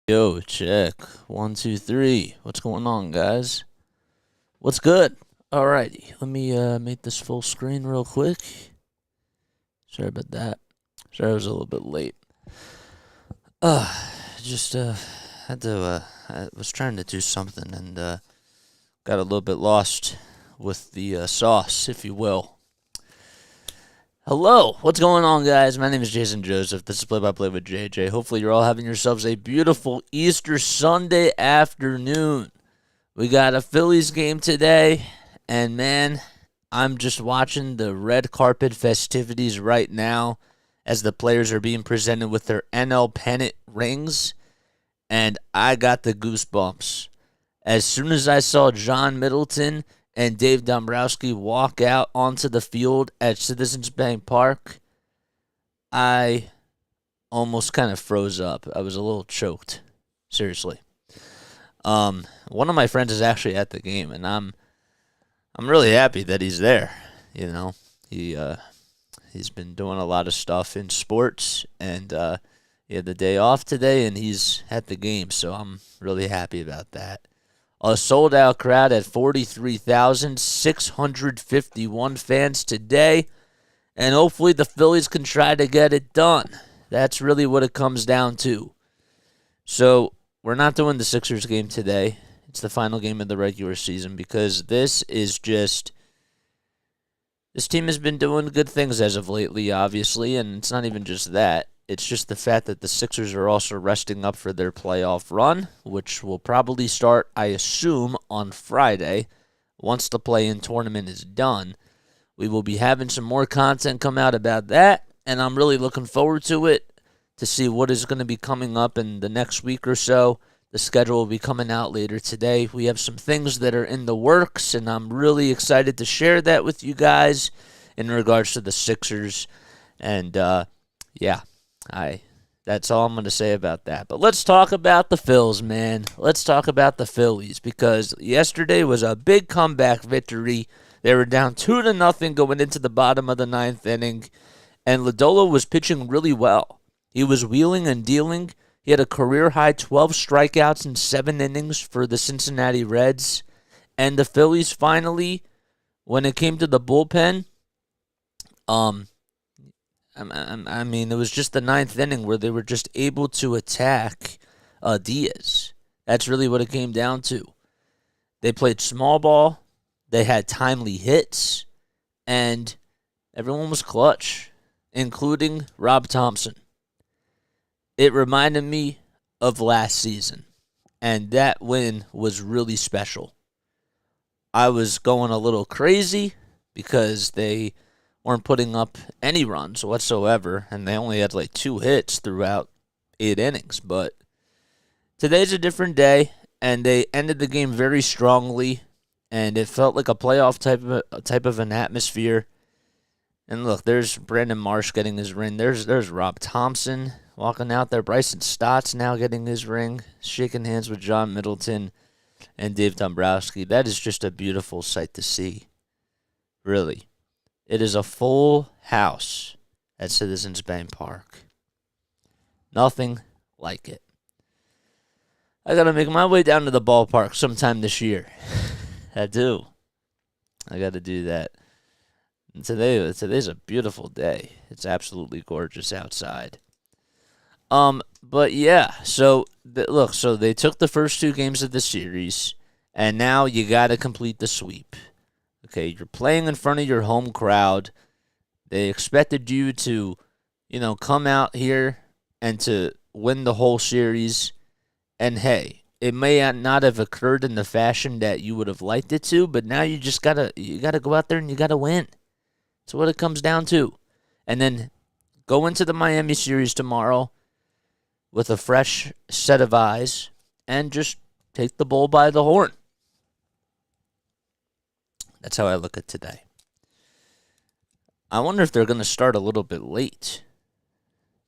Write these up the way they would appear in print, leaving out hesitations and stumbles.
Yo, check. One, two, three. What's going on, guys? What's good? Alrighty, let me make this full screen real quick. Sorry about that. Sorry I was a little bit late. Uh, just had to I was trying to do something and got a little bit lost with the sauce, if you will. Hello, what's going on, guys? My name is Jason Joseph. This is Play by Play with JJ. Hopefully, you're all having yourselves a beautiful Easter Sunday afternoon. We got a Phillies game today, and man, I'm just watching the red carpet festivities right now as the players are being presented with their NL pennant rings, and I got the goosebumps. As soon as I saw John Middleton and Dave Dombrowski walk out onto the field at Citizens Bank Park, I almost kind of froze up. I was a little choked, seriously. One of my friends is actually at the game, and I'm really happy that he's there. You know, he's been doing a lot of stuff in sports, and he had the day off today, and he's at the game, so I'm really happy about that. A sold-out crowd at 43,651 fans today, and hopefully the Phillies can try to get it done. That's really what it comes down to. So we're not doing the Sixers game today. It's the final game of the regular season because this team has been doing good things as of lately, obviously, and it's not even just that. It's just the fact that the Sixers are also resting up for their playoff run, which will probably start, I assume, on Friday. Once the play-in tournament is done, we will be having some more content come out about that, and I'm really looking forward to it to see what is going to be coming up in the next week or so. The schedule will be coming out later today. We have some things that are in the works, and I'm really excited to share that with you guys in regards to the Sixers. And, yeah. That's all I'm going to say about that. But let's talk about the Phils, man. Let's talk about the Phillies because yesterday was a big comeback victory. They were down 2-0 going into the bottom of the ninth inning, and Lodolo was pitching really well. He was wheeling and dealing. He had a career-high 12 strikeouts in 7 innings for the Cincinnati Reds, and the Phillies finally, when it came to the bullpen, I mean, it was just the ninth inning where they were just able to attack Diaz. That's really what it came down to. They played small ball, they had timely hits, and everyone was clutch, including Rob Thompson. It reminded me of last season, and that win was really special. I was going a little crazy because they weren't putting up any runs whatsoever, and they only had like 2 hits throughout 8 innings. But today's a different day, and they ended the game very strongly, and it felt like a playoff type of an atmosphere. And look, there's Brandon Marsh getting his ring. There's Rob Thompson walking out there. Bryson Stott's now getting his ring, shaking hands with John Middleton and Dave Dombrowski. That is just a beautiful sight to see, really. It is a full house at Citizens Bank Park. Nothing like it. I got to make my way down to the ballpark sometime this year. I do. I got to do that. And today's a beautiful day. It's absolutely gorgeous outside. But yeah, so they took the first 2 games of the series, and now you got to complete the sweep. Okay, you're playing in front of your home crowd. They expected you to, come out here and to win the whole series. And hey, it may not have occurred in the fashion that you would have liked it to, but now you gotta go out there and you gotta win. That's what it comes down to. And then go into the Miami series tomorrow with a fresh set of eyes and just take the bull by the horn. That's how I look at today. I wonder if they're going to start a little bit late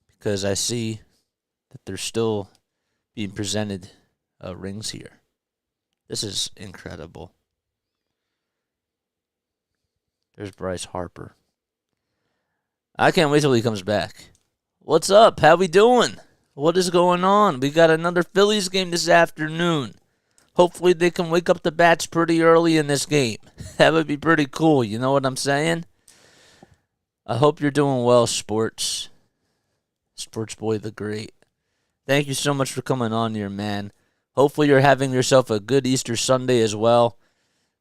because I see that they're still being presented rings here. This is incredible. There's Bryce Harper. I can't wait till he comes back. What's up? How we doing? What is going on? We got another Phillies game this afternoon. Hopefully they can wake up the bats pretty early in this game. That would be pretty cool, you know what I'm saying? I hope you're doing well, Sports Boy the Great. Thank you so much for coming on here, man. Hopefully you're having yourself a good Easter Sunday as well.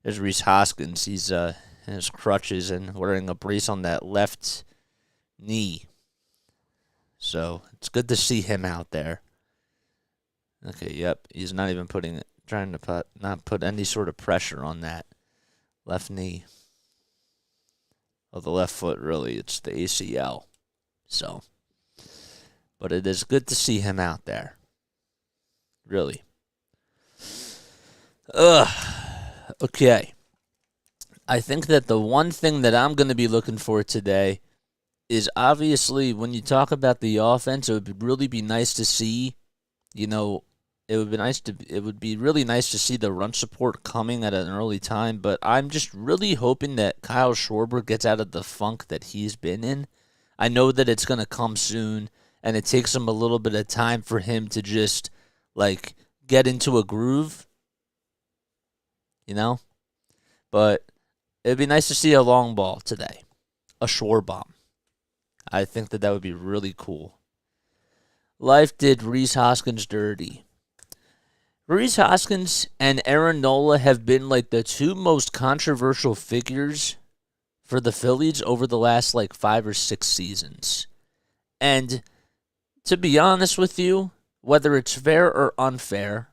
There's Rhys Hoskins. He's in his crutches and wearing a brace on that left knee. So it's good to see him out there. Okay, yep. He's not even trying to not put any sort of pressure on that left knee. Oh, the left foot, really. It's the ACL. So, but it is good to see him out there. Really. Okay. I think that the one thing that I'm going to be looking for today is obviously when you talk about the offense, it would really be nice to see, it would be really nice to see the run support coming at an early time, but I'm just really hoping that Kyle Schwarber gets out of the funk that he's been in. I know that it's going to come soon, and it takes him a little bit of time for him to just, get into a groove, But it'd be nice to see a long ball today, a Schwarber. I think that would be really cool. Life did Rhys Hoskins dirty. Rhys Hoskins and Aaron Nola have been the two most controversial figures for the Phillies over the last 5 or 6 seasons. And to be honest with you, whether it's fair or unfair,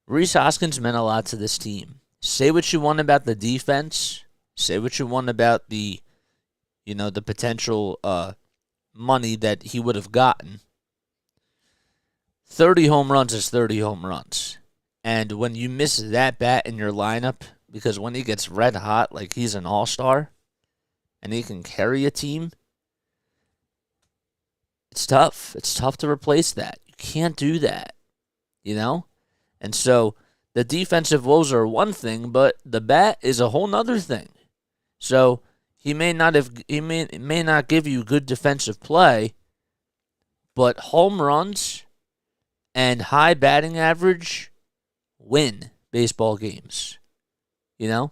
Rhys Hoskins meant a lot to this team. Say what you want about the defense. Say what you want about the potential money that he would have gotten. 30 home runs is 30 home runs. And when you miss that bat in your lineup, because when he gets red hot, he's an all-star, and he can carry a team, it's tough. It's tough to replace that. You can't do that, And so the defensive woes are one thing, but the bat is a whole nother thing. So he may not give you good defensive play, but home runs and high batting average win baseball games. My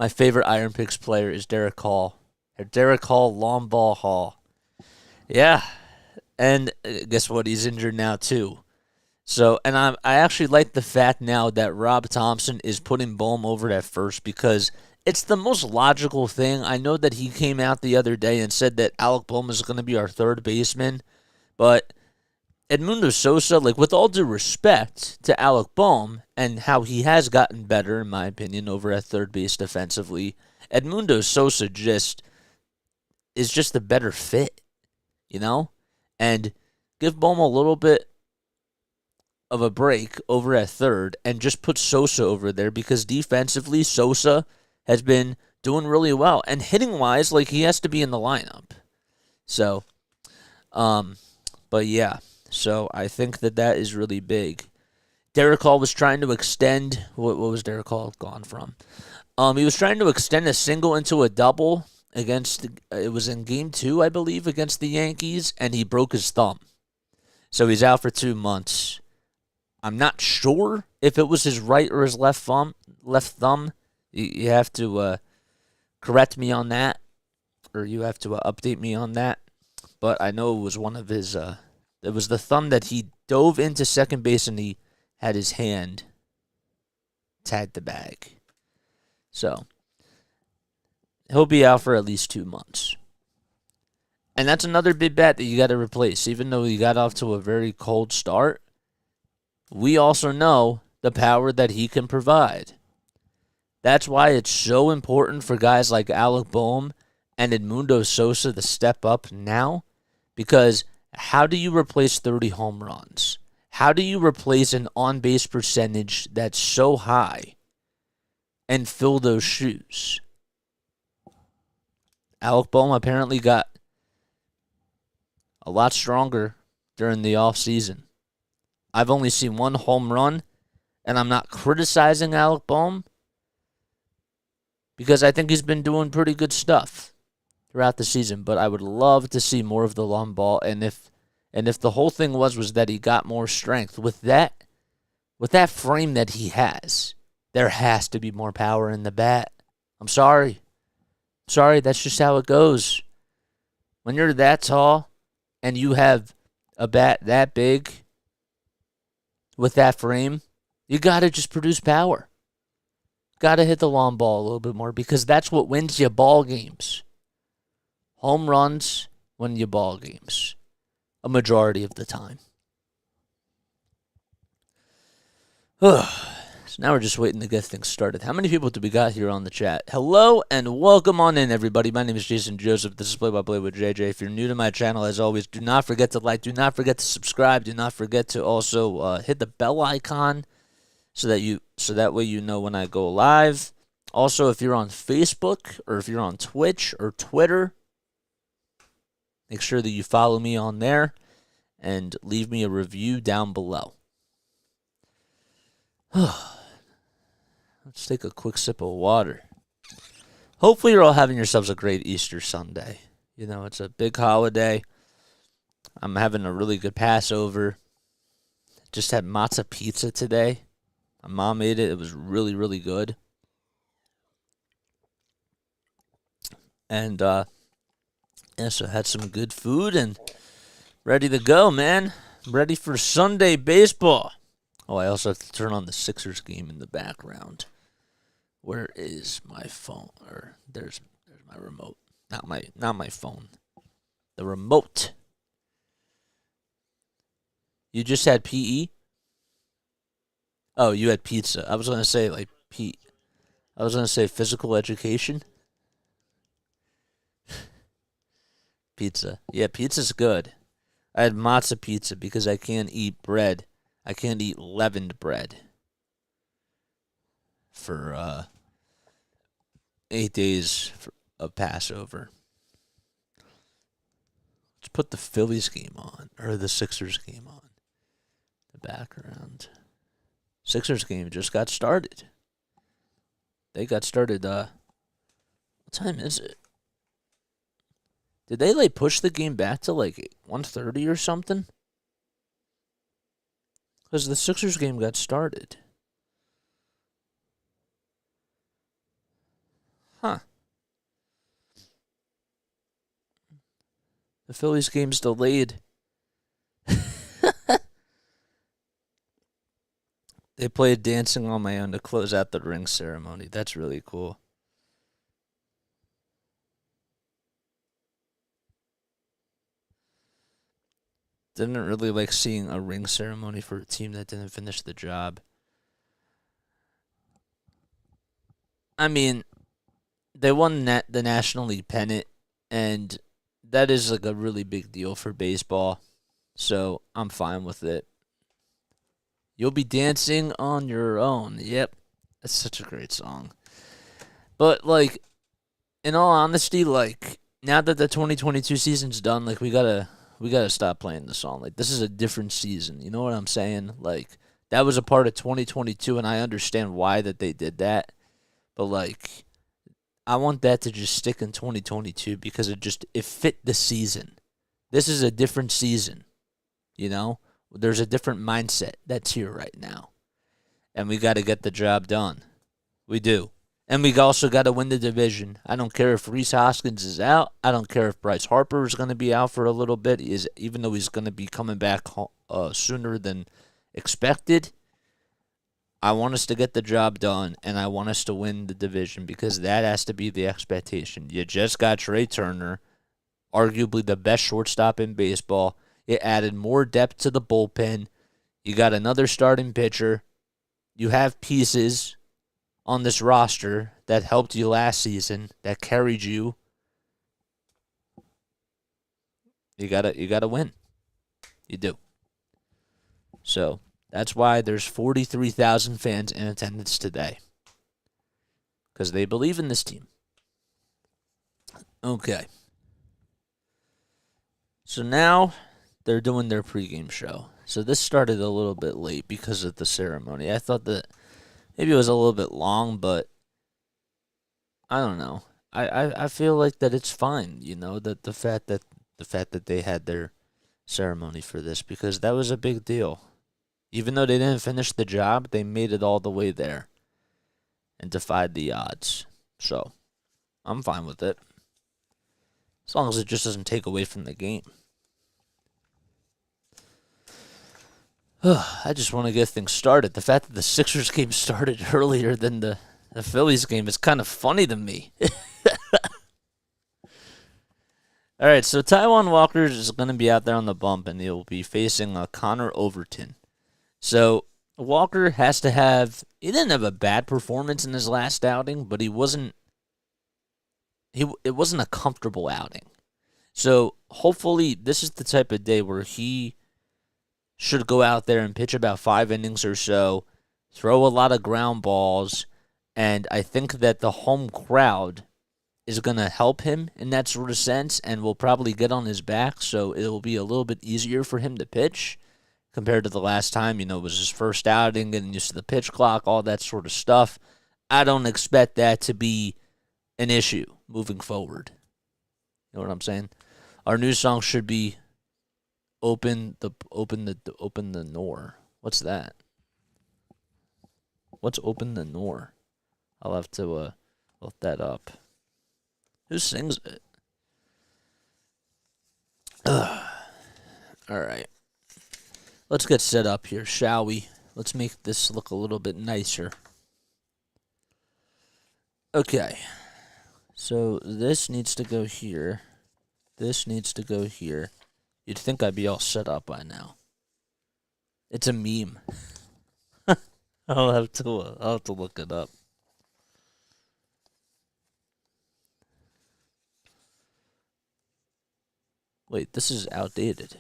favorite Iron Picks player is Derek Hall. Derek Hall, long ball Hall. Yeah, and guess what? He's injured now too. So, and I actually like the fact now that Rob Thompson is putting Bohm over at first because it's the most logical thing. I know that he came out the other day and said that Alec Bohm is going to be our third baseman, but Edmundo Sosa, with all due respect to Alec Bohm and how he has gotten better, in my opinion, over at third base defensively, Edmundo Sosa is just a better fit, And give Bohm a little bit of a break over at third and just put Sosa over there because defensively Sosa has been doing really well. And hitting-wise, he has to be in the lineup. So, but yeah. So I think that is really big. Derek Hall was trying to extend. What was Derek Hall gone from? He was trying to extend a single into a double it was in Game 2, I believe, against the Yankees, and he broke his thumb. So he's out for 2 months. I'm not sure if it was his right or his left thumb. You have to correct me on that, or you have to update me on that. But I know it was one of his. It was the thumb that he dove into second base and he had his hand tagged the bag. So he'll be out for at least 2 months. And that's another big bat that you got to replace. Even though he got off to a very cold start, we also know the power that he can provide. That's why it's so important for guys like Alec Bohm and Edmundo Sosa to step up now. Because how do you replace 30 home runs? How do you replace an on-base percentage that's so high and fill those shoes? Alec Bohm apparently got a lot stronger during the offseason. I've only seen one home run, and I'm not criticizing Alec Bohm because I think he's been doing pretty good stuff. throughout the season, but I would love to see more of the long ball. And if the whole thing was that he got more strength with that frame that he has, there has to be more power in the bat. I'm sorry. That's just how it goes. When you're that tall and you have a bat that big with that frame, you got to just produce power. Got to hit the long ball a little bit more because that's what wins you ball games. Home runs win you ball games a majority of the time. So now we're just waiting to get things started. How many people do we got here on the chat? Hello and welcome on in, everybody. My name is Jason Joseph. This is Play by Play with JJ. If you're new to my channel, as always, do not forget to like, do not forget to subscribe, do not forget to also hit the bell icon so that way you know when I go live. Also, if you're on Facebook or if you're on Twitch or Twitter, make sure that you follow me on there and leave me a review down below. Let's take a quick sip of water. Hopefully you're all having yourselves a great Easter Sunday. You know, it's a big holiday. I'm having a really good Passover. Just had matzo pizza today. My mom made it. It was really, really good. And, so I had some good food and ready to go, man. Ready for Sunday baseball. Oh, I also have to turn on the Sixers game in the background. Where is my phone? Or there's my remote. Not my phone. The remote. You just had PE? Oh, you had pizza. I was gonna say I was gonna say physical education. Pizza. Yeah, pizza's good. I had matzo pizza because I can't eat bread. I can't eat leavened bread for 8 days of Passover. Let's put the Phillies game on, or the Sixers game on. The background. Sixers game just got started. They got started, what time is it? Did they, push the game back to, 1:30 or something? Because the Sixers game got started. Huh. The Phillies game's delayed. They played Dancing on My Own to close out the ring ceremony. That's really cool. Didn't really like seeing a ring ceremony for a team that didn't finish the job. I mean, they won the National League pennant, and that is a really big deal for baseball. So I'm fine with it. You'll be dancing on your own. Yep, that's such a great song. But in all honesty, now that the 2022 season's done, we gotta stop playing the song. This is a different season. You know what I'm saying? That was a part of 2022, and I understand why that they did that. But I want that to just stick in 2022 because it fit the season. This is a different season. You know, there's a different mindset that's here right now, and we got to get the job done. We do. And we also got to win the division. I don't care if Rhys Hoskins is out. I don't care if Bryce Harper is going to be out for a little bit, even though he's going to be coming back sooner than expected. I want us to get the job done, and I want us to win the division because that has to be the expectation. You just got Trey Turner, arguably the best shortstop in baseball. It added more depth to the bullpen. You got another starting pitcher. You have pieces on this roster that helped you last season, that carried you. You gotta win. You do. So that's why there's 43,000 fans in attendance today. Because they believe in this team. Okay. So now they're doing their pregame show. So this started a little bit late because of the ceremony. I thought that maybe it was a little bit long, but I don't know. I feel like that it's fine, that the fact that they had their ceremony for this, because that was a big deal. Even though they didn't finish the job, they made it all the way there and defied the odds. So, I'm fine with it. As long as it just doesn't take away from the game. I just want to get things started. The fact that the Sixers game started earlier than the Phillies game is kind of funny to me. All right, so Taijuan Walker is going to be out there on the bump, and he'll be facing Connor Overton. So Walker has to have. He didn't have a bad performance in his last outing, but it wasn't a comfortable outing. So hopefully this is the type of day where he should go out there and pitch about 5 innings or so, throw a lot of ground balls, and I think that the home crowd is going to help him in that sort of sense and will probably get on his back, so it will be a little bit easier for him to pitch compared to the last time. It was his first outing, getting used to the pitch clock, all that sort of stuff. I don't expect that to be an issue moving forward. You know what I'm saying? Our new song should be Open the Nor. What's that? What's Open the Nor? I'll have to look that up. Who sings it? All right. Let's get set up here, shall we? Let's make this look a little bit nicer. Okay. So this needs to go here. This needs to go here. You'd think I'd be all set up by now. It's a meme. I'll have to look it up. Wait, this is outdated.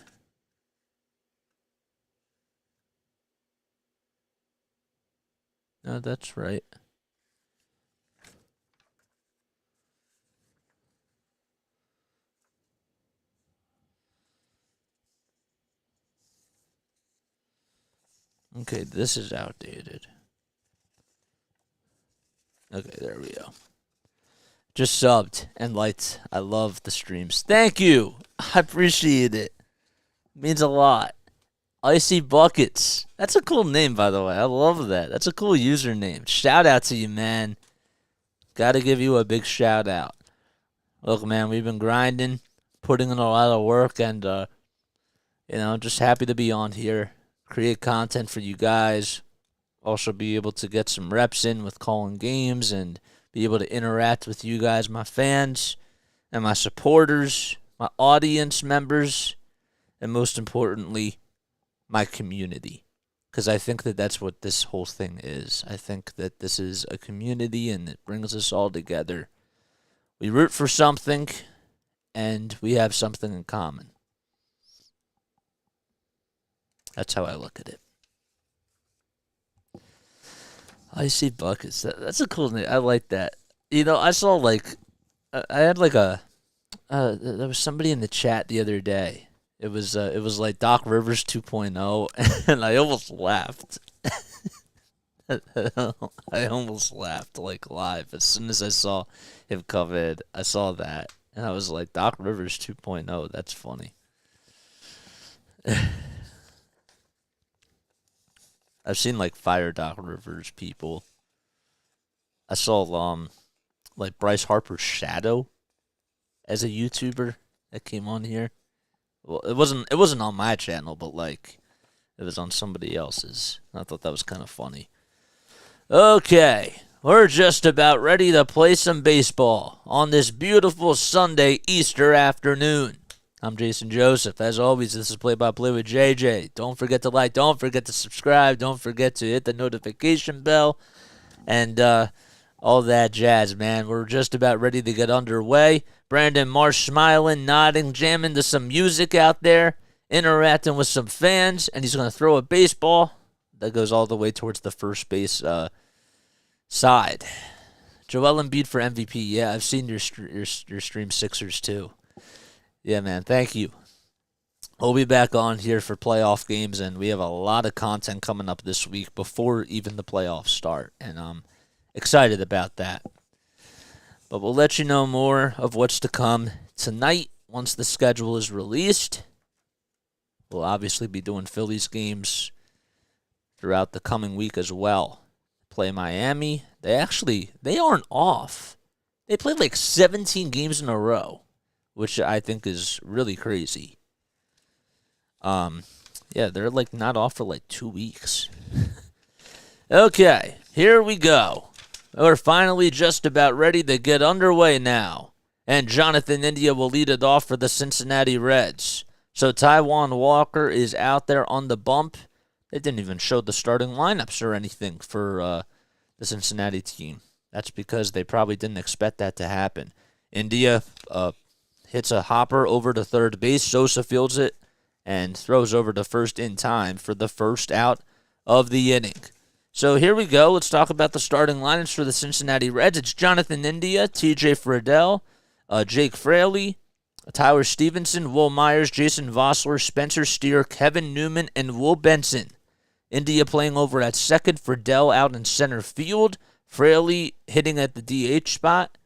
No, that's right. Okay, this is outdated. Okay, there we go. Just subbed and liked. I love the streams. Thank you. I appreciate it. Means a lot. Icy Buckets. That's a cool name, by the way. I love that. That's a cool username. Shout out to you, man. Gotta give you a big shout out. Look, man, we've been grinding, putting in a lot of work, and, just happy to be on here. Create content for you guys. Also be able to get some reps in with calling games and be able to interact with you guys, my fans, and my supporters, my audience members, and most importantly, my community. Because I think that that's what this whole thing is. I think that this is a community and it brings us all together. We root for something and we have something in common. That's how I look at it. Icy Buckets. That's a cool name. I like that. I saw I had there was somebody in the chat the other day. It was like Doc Rivers 2.0, and I almost laughed. I almost laughed like live as soon as I saw him come in. I saw that, and I was like, Doc Rivers 2.0. That's funny. I've seen Fire Doc Rivers people. I saw Bryce Harper's shadow as a YouTuber that came on here. Well, it wasn't on my channel, but it was on somebody else's. I thought that was kind of funny. Okay, we're just about ready to play some baseball on this beautiful Sunday Easter afternoon. I'm Jason Joseph. As always, this is Play-by-Play with JJ. Don't forget to like, don't forget to subscribe, don't forget to hit the notification bell, and all that jazz, man. We're just about ready to get underway. Brandon Marsh smiling, nodding, jamming to some music out there, interacting with some fans, and he's going to throw a baseball that goes all the way towards the first base side. Joel Embiid for MVP. Yeah, I've seen your stream Sixers too. Yeah, man, thank you. We'll be back on here for playoff games, and we have a lot of content coming up this week before even the playoffs start, and I'm excited about that. But we'll let you know more of what's to come tonight once the schedule is released. We'll obviously be doing Phillies games throughout the coming week as well. Play Miami. They aren't off. They played like 17 games in a row, which I think is really crazy. Yeah, they're like not off for like 2 weeks. Okay, here we go. We're finally just about ready to get underway now. And Jonathan India will lead it off for the Cincinnati Reds. So Taijuan Walker is out there on the bump. They didn't even show the starting lineups or anything for the Cincinnati team. That's because they probably didn't expect that to happen. India hits a hopper over to third base. Sosa fields it and throws over to first in time for the first out of the inning. So here we go. Let's talk about the starting lineups for the Cincinnati Reds. It's Jonathan India, TJ Friedel, Jake Fraley, Tyler Stevenson, Will Myers, Jason Vossler, Spencer Steer, Kevin Newman, and Will Benson. India playing over at second, Friedel out in center field, Fraley hitting at the DH spot,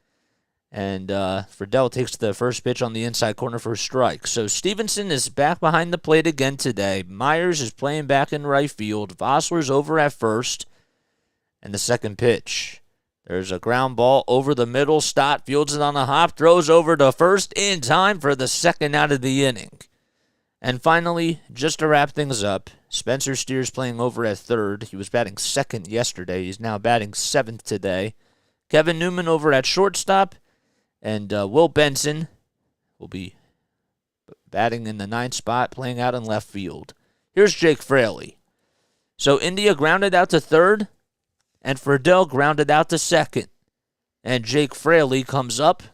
and Friedel takes the first pitch on the inside corner for a strike. So Stevenson is back behind the plate again today. Myers is playing back in right field. Vossler's over at first, and the second pitch. There's a ground ball over the middle. Stott fields it on a hop, throws over to first in time for the second out of the inning. And finally, just to wrap things up, Spencer Steer's playing over at third. He was batting second yesterday. He's now batting seventh today. Kevin Newman over at shortstop. And Will Benson will be batting in the ninth spot, playing out in left field. Here's Jake Fraley. So India grounded out to third, and Friedel grounded out to second. And Jake Fraley comes up,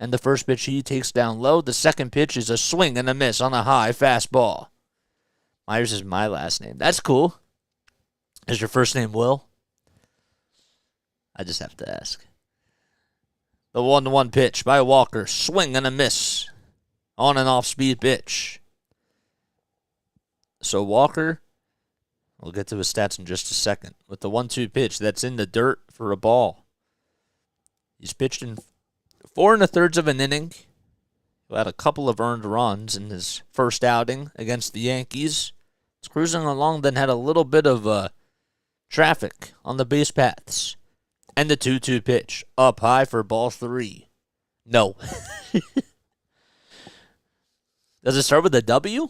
and the first pitch he takes down low. The second pitch is a swing and a miss on a high fastball. Myers is my last name. That's cool. Is your first name Will? I just have to ask. The 1-1 pitch by Walker. Swing and a miss. On and off speed pitch. So Walker, we'll get to his stats in just a second. With the 1-2 pitch, that's in the dirt for a ball. He's pitched in 4 1/3 of an inning. He had a couple of earned runs in his first outing against the Yankees. He's cruising along, then had a little bit of traffic on the base paths. And the 2-2 pitch, up high for ball 3. No. Does it start with a W?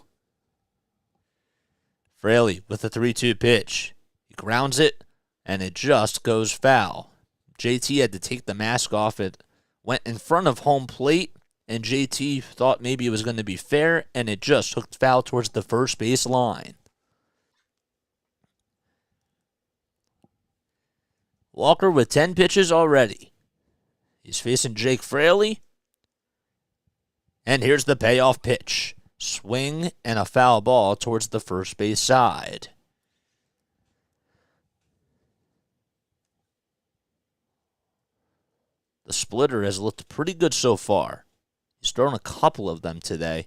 Fraley with the 3-2 pitch. He grounds it, and it just goes foul. JT had to take the mask off. It went in front of home plate, and JT thought maybe it was going to be fair, and it just hooked foul towards the first base line. Walker with 10 pitches already. He's facing Jake Fraley. And here's the payoff pitch. Swing and a foul ball towards the first base side. The splitter has looked pretty good so far. He's thrown a couple of them today.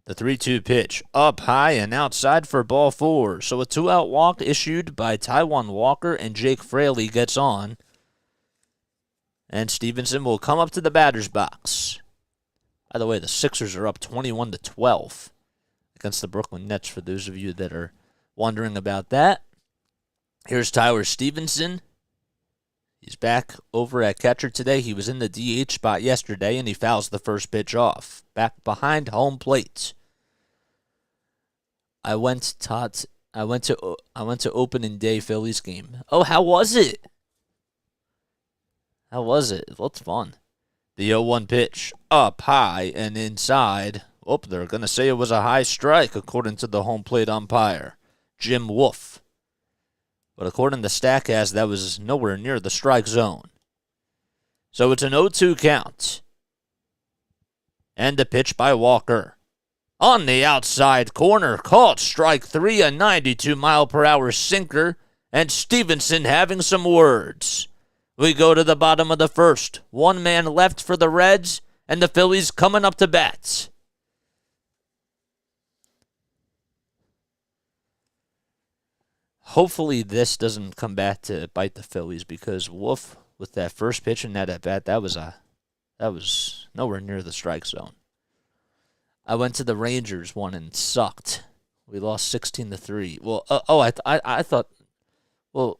The 3-2 pitch, up high and outside for ball 4. So a 2-out walk issued by Taijuan Walker, and Jake Fraley gets on. And Stevenson will come up to the batter's box. By the way, the Sixers are up 21-12 against the Brooklyn Nets, for those of you that are wondering about that. Here's Tyler Stevenson. He's back over at catcher today. He was in the DH spot yesterday, and he fouls the first pitch off. Back behind home plate. I went to opening day Phillies game. Oh, how was it? How was it? It looked fun. The 0-1 pitch, up high and inside. Oh, they're going to say it was a high strike, according to the home plate umpire, Jim Wolf. But according to Statcast, that was nowhere near the strike zone. So it's an 0-2 count. And the pitch by Walker. On the outside corner, caught strike 3, a 92-mile-per-hour sinker, and Stevenson having some words. We go to the bottom of the first. 1 man left for the Reds, and the Phillies coming up to bat. Hopefully this doesn't come back to bite the Phillies, because Wolf with that first pitch and that at bat, that was nowhere near the strike zone. I went to the Rangers one and sucked. We lost 16-3. Well, I thought, well,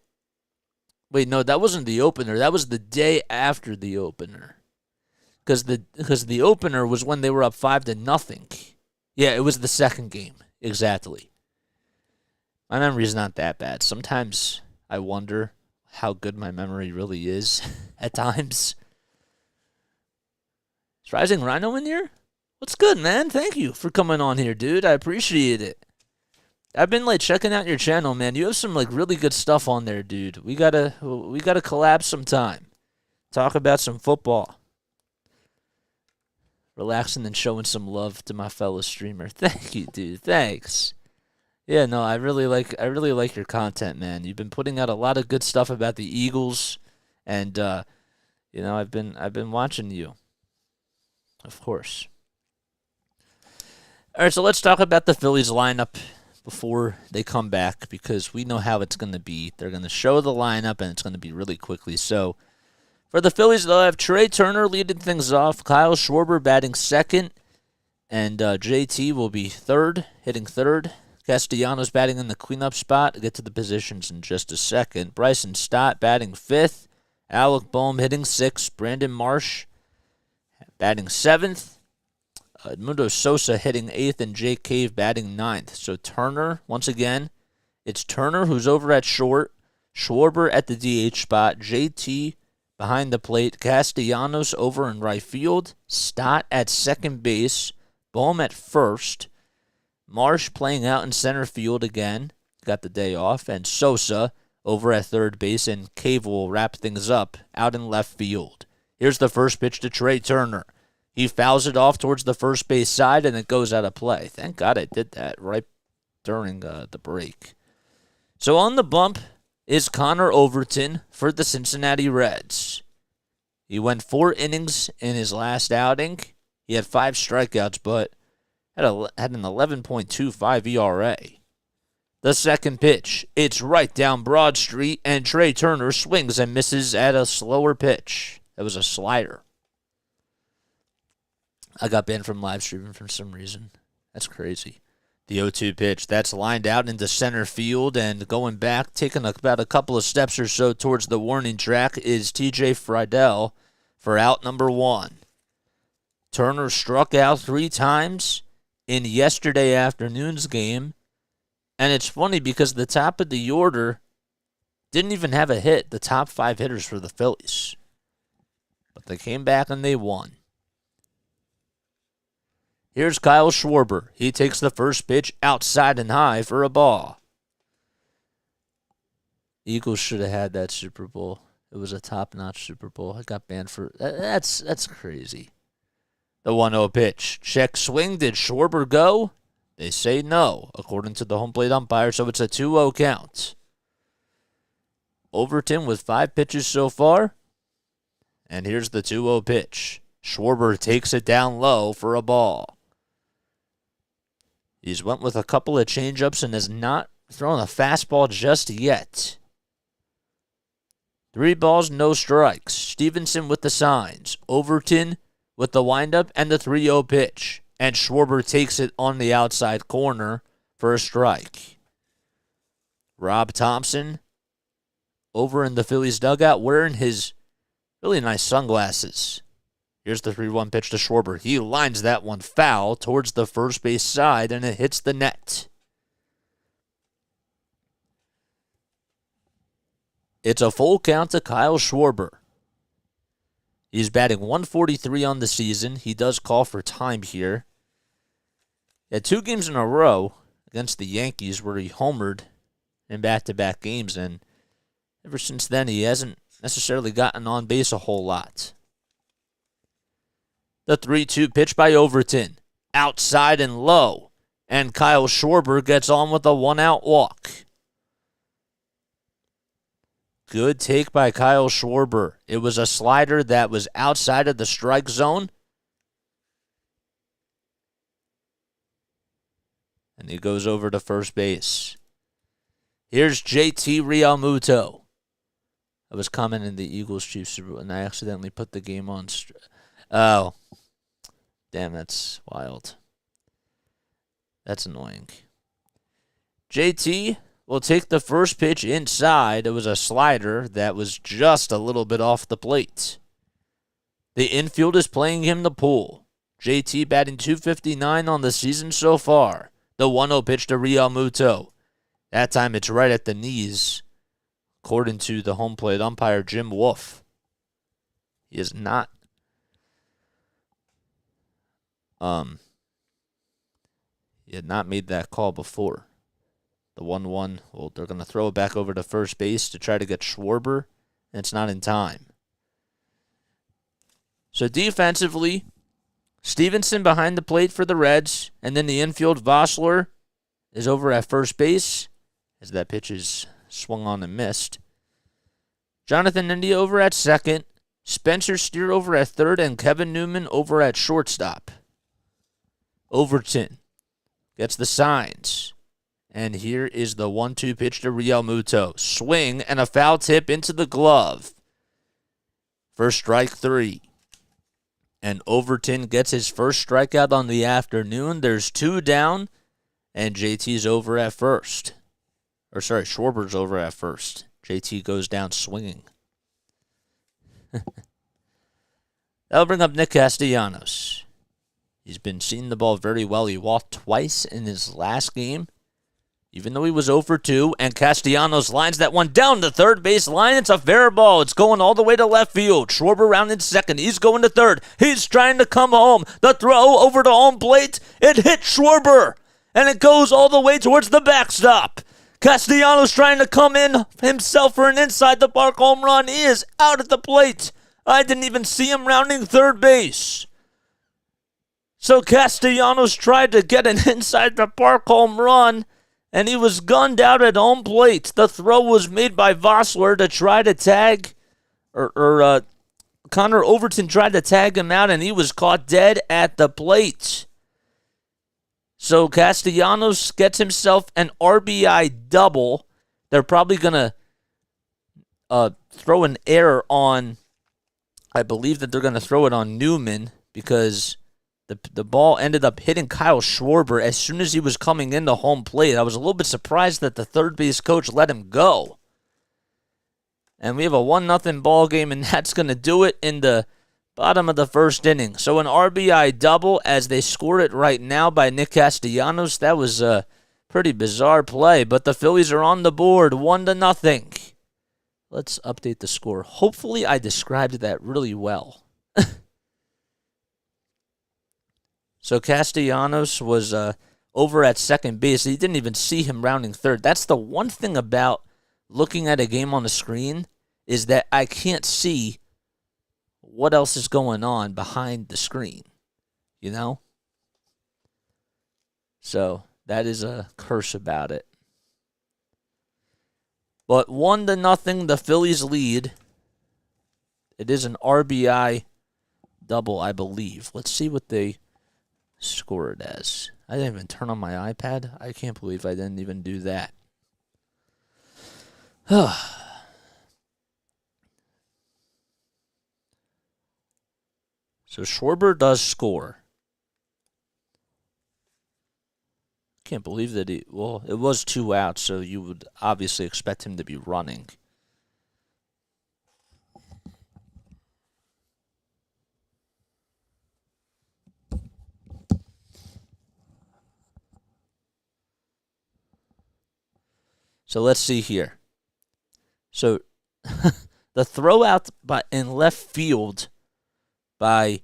wait, no, that wasn't the opener. That was the day after the opener. Because the opener was when they were up 5-0. Yeah, it was the second game. Exactly. My memory's not that bad. Sometimes I wonder how good my memory really is at times. Is Rising Rhino in here? What's good, man? Thank you for coming on here, dude. I appreciate it. I've been checking out your channel, man. You have some really good stuff on there, dude. We gotta collab sometime. Talk about some football. Relaxing and showing some love to my fellow streamer. Thank you, dude. Thanks. Yeah, no, I really like your content, man. You've been putting out a lot of good stuff about the Eagles, and I've been watching you. Of course. All right, so let's talk about the Phillies lineup before they come back, because we know how it's going to be. They're going to show the lineup, and it's going to be really quickly. So for the Phillies, they'll have Trey Turner leading things off, Kyle Schwarber batting second, and JT will be third, hitting third. Castellanos batting in the cleanup spot. I'll get to the positions in just a second. Bryson Stott batting fifth. Alec Boehm hitting sixth. Brandon Marsh batting seventh. Edmundo Sosa hitting eighth, and Jake Cave batting ninth. So Turner, once again, it's Turner who's over at short, Schwarber at the DH spot, JT behind the plate, Castellanos over in right field, Stott at second base, Boehm at first, Marsh playing out in center field again, got the day off, and Sosa over at third base, and Cave will wrap things up out in left field. Here's the first pitch to Trey Turner. He fouls it off towards the first base side, and it goes out of play. Thank God I did that right during the break. So on the bump is Connor Overton for the Cincinnati Reds. He went 4 innings in his last outing. He had 5 strikeouts, but had an 11.25 ERA. The second pitch, it's right down Broad Street, and Trey Turner swings and misses at a slower pitch. That was a slider. I got banned from live streaming for some reason. That's crazy. The 0-2 pitch, that's lined out into center field, and going back, taking about a couple of steps or so towards the warning track is TJ Friedel for out number 1. Turner struck out 3 times in yesterday afternoon's game, and it's funny because the top of the order didn't even have a hit, the top 5 hitters for the Phillies. But they came back and they won. Here's Kyle Schwarber. He takes the first pitch outside and high for a ball. Eagles should have had that Super Bowl. It was a top-notch Super Bowl. I got banned for that's crazy. The 1-0 pitch. Check swing. Did Schwarber go? They say no, according to the home plate umpire, so it's a 2-0 count. Overton with 5 pitches so far. And here's the 2-0 pitch. Schwarber takes it down low for a ball. He's went with a couple of changeups and has not thrown a fastball just yet. 3 balls, no strikes. Stevenson with the signs. Overton with the windup and the 3-0 pitch. And Schwarber takes it on the outside corner for a strike. Rob Thompson over in the Phillies dugout wearing his really nice sunglasses. Here's the 3-1 pitch to Schwarber. He lines that one foul towards the first base side, and it hits the net. It's a full count to Kyle Schwarber. He's batting 143 on the season. He does call for time here. He had 2 games in a row against the Yankees where he homered in back-to-back games, and ever since then he hasn't necessarily gotten on base a whole lot. The 3-2 pitch by Overton. Outside and low. And Kyle Schwarber gets on with a 1-out walk. Good take by Kyle Schwarber. It was a slider that was outside of the strike zone. And he goes over to first base. Here's JT Realmuto. I was commenting the Eagles-Chiefs Super Bowl, and I accidentally put the game on. Oh, damn, that's wild. That's annoying. JT will take the first pitch inside. It was a slider that was just a little bit off the plate. The infield is playing him the pull. JT batting .259 on the season so far. The 1-0 pitch to Real Muto. That time it's right at the knees, according to the home plate umpire, Jim Wolf. He is not he had not made that call before. The 1-1, well, they're going to throw it back over to first base to try to get Schwarber, and it's not in time. So defensively, Stevenson behind the plate for the Reds, and then the infield, Vossler, is over at first base, as that pitch is swung on and missed. Jonathan India over at second, Spencer Steer over at third, and Kevin Newman over at shortstop. Overton gets the signs. And here is the 1-2 pitch to Real Muto. Swing and a foul tip into the glove. First strike 3. And Overton gets his first strikeout on the afternoon. There's 2 down, and JT's over at first. Schwarber's over at first. JT goes down swinging. That'll bring up Nick Castellanos. He's been seeing the ball very well. He walked twice in his last game, even though he was 0 for 2, and Castellanos lines that one down the third base line. It's a fair ball. It's going all the way to left field. Schwarber rounded second. He's going to third. He's trying to come home. The throw over to home plate. It hit Schwarber, and it goes all the way towards the backstop. Castellanos trying to come in himself for an inside-the-park home run. He is out at the plate. I didn't even see him rounding third base. So Castellanos tried to get an inside-the-park home run, and he was gunned out at home plate. The throw was made by Vossler to try to tag, Connor Overton tried to tag him out, and he was caught dead at the plate. So Castellanos gets himself an RBI double. They're probably going to throw an error on, I believe that they're going to throw it on Newman, because the ball ended up hitting Kyle Schwarber as soon as he was coming into home plate. I was a little bit surprised that the third base coach let him go. And we have a 1-0 ball game, and that's going to do it in the bottom of the first inning. So an RBI double as they score it right now by Nick Castellanos. That was a pretty bizarre play, but the Phillies are on the board, 1-0. Let's update the score. Hopefully I described that really well. So Castellanos was over at second base. You didn't even see him rounding third. That's the one thing about looking at a game on the screen, is that I can't see what else is going on behind the screen, you know? So that is a curse about it. But 1-0, the Phillies lead. It is an RBI double, I believe. Let's see what they score it as. I didn't even turn on my iPad. I can't believe I didn't even do that. So Schwarber does score. Can't believe that it was 2 outs, so you would obviously expect him to be running. So let's see here. So the throw out in left field by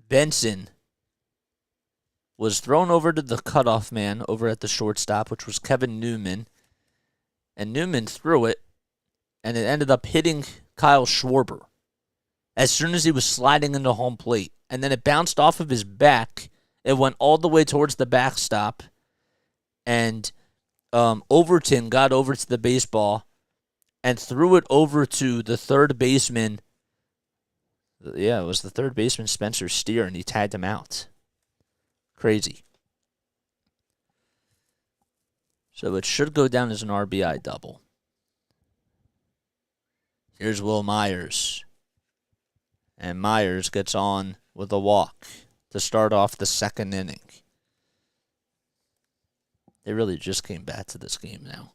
Benson was thrown over to the cutoff man over at the shortstop, which was Kevin Newman. And Newman threw it, and it ended up hitting Kyle Schwarber as soon as he was sliding into home plate. And then it bounced off of his back. It went all the way towards the backstop, and Overton got over to the baseball and threw it over to the third baseman. Yeah, it was the third baseman, Spencer Steer, and he tagged him out. Crazy. So it should go down as an RBI double. Here's Will Myers. And Myers gets on with a walk to start off the second inning. They really just came back to this game now.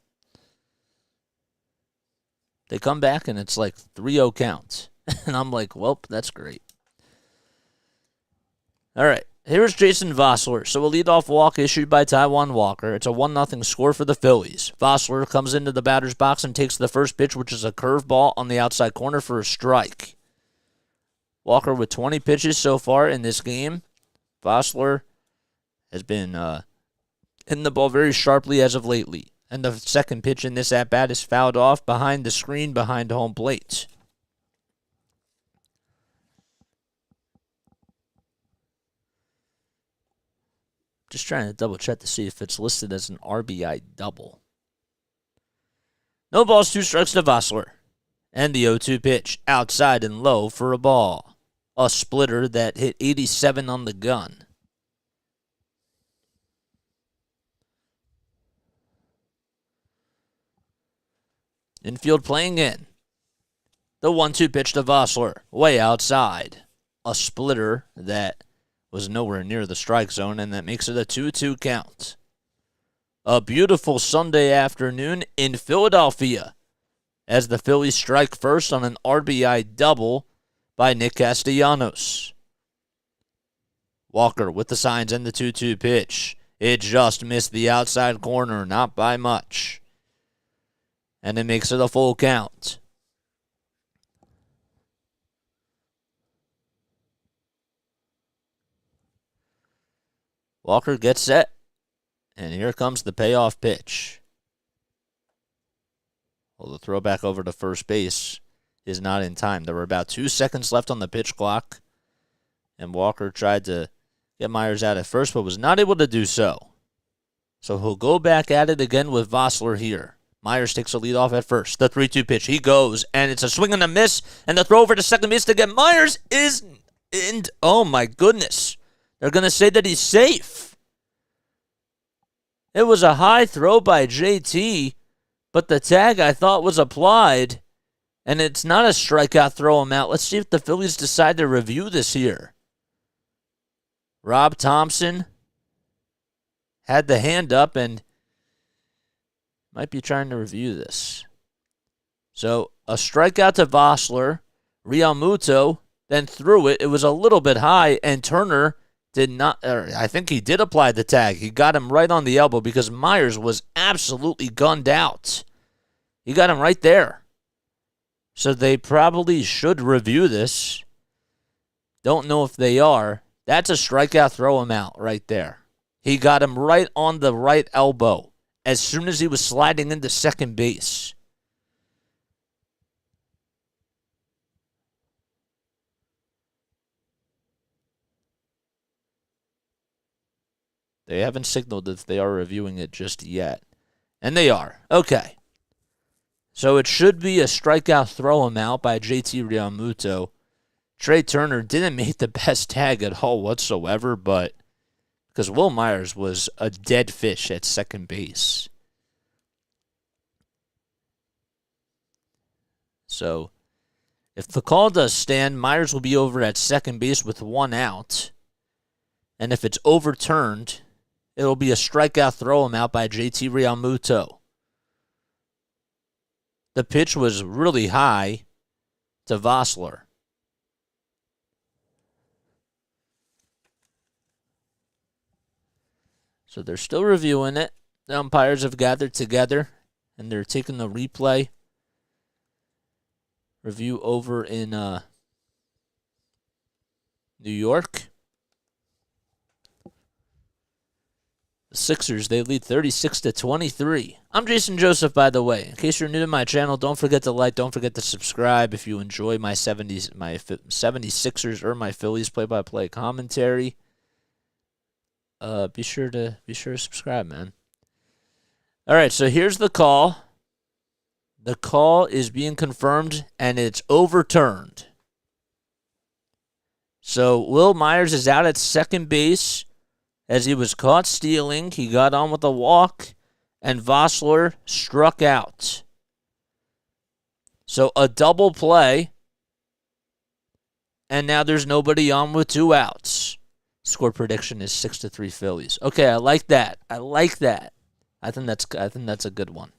They come back and it's like 3-0 count. And I'm like, well, that's great. All right, here's Jason Vossler. So a leadoff walk issued by Taijuan Walker. It's a 1-0 score for the Phillies. Vossler comes into the batter's box and takes the first pitch, which is a curveball on the outside corner for a strike. Walker with 20 pitches so far in this game. Vossler has been hitting the ball very sharply as of lately. And the second pitch in this at-bat is fouled off behind the screen behind home plate. Just trying to double-check to see if it's listed as an RBI double. No balls, 2 strikes to Vossler. And the 0-2 pitch, outside and low for a ball. A splitter that hit 87 on the gun. Infield playing in. The 1-2 pitch to Vossler, way outside. A splitter that was nowhere near the strike zone, and that makes it a 2-2 count. A beautiful Sunday afternoon in Philadelphia as the Phillies strike first on an RBI double by Nick Castellanos. Walker with the signs and the 2-2 pitch. It just missed the outside corner, not by much. And it makes it a full count. Walker gets set. And here comes the payoff pitch. Well, the throw back over to first base is not in time. There were about 2 seconds left on the pitch clock. And Walker tried to get Myers out at first, but was not able to do so. So he'll go back at it again with Vossler here. Myers takes a lead off at first. The 3-2 pitch. He goes, and it's a swing and a miss. And the throw over to second base to get Myers is in. Oh, my goodness. They're going to say that he's safe. It was a high throw by JT, but the tag I thought was applied. And it's not a strikeout, throw him out. Let's see if the Phillies decide to review this here. Rob Thompson had the hand up and might be trying to review this. So a strikeout to Vossler. Realmuto then threw it. It was a little bit high, and Turner did not, or I think he did apply the tag. He got him right on the elbow because Myers was absolutely gunned out. He got him right there. So they probably should review this. Don't know if they are. That's a strikeout, throw him out right there. He got him right on the right elbow as soon as he was sliding into second base. They haven't signaled if they are reviewing it just yet. And they are. Okay. So it should be a strikeout, throw him out by JT Realmuto. Trey Turner didn't make the best tag at all whatsoever, but because Will Myers was a dead fish at second base. So if the call does stand, Myers will be over at second base with 1 out. And if it's overturned, it'll be a strikeout, throw him out by JT Realmuto. The pitch was really high to Vossler. So they're still reviewing it. The umpires have gathered together, and they're taking the replay review over in New York. The Sixers, they lead 36-23. I'm Jason Joseph, by the way. In case you're new to my channel, don't forget to like, don't forget to subscribe if you enjoy my 76ers or my Phillies play-by-play commentary. Be sure to subscribe, man. All right, so here's the call. The call is being confirmed, and it's overturned. So Will Myers is out at second base as he was caught stealing. He got on with a walk, and Vossler struck out. So a double play, and now there's nobody on with 2 outs. Score prediction is 6-3 Phillies. Okay, I like that. I think that's a good one.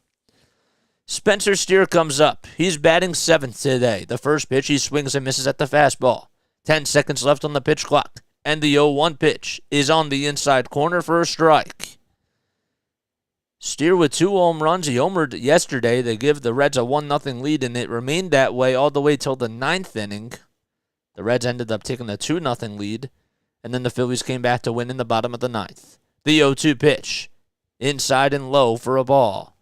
Spencer Steer comes up. He's batting 7th today. The first pitch, he swings and misses at the fastball. 10 seconds left on the pitch clock. And the 0-1 pitch is on the inside corner for a strike. Steer with 2 home runs. He homered yesterday. They give the Reds a 1-0 lead, and it remained that way all the way till the 9th inning. The Reds ended up taking a 2-0 lead, and then the Phillies came back to win in the bottom of the 9th. The 0-2 pitch, inside and low for a ball.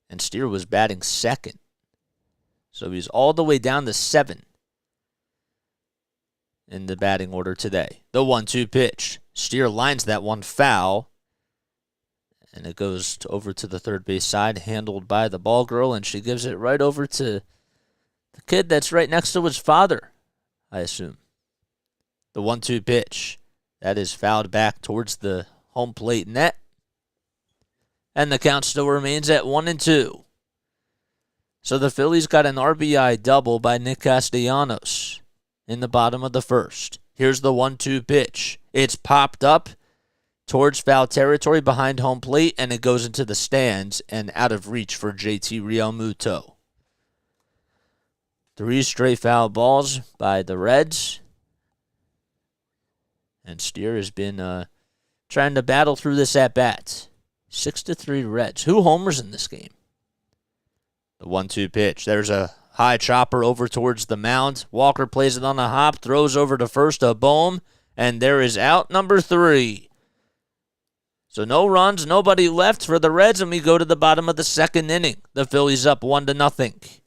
And Steer was batting 2nd. So he's all the way down to 7 in the batting order today. The 1-2 pitch. Steer lines that one foul. And it goes over to the third base side, handled by the ball girl, and she gives it right over to the kid that's right next to his father, I assume. The 1-2 pitch. That is fouled back towards the home plate net. And the count still remains at 1-2. So the Phillies got an RBI double by Nick Castellanos in the bottom of the first. Here's the 1-2 pitch. It's popped up towards foul territory behind home plate, and it goes into the stands and out of reach for JT Realmuto. 3 straight foul balls by the Reds. And Steer has been trying to battle through this at-bat. 6-3 Reds. Who homers in this game? The 1-2 pitch. There's a high chopper over towards the mound. Walker plays it on a hop, throws over to first, a boom, and there is out number 3. So no runs, nobody left for the Reds, and we go to the bottom of the 2nd inning. The Phillies up 1-0.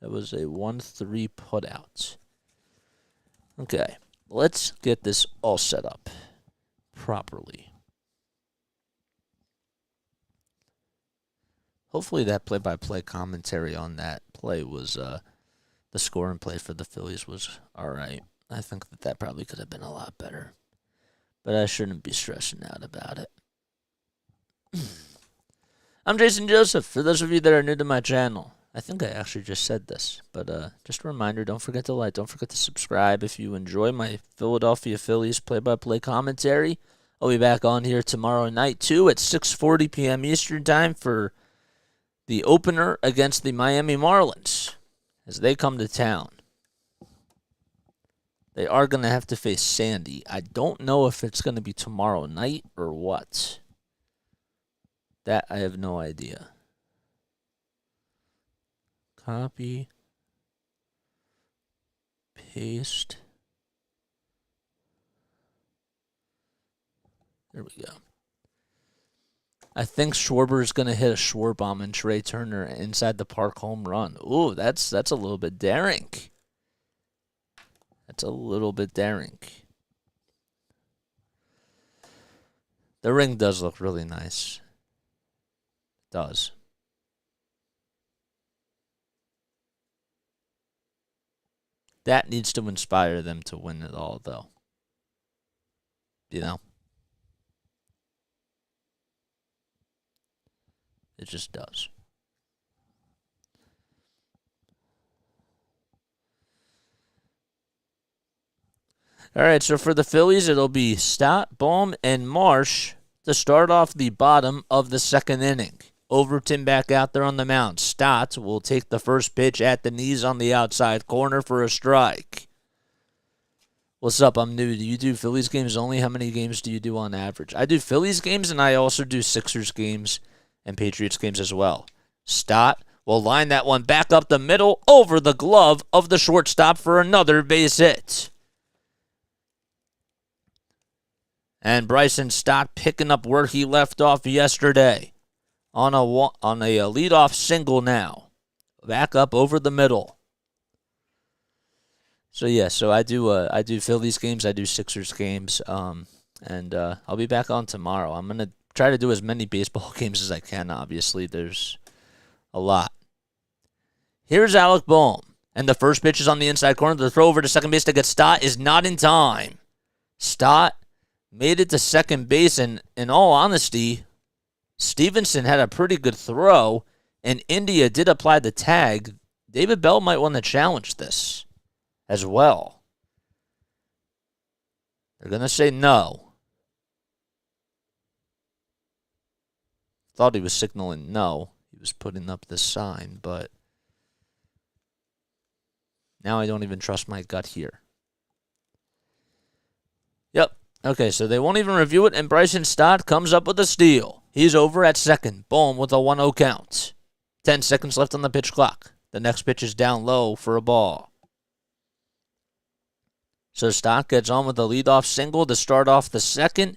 That was a 1-3 putout. Okay, let's get this all set up properly. Hopefully that play-by-play commentary on that play was, the score and play for the Phillies was all right. I think that probably could have been a lot better. But I shouldn't be stressing out about it. I'm Jason Joseph. For those of you that are new to my channel, I think I actually just said this, but just a reminder, don't forget to like, don't forget to subscribe if you enjoy my Philadelphia Phillies play-by-play commentary. I'll be back on here tomorrow night, too, at 6:40 p.m. Eastern Time for the opener against the Miami Marlins as they come to town. They are going to have to face Sandy. I don't know if it's going to be tomorrow night or what. That I have no idea. Copy. Paste. There we go. I think Schwarber is going to hit a Schwarbomb and Trey Turner inside the park home run. Ooh, that's a little bit daring. That's a little bit daring. The ring does look really nice. It does. That needs to inspire them to win it all, though. You know? It just does. All right, so for the Phillies, it'll be Stott, Bohm, and Marsh to start off the bottom of the 2nd inning. Overton back out there on the mound. Stott will take the first pitch at the knees on the outside corner for a strike. What's up? I'm new. Do you do Phillies games only? How many games do you do on average? I do Phillies games, and I also do Sixers games and Patriots games as well. Stott will line that one back up the middle over the glove of the shortstop for another base hit. And Bryson Stott picking up where he left off yesterday on a leadoff single now. Back up over the middle. So yeah, I do Phillies games, I do Sixers games, and I'll be back on tomorrow. I'm gonna try to do as many baseball games as I can. Obviously, there's a lot. Here's Alec Bohm, and the first pitch is on the inside corner. The throw over to second base to get Stott is not in time. Stott made it to second base, and in all honesty, Stevenson had a pretty good throw, and India did apply the tag. David Bell might want to challenge this as well. They're going to say no. Thought he was signaling no. He was putting up this sign, but now I don't even trust my gut here. Yep. Okay, so they won't even review it, and Bryson Stott comes up with a steal. He's over at second. Boom, with a 1-0 count. 10 seconds left on the pitch clock. The next pitch is down low for a ball. So Stott gets on with a leadoff single to start off the second,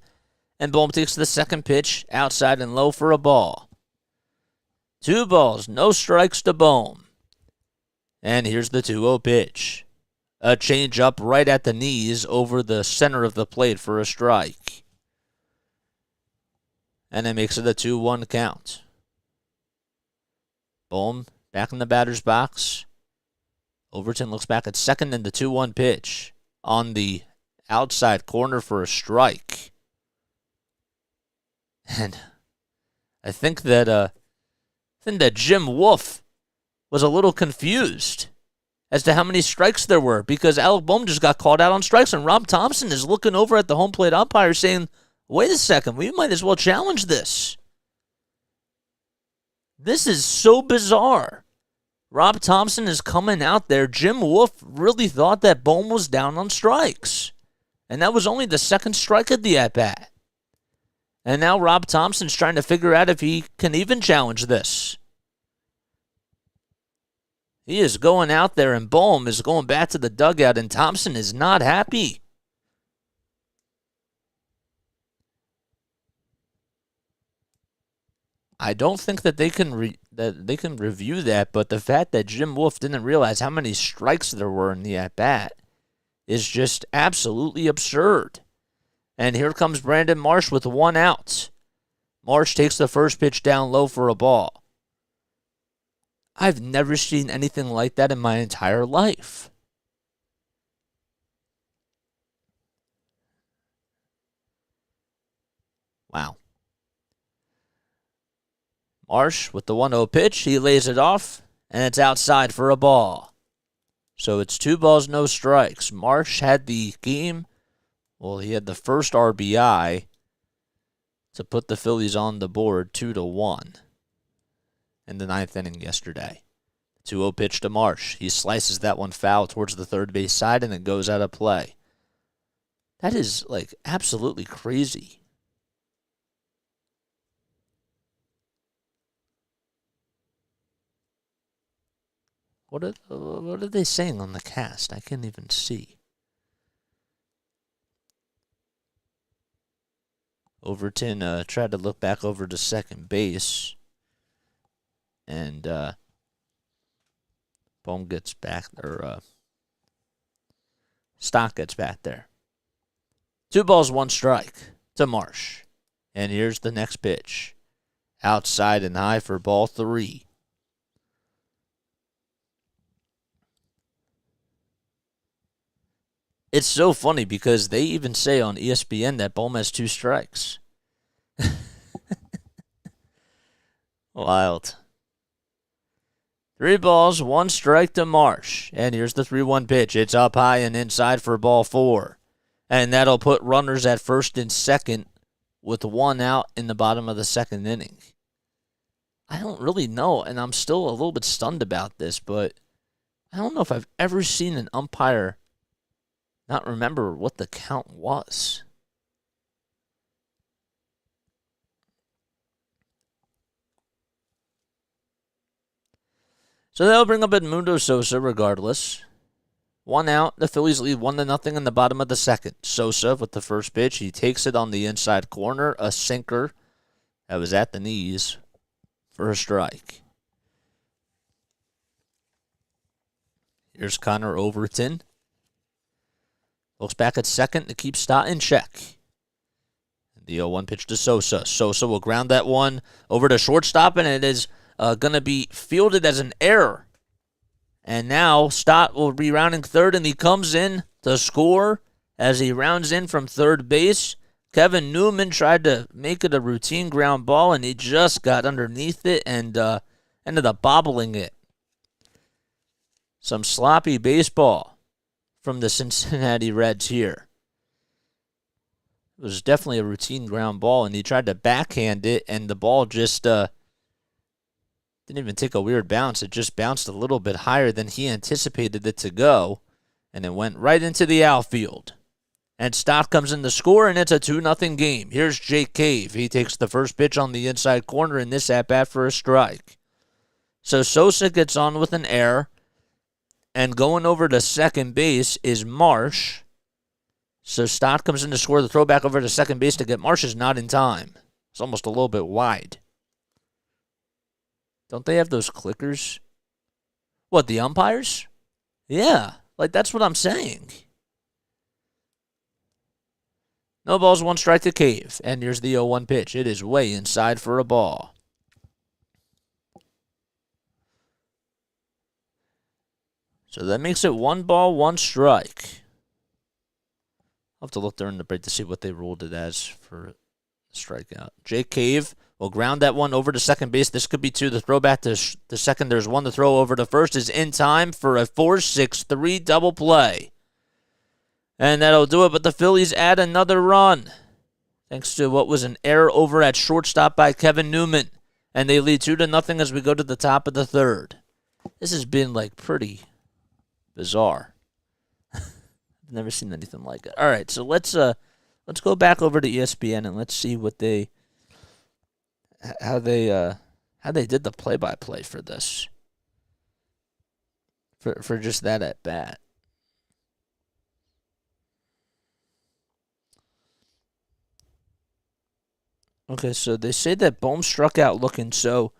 and Bohm takes the second pitch outside and low for a ball. 2 balls, no strikes to Bohm. And here's the 2-0 pitch. A change-up right at the knees over the center of the plate for a strike. And it makes it a 2-1 count. Bohm back in the batter's box. Overton looks back at second, and the 2-1 pitch on the outside corner for a strike. And I think that Jim Wolf was a little confused as to how many strikes there were, because Alec Bohm just got called out on strikes, and Rob Thompson is looking over at the home plate umpire saying, wait a second, we might as well challenge this. This is so bizarre. Rob Thompson is coming out there. Jim Wolf really thought that Bohm was down on strikes, and that was only the second strike of the at-bat. And now Rob Thompson's trying to figure out if he can even challenge this. He is going out there, and Bohm is going back to the dugout, and Thompson is not happy. I don't think that they can review that, but the fact that Jim Wolf didn't realize how many strikes there were in the at-bat is just absolutely absurd. And here comes Brandon Marsh with 1 out. Marsh takes the first pitch down low for a ball. I've never seen anything like that in my entire life. Wow. Marsh with the 1-0 pitch. He lays it off, and it's outside for a ball. So it's 2 balls, no strikes. Marsh had the game. Well, he had the first RBI to put the Phillies on the board 2-1 in the 9th inning yesterday. 2-0 pitch to Marsh. He slices that one foul towards the third base side, and it goes out of play. That is, absolutely crazy. What are they saying on the cast? I can't even see. Overton tried to look back over to second base, and Bohm gets back, or Stock gets back there. 2 balls, 1 strike to Marsh. And here's the next pitch. Outside and high for ball 3. It's so funny because they even say on ESPN that Bohm has 2 strikes. Wild. 3 balls, 1 strike to Marsh. And here's the 3-1 pitch. It's up high and inside for ball 4. And that'll put runners at first and second with 1 out in the bottom of the 2nd inning. I don't really know, and I'm still a little bit stunned about this, but I don't know if I've ever seen an umpire not remember what the count was. So that'll bring up Edmundo Sosa regardless. 1 out. The Phillies lead 1-0 in the bottom of the 2nd. Sosa with the first pitch. He takes it on the inside corner. A sinker that was at the knees for a strike. Here's Connor Overton. Looks back at second to keep Stott in check. The 0-1 pitch to Sosa. Sosa will ground that one over to shortstop, and it is going to be fielded as an error. And now Stott will be rounding third, and he comes in to score as he rounds in from third base. Kevin Newman tried to make it a routine ground ball, and he just got underneath it and ended up bobbling it. Some sloppy baseball from the Cincinnati Reds here. It was definitely a routine ground ball, and he tried to backhand it, and the ball just didn't even take a weird bounce. It just bounced a little bit higher than he anticipated it to go, and it went right into the outfield. And Stott comes in to score, and it's a 2-0 game. Here's Jake Cave. He takes the first pitch on the inside corner in this at-bat for a strike. So Sosa gets on with an error, and going over to second base is Marsh. So Stott comes in to score. The throw back over to second base to get Marsh is not in time. It's almost a little bit wide. Don't they have those clickers? What, the umpires? Yeah, like that's what I'm saying. No balls, 1 strike to Cave. And here's the 0-1 pitch. It is way inside for a ball. So that makes it 1 ball, 1 strike. I'll have to look during the break to see what they ruled it as for strikeout. Jake Cave will ground that one over to second base. This could be 2. The throw back to second. There's 1. The throw over to first is in time for a 4-6-3 double play. And that'll do it, but the Phillies add another run, thanks to what was an error over at shortstop by Kevin Newman. And they lead 2-0 as we go to the top of the third. This has been, pretty bizarre. I've never seen anything like it. All right, so let's go back over to ESPN and let's see how they did the play-by-play for this. For just that at bat. Okay, so they say that Bohm struck out looking, so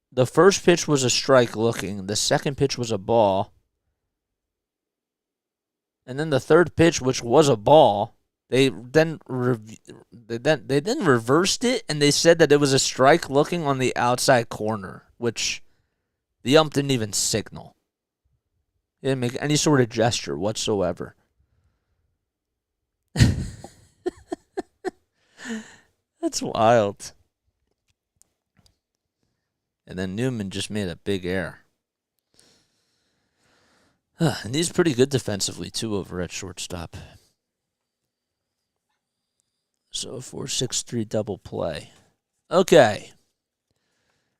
the first pitch was a strike looking, the second pitch was a ball, and then the third pitch, which was a ball, they then reversed it, and they said that it was a strike looking on the outside corner, which the ump didn't even signal. He didn't make any sort of gesture whatsoever. That's wild. And then Newman just made a big error. And he's pretty good defensively, too, over at shortstop. So 4-6-3 double play. Okay.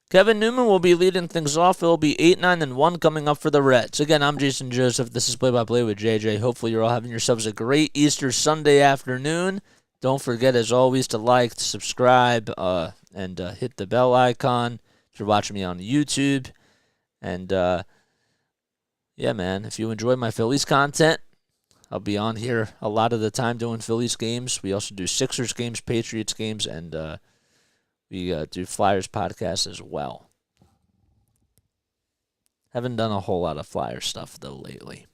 Kevin Newman will be leading things off. It'll be 8-9-1 coming up for the Reds. Again, I'm Jason Joseph. This is Play-by-Play with JJ. Hopefully you're all having yourselves a great Easter Sunday afternoon. Don't forget, as always, to like, to subscribe, and hit the bell icon if you're watching me on YouTube. And, yeah, man, if you enjoy my Phillies content, I'll be on here a lot of the time doing Phillies games. We also do Sixers games, Patriots games, and we do Flyers podcasts as well. Haven't done a whole lot of Flyer stuff, though, lately.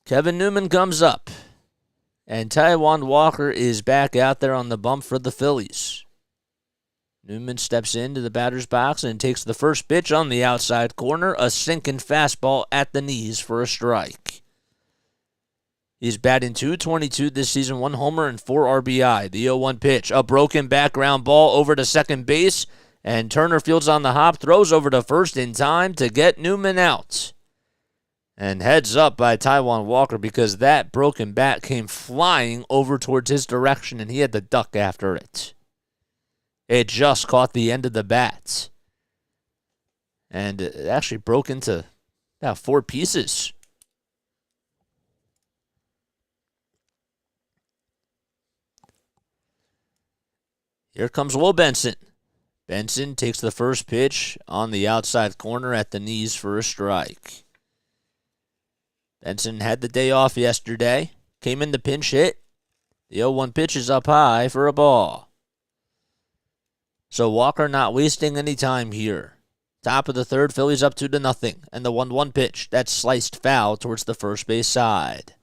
Kevin Newman comes up, and Taijuan Walker is back out there on the bump for the Phillies. Newman steps into the batter's box and takes the first pitch on the outside corner, a sinking fastball at the knees for a strike. He's batting .222 this season, 1 homer and 4 RBI. The 0-1 pitch, a broken background ball over to second base, and Turner fields on the hop, throws over to first in time to get Newman out. And heads up by Taijuan Walker because that broken bat came flying over towards his direction, and he had to duck after it. It just caught the end of the bat. And it actually broke into about 4 pieces. Here comes Will Benson. Benson takes the first pitch on the outside corner at the knees for a strike. Benson had the day off yesterday. Came in to pinch hit. The 0-1 pitch is up high for a ball. So Walker not wasting any time here. Top of the third, Phillies up 2-0. And the 1-1 pitch, that's sliced foul towards the first base side.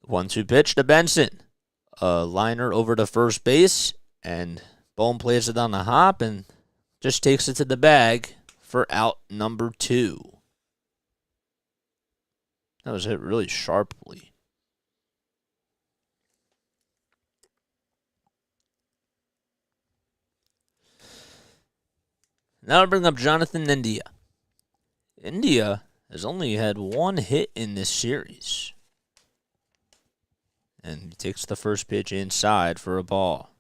The 1-2 pitch to Benson. a liner over to first base, and Bohm plays it on the hop and just takes it to the bag for out number 2. That was hit really sharply. Now I'll bring up Jonathan India. India has only had 1 hit in this series. And he takes the first pitch inside for a ball.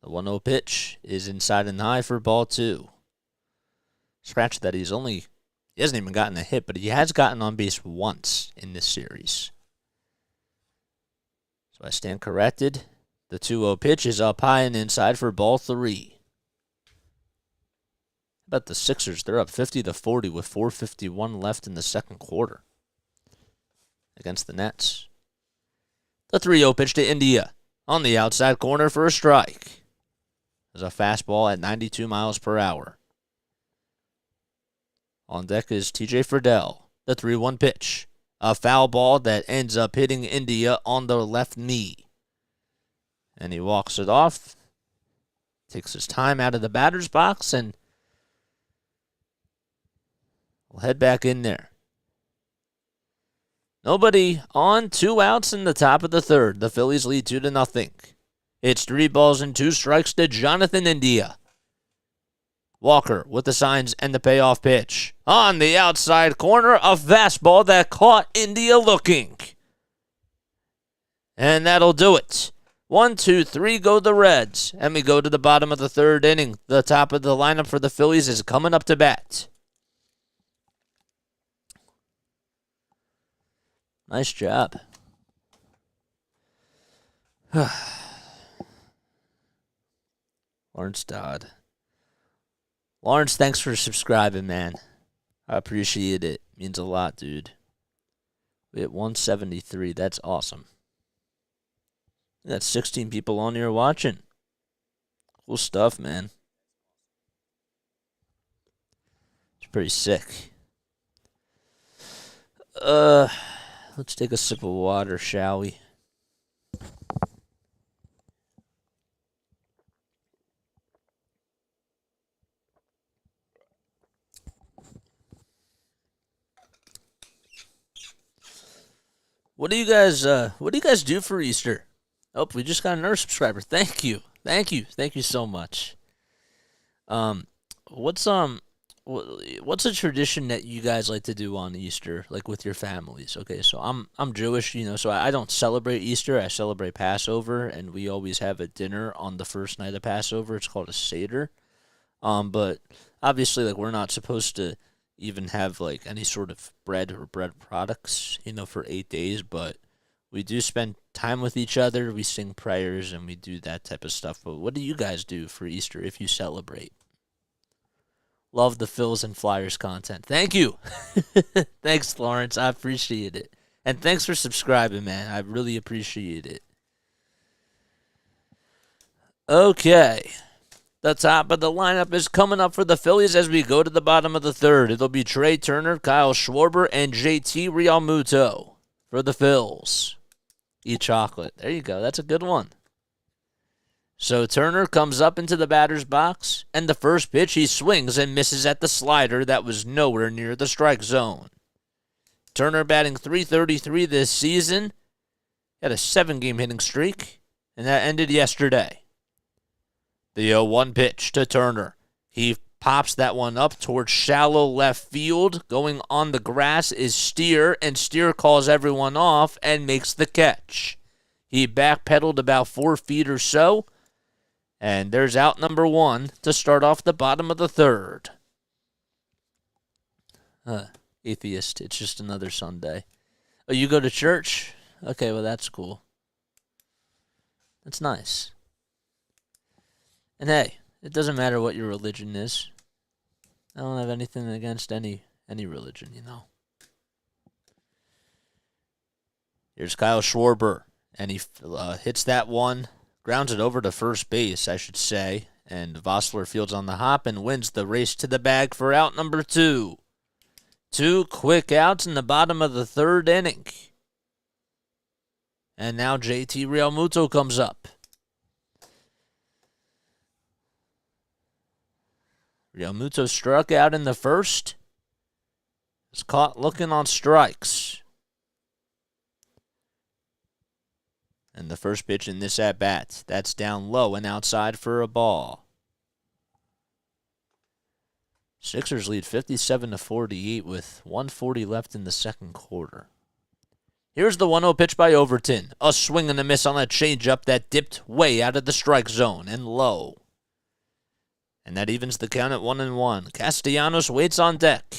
The 1-0 pitch is inside and high for ball 2. Scratch that, he hasn't even gotten a hit, but he has gotten on base once in this series. So I stand corrected. The 2-0 pitch is up high and inside for ball 3. How about the Sixers? They're up 50-40 with 4:51 left in the second quarter against the Nets. The 3-0 pitch to India on the outside corner for a strike. There's a fastball at 92 miles per hour. On deck is TJ Friedel. The 3-1 pitch. A foul ball that ends up hitting India on the left knee. And he walks it off. Takes his time out of the batter's box and we'll head back in there. Nobody on, 2 outs in the top of the third. The Phillies lead 2-0. It's 3 balls and 2 strikes to Jonathan India. Walker with the signs and the payoff pitch. On the outside corner, a fastball that caught India looking. And that'll do it. 1, 2, 3 go the Reds. And we go to the bottom of the third inning. The top of the lineup for the Phillies is coming up to bat. Nice job. Lawrence Dodd. Lawrence, thanks for subscribing, man. I appreciate it. Means a lot, dude. We hit 173. That's awesome. That's 16 people on here watching. Cool stuff, man. It's pretty sick. Let's take a sip of water, shall we? What do you guys do for Easter? Oh, we just got another subscriber. Thank you so much. What's a tradition that you guys like to do on Easter, like with your families? Okay, so I'm Jewish, so I don't celebrate Easter. I celebrate Passover, and we always have a dinner on the first night of Passover. It's called a Seder. But obviously, like, we're not supposed to even have like any sort of bread or bread products, for 8 days, but we do spend time with each other. We sing prayers and we do that type of stuff. But what do you guys do for Easter if you celebrate? Love the Phils and Flyers content. Thank you. Thanks, Lawrence. I appreciate it. And thanks for subscribing, man. I really appreciate it. Okay. The top of the lineup is coming up for the Phillies as we go to the bottom of the third. It'll be Trey Turner, Kyle Schwarber, and JT Realmuto for the Phils. Eat chocolate. There you go. That's a good one. So Turner comes up into the batter's box, and the first pitch he swings and misses at the slider that was nowhere near the strike zone. Turner batting .333 this season. Had a 7-game hitting streak, and that ended yesterday. The 0-1 pitch to Turner. He pops that one up towards shallow left field. Going on the grass is Steer, and Steer calls everyone off and makes the catch. He backpedaled about 4 feet or so, and there's out number 1 to start off the bottom of the third. Atheist, it's just another Sunday. Oh, you go to church? Okay, well, that's cool. That's nice. And hey, it doesn't matter what your religion is. I don't have anything against any religion, Here's Kyle Schwarber, and he hits that one, grounds it over to first base, I should say, and Vossler fields on the hop and wins the race to the bag for out number 2. 2 quick outs in the bottom of the 3rd inning. And now JT Realmuto comes up. Realmuto struck out in the 1st. Was caught looking on strikes. And the first pitch in this at-bat, that's down low and outside for a ball. Sixers lead 57-48 with 1:40 left in the 2nd quarter. Here's the 1-0 pitch by Overton. A swing and a miss on a changeup that dipped way out of the strike zone and low. And that evens the count at 1-1. Castellanos waits on deck.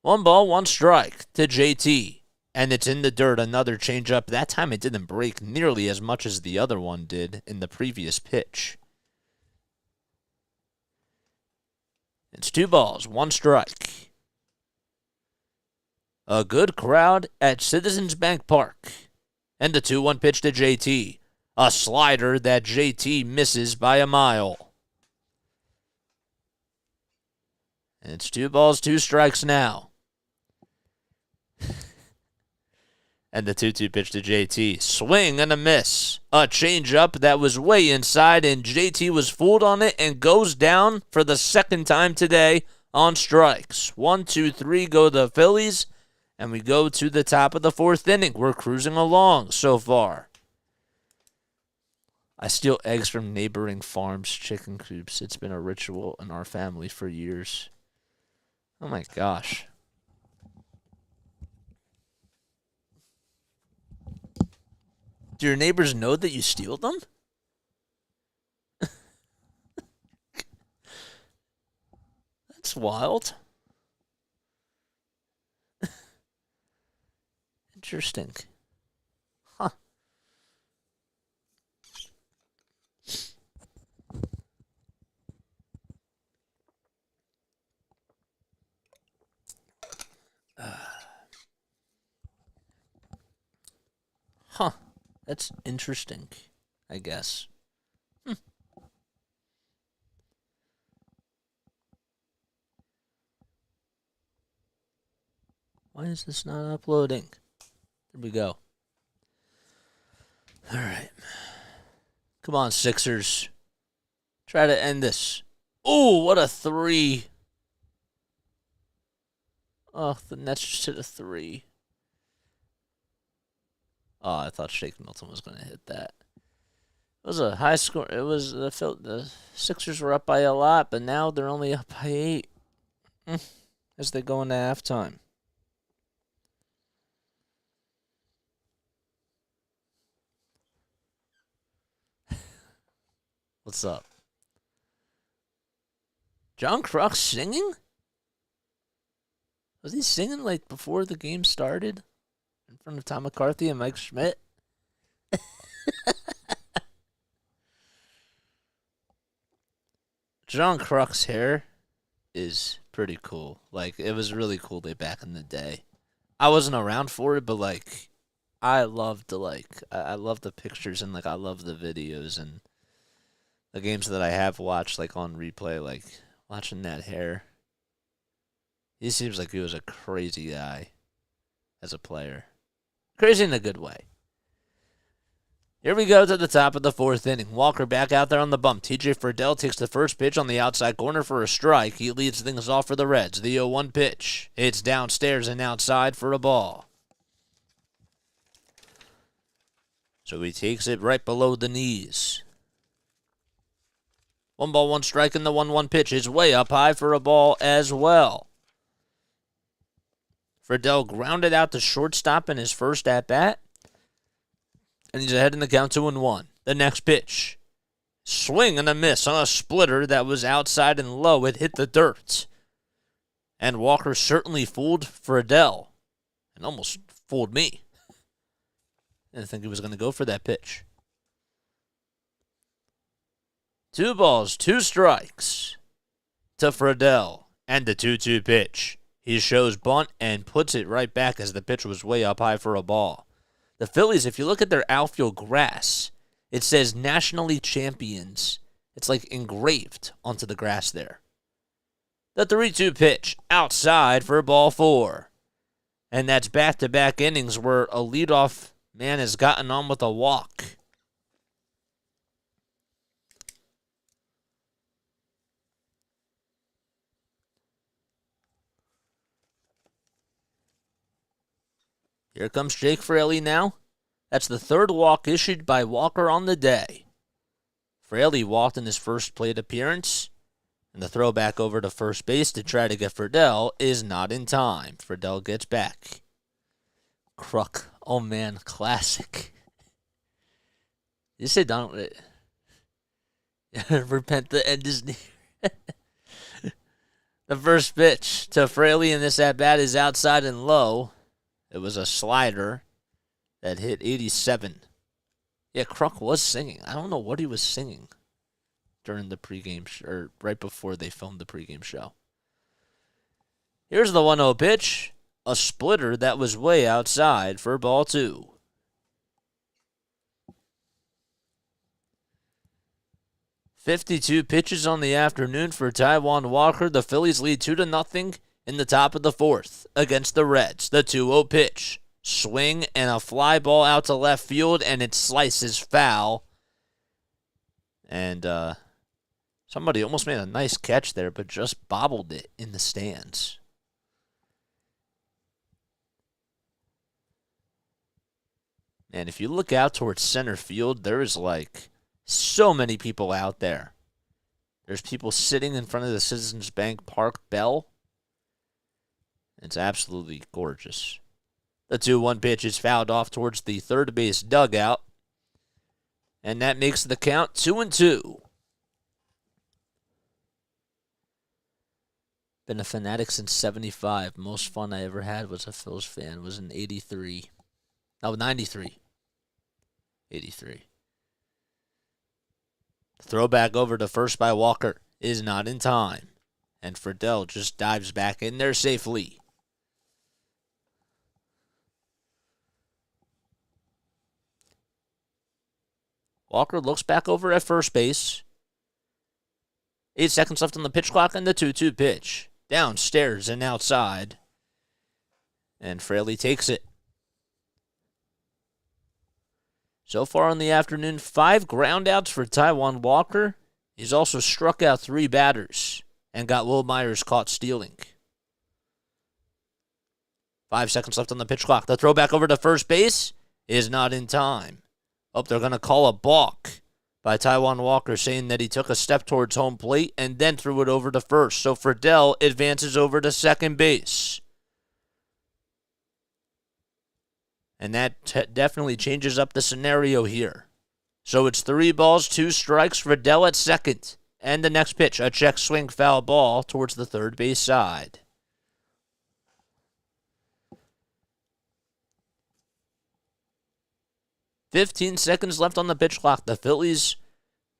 1 ball, 1 strike to JT. And it's in the dirt, another changeup. That time it didn't break nearly as much as the other one did in the previous pitch. It's 2 balls, 1 strike. A good crowd at Citizens Bank Park. And the 2-1 pitch to JT. A slider that JT misses by a mile. And it's 2 balls, 2 strikes now. And the 2-2 pitch to JT. Swing and a miss. A changeup that was way inside, and JT was fooled on it and goes down for the 2nd time today on strikes. 1, 2, 3 go the Phillies, and we go to the top of the 4th inning. We're cruising along so far. I steal eggs from neighboring farms' chicken coops. It's been a ritual in our family for years. Oh my gosh. Do your neighbors know that you steal them? That's wild. Interesting. Huh. Huh. That's interesting, I guess. Why is this not uploading? There we go. All right. Come on, Sixers. Try to end this. Ooh, what a 3. Oh, the Nets just hit a 3. Oh, I thought Shake Milton was going to hit that. It was a high score. It was the Sixers were up by a lot, but now they're only up by 8 as they go into halftime. What's up? John Kruk singing? Was he singing like before the game started? In front of Tom McCarthy and Mike Schmidt? John Kruk's hair is pretty cool. Like, it was really cool back in the day. I wasn't around for it, but like, I loved I love the pictures and like I love the videos and the games that I have watched like on replay, like watching that hair. He seems like he was a crazy guy as a player. Crazy in a good way. Here we go to the top of the 4th inning. Walker back out there on the bump. TJ Friedel takes the first pitch on the outside corner for a strike. He leads things off for the Reds. The 0-1 pitch. It's downstairs and outside for a ball. So he takes it right below the knees. 1 ball, 1 strike, and the 1-1 pitch is way up high for a ball as well. Friedel grounded out to shortstop in his first at-bat. And he's ahead in the count 2-1. The next pitch. Swing and a miss on a splitter that was outside and low. It hit the dirt. And Walker certainly fooled Friedel. And almost fooled me. I didn't think he was going to go for that pitch. 2 balls, 2 strikes to Friedel. And the 2-2 pitch. He shows bunt and puts it right back as the pitch was way up high for a ball. The Phillies, if you look at their outfield grass, it says nationally champions. It's like engraved onto the grass there. The 3-2 pitch outside for ball 4. And that's back-to-back innings where a leadoff man has gotten on with a walk. Here comes Jake Fraley now. That's the third walk issued by Walker on the day. Fraley walked in his first plate appearance, and the throw back over to first base to try to get Friedel is not in time. Friedel gets back. Kruk. Oh, man. Classic. You say Donald. Repent, the end is near. The first pitch to Fraley in this at-bat is outside and low. It was a slider that hit 87. Yeah, Kruk was singing. I don't know what he was singing during the pregame or right before they filmed the pregame show. Here's the 1-0 pitch. A splitter that was way outside for ball 2. .52 pitches on the afternoon for Taijuan Walker. The Phillies lead 2-0 in the top of the 4th against the Reds. The 2-0 pitch. Swing and a fly ball out to left field, and it slices foul. And somebody almost made a nice catch there, but just bobbled it in the stands. And if you look out towards center field, there is like so many people out there. There's people sitting in front of the Citizens Bank Park bell. It's absolutely gorgeous. The 2-1 pitch is fouled off towards the third base dugout. And that makes the count 2-2. Been a fanatic since 75. Most fun I ever had was a Phillies fan. Was in 83. No, 93. 83. The throwback over to first by Walker is not in time. And Friedel just dives back in there safely. Walker looks back over at first base. 8 seconds left on the pitch clock, and the 2-2 pitch. Downstairs and outside. And Fraley takes it. So far in the afternoon, 5 groundouts for Taijuan Walker. He's also struck out 3 batters and got Will Myers caught stealing. 5 seconds left on the pitch clock. The throw back over to first base is not in time. Oh, they're going to call a balk by Taijuan Walker, saying that he took a step towards home plate and then threw it over to first. So Friedel advances over to second base. And that definitely changes up the scenario here. So it's 3 balls, 2 strikes, Friedel at second. And the next pitch, a check swing foul ball towards the third base side. .15 seconds left on the pitch clock. The Phillies,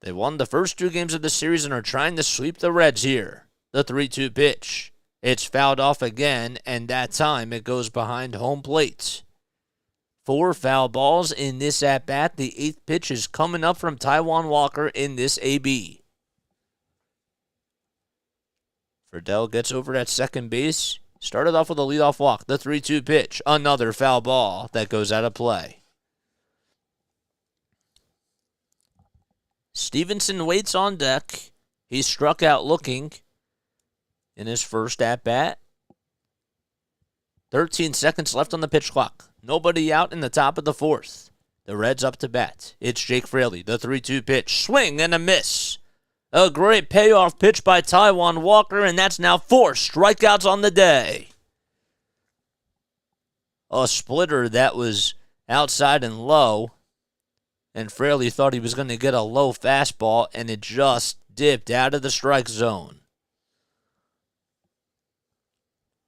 they won the first 2 games of the series and are trying to sweep the Reds here. The 3-2 pitch. It's fouled off again, and that time it goes behind home plate. 4 foul balls in this at-bat. The 8th pitch is coming up from Taijuan Walker in this AB. Friedel gets over at second base. Started off with a leadoff walk. The 3-2 pitch. Another foul ball that goes out of play. Stevenson waits on deck. He struck out looking in his first at-bat. 13 seconds left on the pitch clock. Nobody out in the top of the 4th. The Reds up to bat. It's Jake Fraley. The 3-2 pitch. Swing and a miss. A great payoff pitch by Taijuan Walker, and that's now 4 strikeouts on the day. A splitter that was outside and low. And Fraley thought he was going to get a low fastball, and it just dipped out of the strike zone.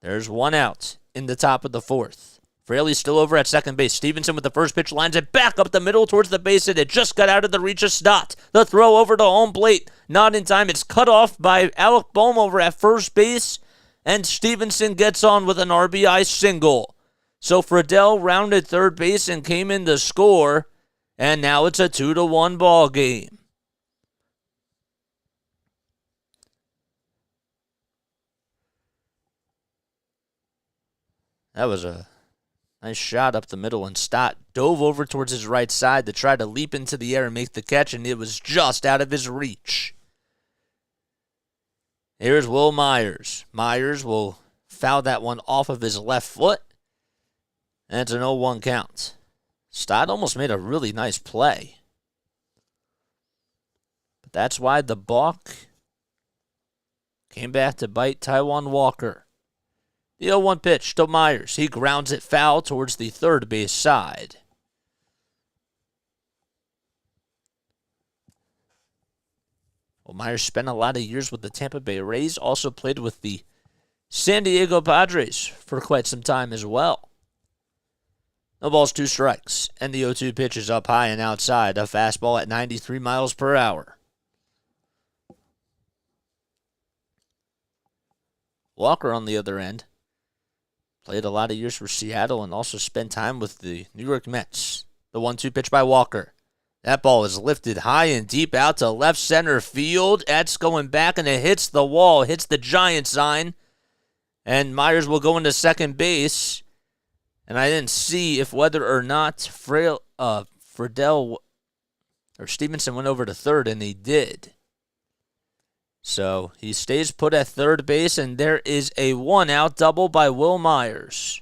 There's 1 out in the top of the 4th. Fraley's still over at second base. Stevenson with the first pitch lines it back up the middle towards the base hit. It just got out of the reach of Stott. The throw over to home plate. Not in time. It's cut off by Alec Bohm over at first base. And Stevenson gets on with an RBI single. So Friedel rounded third base and came in to score. And now it's a 2-1 ball game. That was a nice shot up the middle, and Stott dove over towards his right side to try to leap into the air and make the catch, and it was just out of his reach. Here's Will Myers. Myers will foul that one off of his left foot, and it's an 0-1 count. Stott almost made a really nice play. But that's why the balk came back to bite Taijuan Walker. The 0-1 pitch to Myers. He grounds it foul towards the third base side. Well, Myers spent a lot of years with the Tampa Bay Rays, also played with the San Diego Padres for quite some time as well. No balls, 2 strikes, and the 0-2 pitch is up high and outside, a fastball at 93 miles per hour. Walker, on the other end, played a lot of years for Seattle and also spent time with the New York Mets. The 1-2 pitch by Walker. That ball is lifted high and deep out to left center field. That's going back, and it hits the wall, hits the giant sign. And Myers will go into second base. And I didn't see if whether or not Friedel or Stevenson went over to third, and he did. So he stays put at third base, and there is a 1-out double by Will Myers.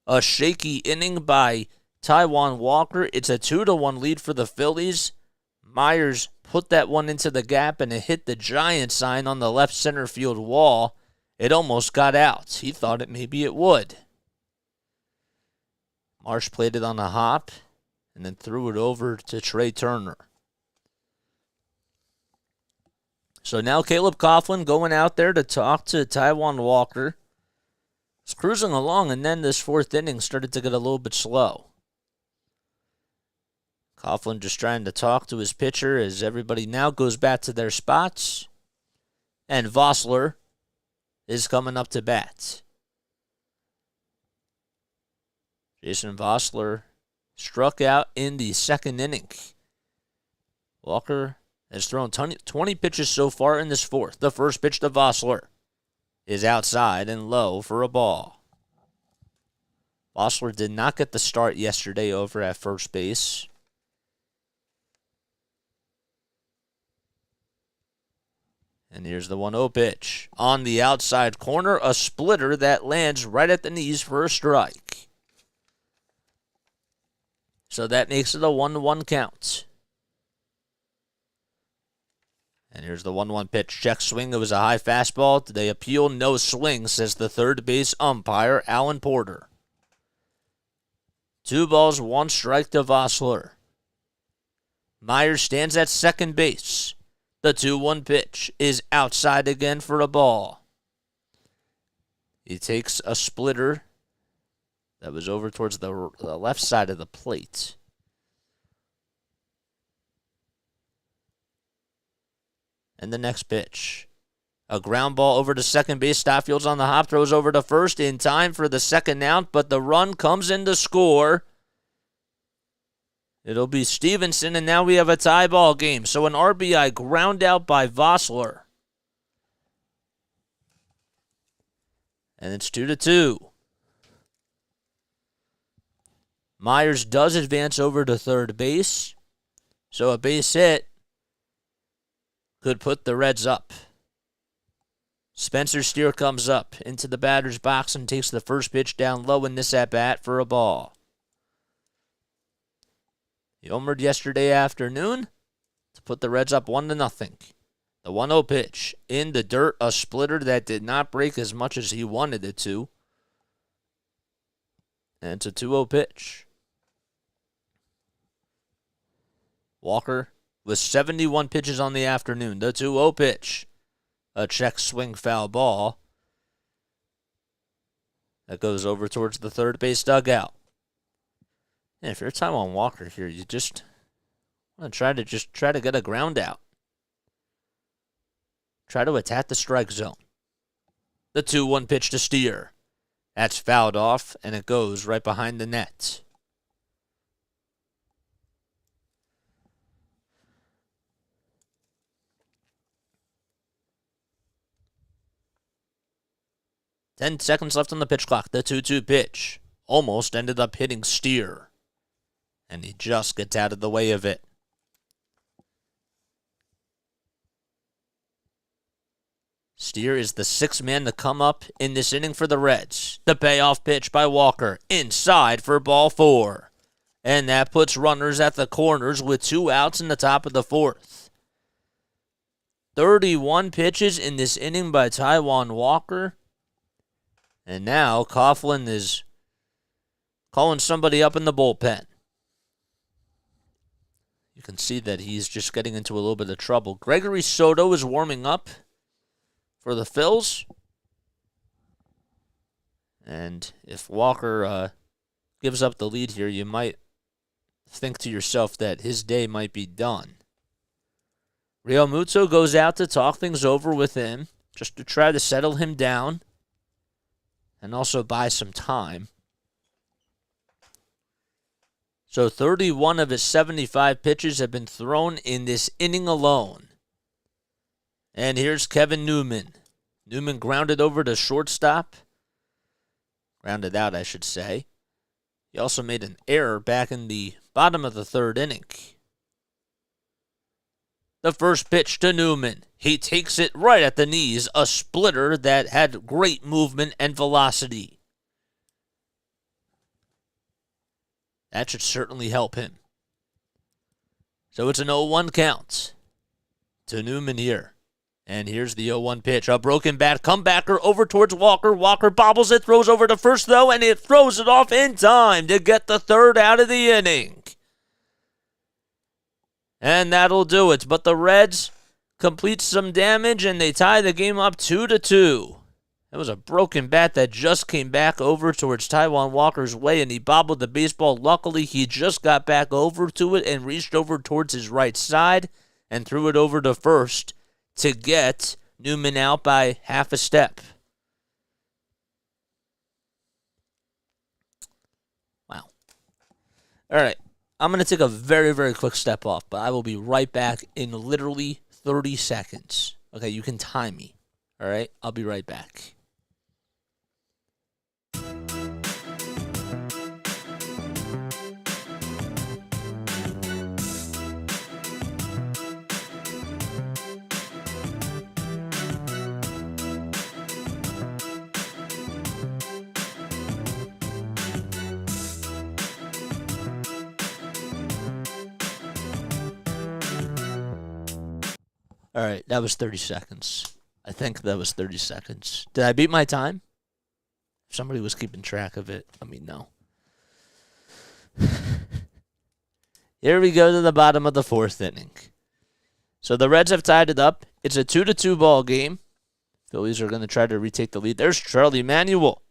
A shaky inning by Taijuan Walker. It's a 2-1 lead for the Phillies. Myers put that one into the gap, and it hit the giant sign on the left center field wall. It almost got out. He thought maybe it would. Marsh played it on a hop and then threw it over to Trey Turner. So now Caleb Coughlin going out there to talk to Taijuan Walker. He's cruising along, and then this fourth inning started to get a little bit slow. Coughlin just trying to talk to his pitcher as everybody now goes back to their spots. And Vossler is coming up to bat. Jason Vossler struck out in the second inning. Walker has thrown 20 pitches so far in this fourth. The first pitch to Vossler is outside and low for a ball. Vossler did not get the start yesterday over at first base. And here's the 1-0 pitch. On the outside corner, a splitter that lands right at the knees for a strike. So that makes it a 1-1 count. And here's the 1-1 pitch. Check swing. It was a high fastball. They appeal. No swing, says the third base umpire, Alan Porter. 2 balls, 1 strike to Vossler. Myers stands at second base. The 2-1 pitch is outside again for a ball. He takes a splitter that was over towards the left side of the plate. And the next pitch. A ground ball over to second base. Stoffield's on the hop, throws over to first in time for the second out, but the run comes in to score. It'll be Stevenson, and now we have a tie ball game. So an RBI ground out by Vossler. And it's 2-2. Myers does advance over to third base. So a base hit could put the Reds up. Spencer Steer comes up into the batter's box and takes the first pitch down low in this at-bat for a ball. He homered yesterday afternoon to put the Reds up 1-0. The 1-0 pitch in the dirt, a splitter that did not break as much as he wanted it to. And it's a 2-0 pitch. Walker with 71 pitches on the afternoon. The 2-0 pitch. A check swing foul ball. That goes over towards the third base dugout. And if you're Taijuan Walker here, you just want to try to get a ground out. Try to attack the strike zone. The 2-1 pitch to Steer. That's fouled off, and it goes right behind the net. 10 seconds left on the pitch clock. The 2-2 pitch almost ended up hitting Steer. And he just gets out of the way of it. Steer is the sixth man to come up in this inning for the Reds. The payoff pitch by Walker. Inside for ball 4. And that puts runners at the corners with 2 outs in the top of the 4th. 31 pitches in this inning by Taijuan Walker. And now Coughlin is calling somebody up in the bullpen. You can see that he's just getting into a little bit of trouble. Gregory Soto is warming up for the Phils. And if Walker gives up the lead here, you might think to yourself that his day might be done. Real Muto goes out to talk things over with him, just to try to settle him down and also buy some time. So 31 of his 75 pitches have been thrown in this inning alone. And here's Kevin Newman. Newman grounded over to shortstop. Grounded out, I should say. He also made an error back in the bottom of the 3rd inning. The first pitch to Newman. He takes it right at the knees. A splitter that had great movement and velocity. That should certainly help him. So it's an 0-1 count to Newman here. And here's the 0-1 pitch. A broken bat, comebacker over towards Walker. Walker bobbles it, throws over to first, though, and it throws it off in time to get the 3rd out of the inning. And that'll do it. But the Reds complete some damage, and they tie the game up 2-2. It was a broken bat that just came back over towards Taijuan Walker's way, and he bobbled the baseball. Luckily, he just got back over to it and reached over towards his right side and threw it over to first to get Newman out by half a step. Wow. All right. I'm going to take a very, very quick step off, but I will be right back in literally 30 seconds. Okay, you can time me. All right? I'll be right back. All right, that was 30 seconds. I think that was 30 seconds. Did I beat my time? If somebody was keeping track of it, let me know. Here we go to the bottom of the 4th inning. So the Reds have tied it up. It's a 2-2 ball game. Phillies are going to try to retake the lead. There's Charlie Manuel.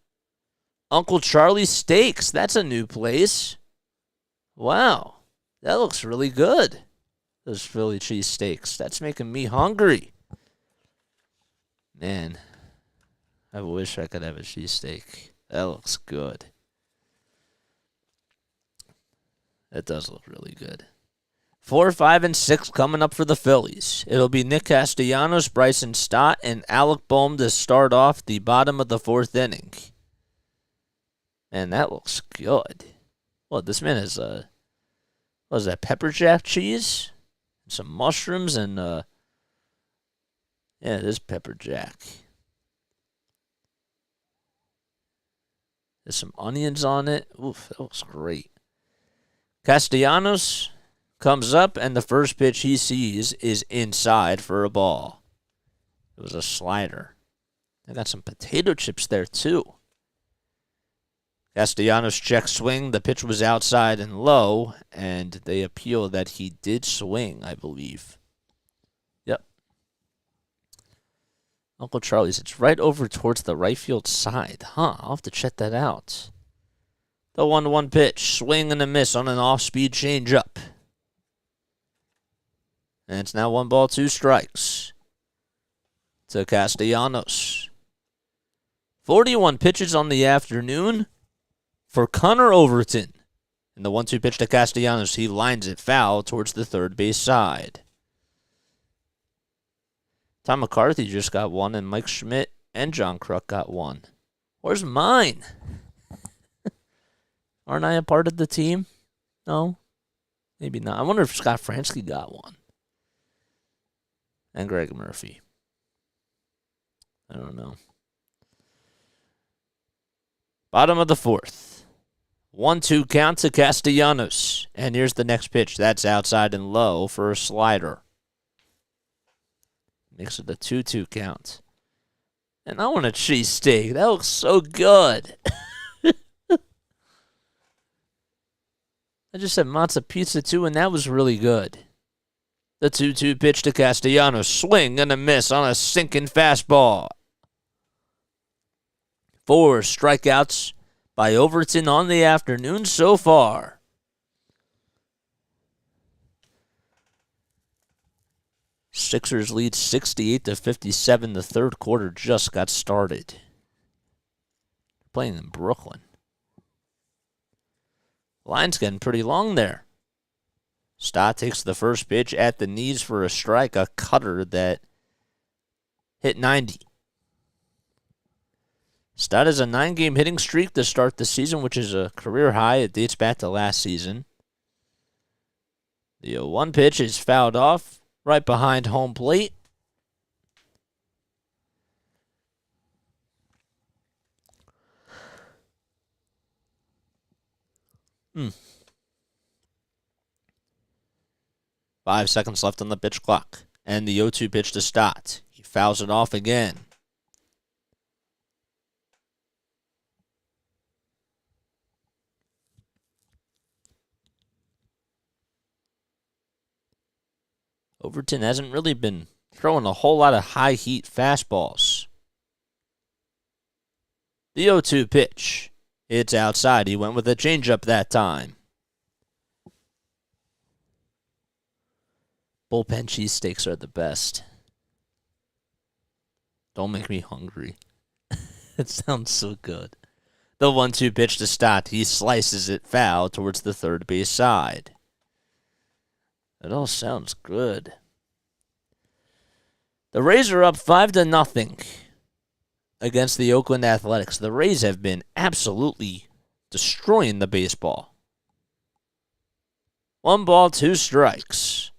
Uncle Charlie Steaks. That's a new place. Wow, that looks really good. Those Philly cheese steaks. That's making me hungry. Man, I wish I could have a cheesesteak. That looks good. That does look really good. 4, 5, and 6 coming up for the Phillies. It'll be Nick Castellanos, Bryson Stott, and Alec Bohm to start off the bottom of the 4th inning. Man, that looks good. Well, this man is what is that, pepper jack cheese? Some mushrooms and, yeah, it is pepper jack. There's some onions on it. Oof, that looks great. Castellanos comes up, and the first pitch he sees is inside for a ball. It was a slider. I got some potato chips there, too. Castellanos check swing. The pitch was outside and low, and they appeal that he did swing, I believe. Yep. Uncle Charlie's. It's right over towards the right field side. Huh, I'll have to check that out. The 1-1 pitch. Swing and a miss on an off-speed changeup. And it's now 1 ball, 2 strikes to Castellanos. 41 pitches on the afternoon for Connor Overton. And the 1-2 pitch to Castellanos, he lines it foul towards the third base side. Tom McCarthy just got one, and Mike Schmidt and John Kruk got one. Where's mine? Aren't I a part of the team? No? Maybe not. I wonder if Scott Fransky got one. And Greg Murphy. I don't know. Bottom of the fourth. 1-2 count to Castellanos. And here's the next pitch. That's outside and low for a slider. Makes it a 2-2 count. And I want a cheesesteak. That looks so good. I just had matzo pizza too, and that was really good. The 2-2 pitch to Castellanos. Swing and a miss on a sinking fastball. 4 strikeouts by Overton on the afternoon so far. Sixers lead 68-57. The third quarter just got started. Playing in Brooklyn. Line's getting pretty long there. Stott takes the first pitch at the knees for a strike, a cutter that hit 90. Stott has a 9-game hitting streak to start the season, which is a career high. It dates back to last season. The 0-1 pitch is fouled off right behind home plate. Five seconds left on the pitch clock. And the 0-2 pitch to Stott. He fouls it off again. Overton hasn't really been throwing a whole lot of high heat fastballs. The 0-2 pitch. It's outside. He went with a changeup that time. Bullpen cheesesteaks are the best. Don't make me hungry. It sounds so good. The 1-2 pitch to Stott. He slices it foul towards the third base side. It all sounds good. The Rays are up 5-0 against the Oakland Athletics. The Rays have been absolutely destroying the baseball. 1 ball, 2 strikes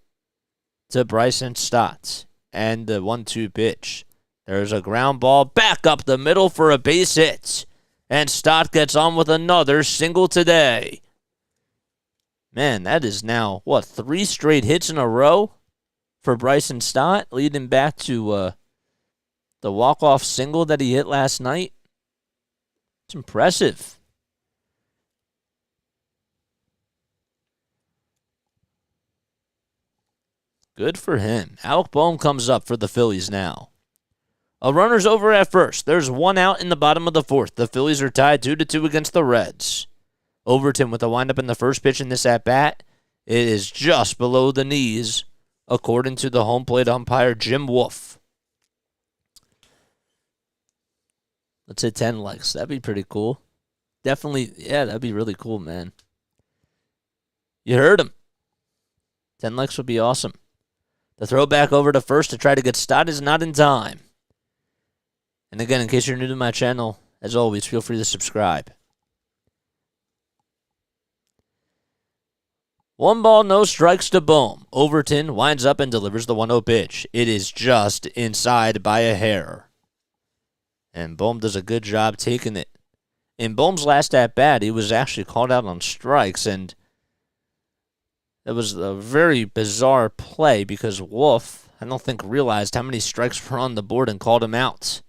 to Bryson Stott. And the 1-2 pitch. There's a ground ball back up the middle for a base hit. And Stott gets on with another single today. Man, that is now, 3 straight hits in a row for Bryson Stott, leading back to the walk-off single that he hit last night. It's impressive. Good for him. Alec Boehm comes up for the Phillies now. A runner's over at first. There's 1 out in the bottom of the fourth. The Phillies are tied 2-2 against the Reds. Overton with the windup in the first pitch in this at-bat. It is just below the knees, according to the home plate umpire, Jim Wolf. Let's hit 10 likes. That'd be pretty cool. Definitely, yeah, that'd be really cool, man. You heard him. 10 likes would be awesome. The throw back over to first to try to get Stott is not in time. And again, in case you're new to my channel, as always, feel free to subscribe. 1 ball, no strikes to Boehm. Overton winds up and delivers the 1-0 pitch. It is just inside by a hair. And Boehm does a good job taking it. In Boehm's last at-bat, he was actually called out on strikes, and it was a very bizarre play because Wolf, I don't think, realized how many strikes were on the board and called him out.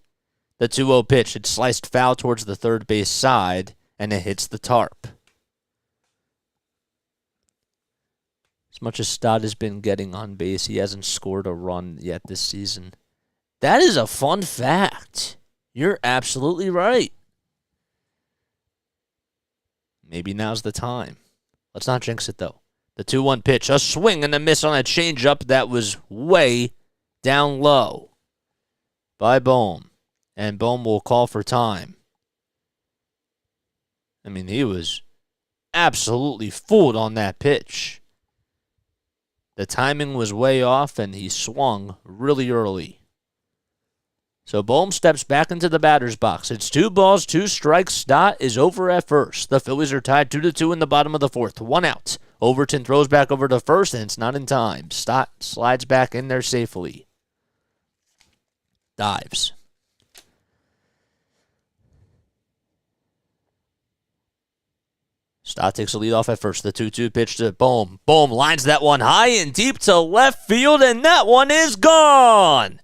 The 2-0 pitch, it sliced foul towards the third base side, and it hits the tarp. As much as Stott has been getting on base, he hasn't scored a run yet this season. That is a fun fact. You're absolutely right. Maybe now's the time. Let's not jinx it, though. The 2-1 pitch, a swing and a miss on a changeup that was way down low by Boehm. And Boehm will call for time. I mean, he was absolutely fooled on that pitch. The timing was way off, and he swung really early. So Bohm steps back into the batter's box. It's 2 balls, 2 strikes. Stott is over at first. The Phillies are tied 2-2 in the bottom of the 4th. 1 out. Overton throws back over to first, and it's not in time. Stott slides back in there safely. Dives. Stott takes a lead off at first. The 2-2 pitch to Bohm. Bohm lines that one high and deep to left field, and that one is gone.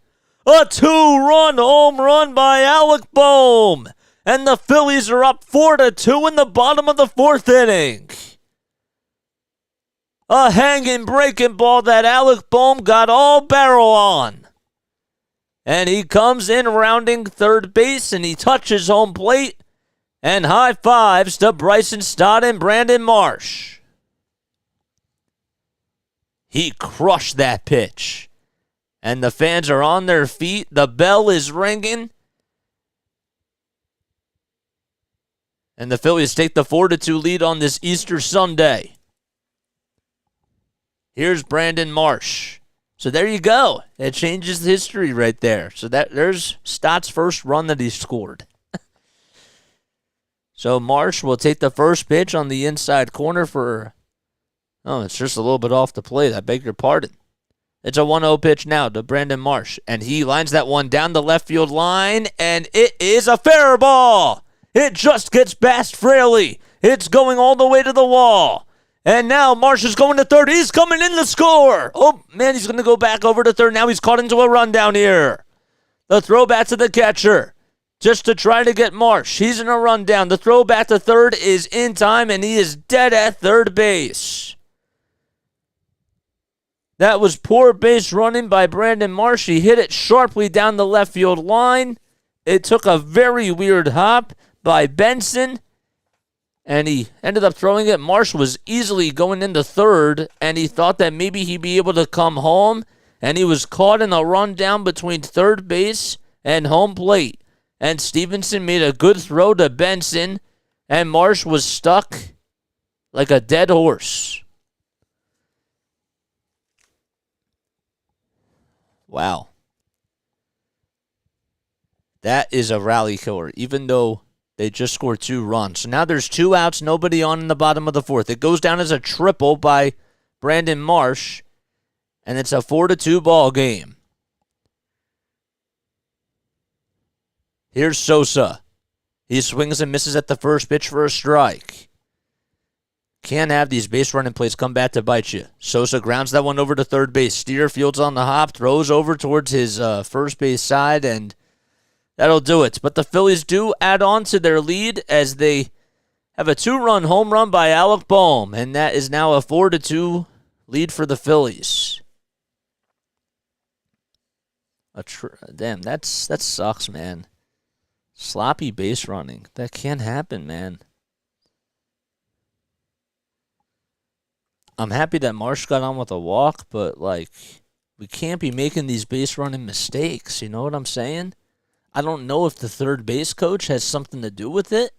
A 2-run home run by Alec Bohm. And the Phillies are up 4-2 in the bottom of the 4th inning. A hanging breaking ball that Alec Bohm got all barrel on. And he comes in rounding third base and he touches home plate. And high fives to Bryson Stott and Brandon Marsh. He crushed that pitch. And the fans are on their feet. The bell is ringing. And the Phillies take the 4-2 lead on this Easter Sunday. Here's Brandon Marsh. So there you go. It changes history right there. So there's Stott's first run that he scored. So Marsh will take the first pitch on the inside corner for... Oh, it's just a little bit off the plate. I beg your pardon. It's a 1-0 pitch now to Brandon Marsh. And he lines that one down the left field line. And it is a fair ball. It just gets past Fraley. It's going all the way to the wall. And now Marsh is going to third. He's coming in to score. Oh, man, he's going to go back over to third. Now he's caught into a run down here. The throw back to the catcher. Just to try to get Marsh. He's in a rundown. The throw back to third is in time, and he is dead at third base. That was poor base running by Brandon Marsh. He hit it sharply down the left field line. It took a very weird hop by Benson, and he ended up throwing it. Marsh was easily going into third, and he thought that maybe he'd be able to come home, and he was caught in a rundown between third base and home plate. And Stevenson made a good throw to Benson, and Marsh was stuck like a dead horse. Wow. That is a rally killer, even though they just scored 2 runs. So now there's 2 outs, nobody on in the bottom of the 4th. It goes down as a triple by Brandon Marsh, and it's a 4-2 ball game. Here's Sosa. He swings and misses at the first pitch for a strike. Can't have these base running plays come back to bite you. Sosa grounds that one over to third base. Steer fields on the hop, throws over towards his first base side, and that'll do it. But the Phillies do add on to their lead as they have a 2-run home run by Alec Bohm, and that is now a 4-2 lead for the Phillies. Damn, that sucks, man. Sloppy base running. That can't happen, man. I'm happy that Marsh got on with a walk, but, we can't be making these base running mistakes. You know what I'm saying? I don't know if the third base coach has something to do with it.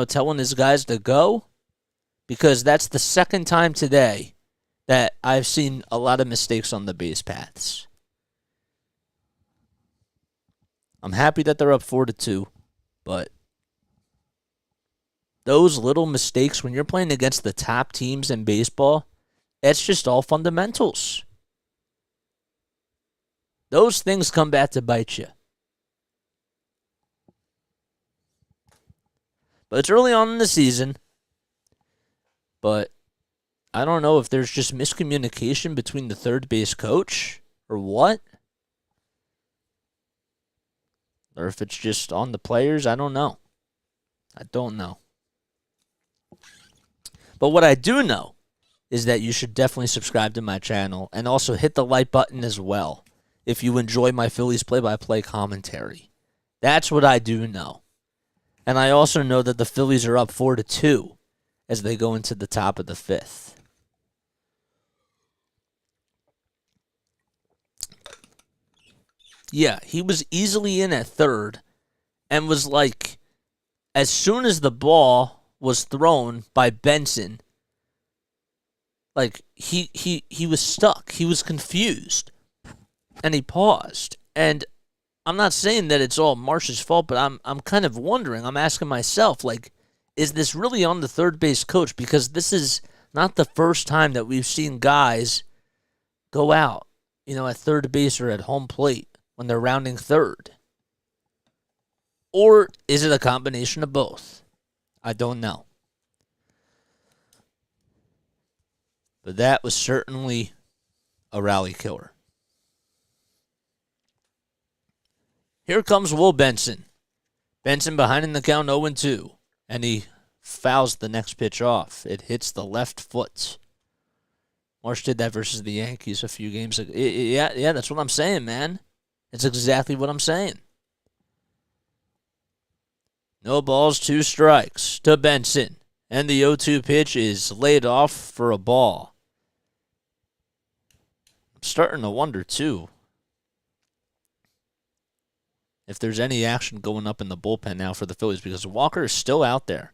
Telling his guys to go. Because that's the second time today that I've seen a lot of mistakes on the base paths. I'm happy that they're up 4-2, but those little mistakes when you're playing against the top teams in baseball, it's just all fundamentals. Those things come back to bite you. But it's early on in the season, but I don't know if there's just miscommunication between the third base coach or what. Or if it's just on the players, I don't know. But what I do know is that you should definitely subscribe to my channel and also hit the like button as well if you enjoy my Phillies play-by-play commentary. That's what I do know. And I also know that the Phillies are up 4-2 as they go into the top of the 5th. Yeah, he was easily in at third and was as soon as the ball was thrown by Benson, he was stuck. He was confused. And he paused. And I'm not saying that it's all Marsh's fault, but I'm kind of wondering. I'm asking myself, like, is this really on the third base coach? Because this is not the first time that we've seen guys go out, at third base or at home plate when they're rounding third. Or is it a combination of both? I don't know. But that was certainly a rally killer. Here comes Will Benson. Benson behind in the count 0-2. And he fouls the next pitch off. It hits the left foot. Marsh did that versus the Yankees a few games ago. Yeah, that's what I'm saying, man. It's exactly what I'm saying. No balls, 2 strikes to Benson. And the 0-2 pitch is laid off for a ball. I'm starting to wonder, too, if there's any action going up in the bullpen now for the Phillies, because Walker is still out there.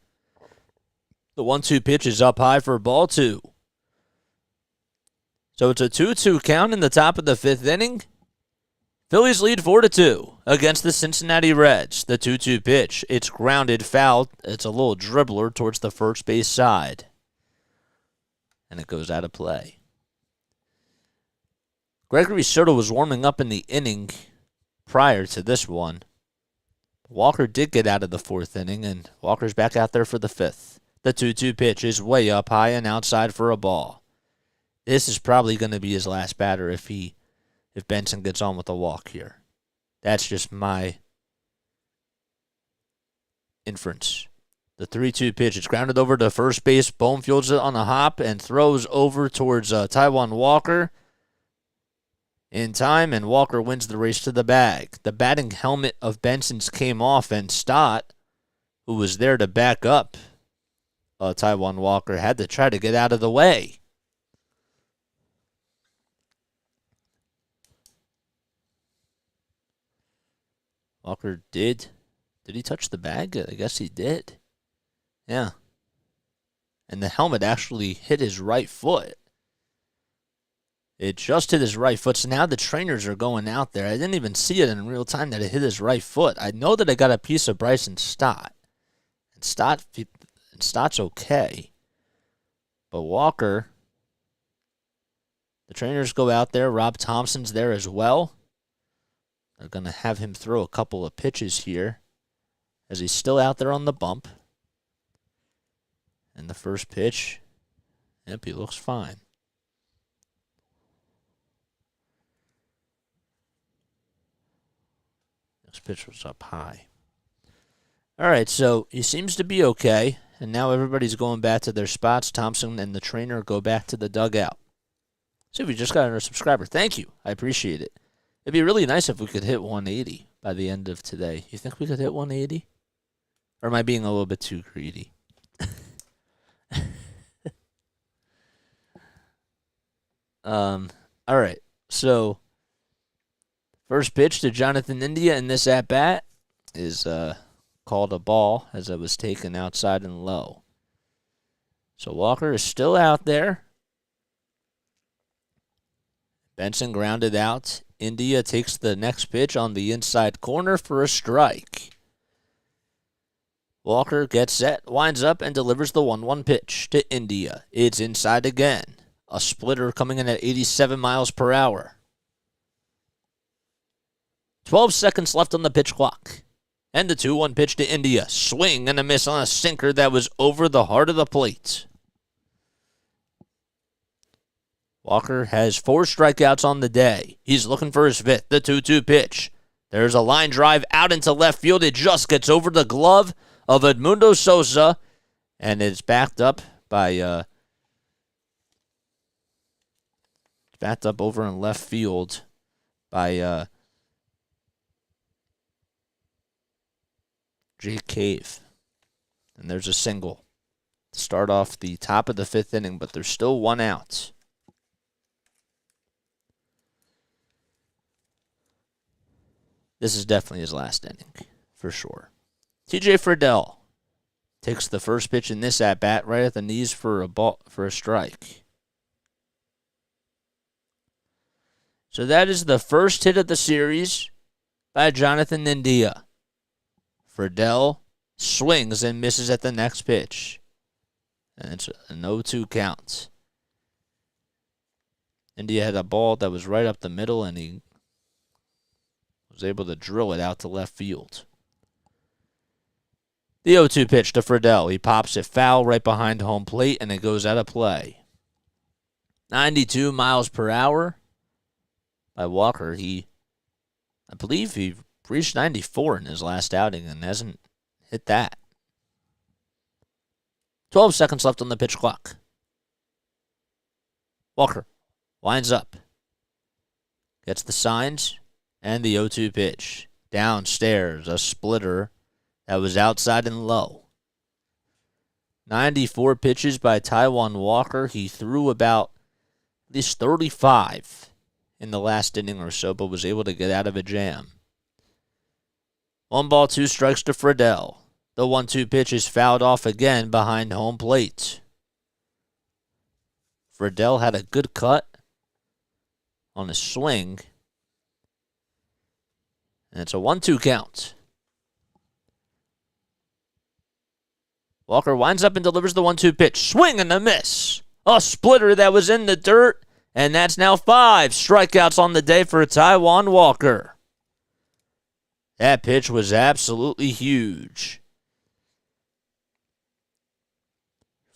The 1-2 pitch is up high for ball 2. So it's a 2-2 count in the top of the 5th inning. Phillies lead 4-2 against the Cincinnati Reds. The 2-2 pitch, it's grounded foul. It's a little dribbler towards the first base side. And it goes out of play. Gregory Soto was warming up in the inning prior to this one. Walker did get out of the 4th inning, and Walker's back out there for the 5th. The 2-2 pitch is way up high and outside for a ball. This is probably going to be his last batter if Benson gets on with a walk here. That's just my inference. The 3-2 pitch, it's grounded over to first base. Bohm fields it on a hop and throws over towards Taijuan Walker. In time, and Walker wins the race to the bag. The batting helmet of Benson's came off, and Stott, who was there to back up Taijuan Walker, had to try to get out of the way. Walker did he touch the bag? I guess he did. Yeah. And the helmet actually hit his right foot. It just hit his right foot, so now the trainers are going out there. I didn't even see it in real time that it hit his right foot. I know that I got a piece of Bryson Stott. And Stott's okay. But Walker, the trainers go out there. Rob Thompson's there as well. They're going to have him throw a couple of pitches here as he's still out there on the bump. And the first pitch, yep, he looks fine. This pitch was up high. All right, so he seems to be okay, and now everybody's going back to their spots. Thompson and the trainer go back to the dugout. See, we just got another subscriber. Thank you. I appreciate it. It'd be really nice if we could hit 180 by the end of today. You think we could hit 180? Or am I being a little bit too greedy? All right, so first pitch to Jonathan India in this at-bat is called a ball as it was taken outside and low. So Walker is still out there. Benson grounded out. India takes the next pitch on the inside corner for a strike. Walker gets set, winds up, and delivers the 1-1 pitch to India. It's inside again. A splitter coming in at 87 miles per hour. 12 seconds left on the pitch clock. And the 2-1 pitch to India. Swing and a miss on a sinker that was over the heart of the plate. Walker has 4 strikeouts on the day. He's looking for his 5th. The 2-2 pitch. There's a line drive out into left field. It just gets over the glove of Edmundo Sosa. And it's backed up by... backed up over in left field by Jake Cave. And there's a single to start off the top of the 5th inning, but there's still 1 out. This is definitely his last inning, for sure. TJ Friedel takes the first pitch in this at-bat right at the knees for a strike. So that is the first hit of the series. by Jonathan India. Friedel swings and misses at the next pitch. And it's an 0-2 count. India had a ball that was right up the middle, and he was able to drill it out to left field. The 0-2 pitch to Friedel. He pops it foul right behind home plate, and it goes out of play. 92 miles per hour by Walker. I believe he reached 94 in his last outing and hasn't hit that. 12 seconds left on the pitch clock. Walker winds up. Gets the signs and the 0-2 pitch. Downstairs, a splitter that was outside and low. 94 pitches by Taijuan Walker. He threw about at least 35 in the last inning or so, but was able to get out of a jam. 1 ball, 2 strikes to Friedel. The 1-2 pitch is fouled off again behind home plate. Friedel had a good cut on a swing. And it's a 1-2 count. Walker winds up and delivers the 1-2 pitch. Swing and a miss. A splitter that was in the dirt. And that's now 5 strikeouts on the day for Taijuan Walker. That pitch was absolutely huge.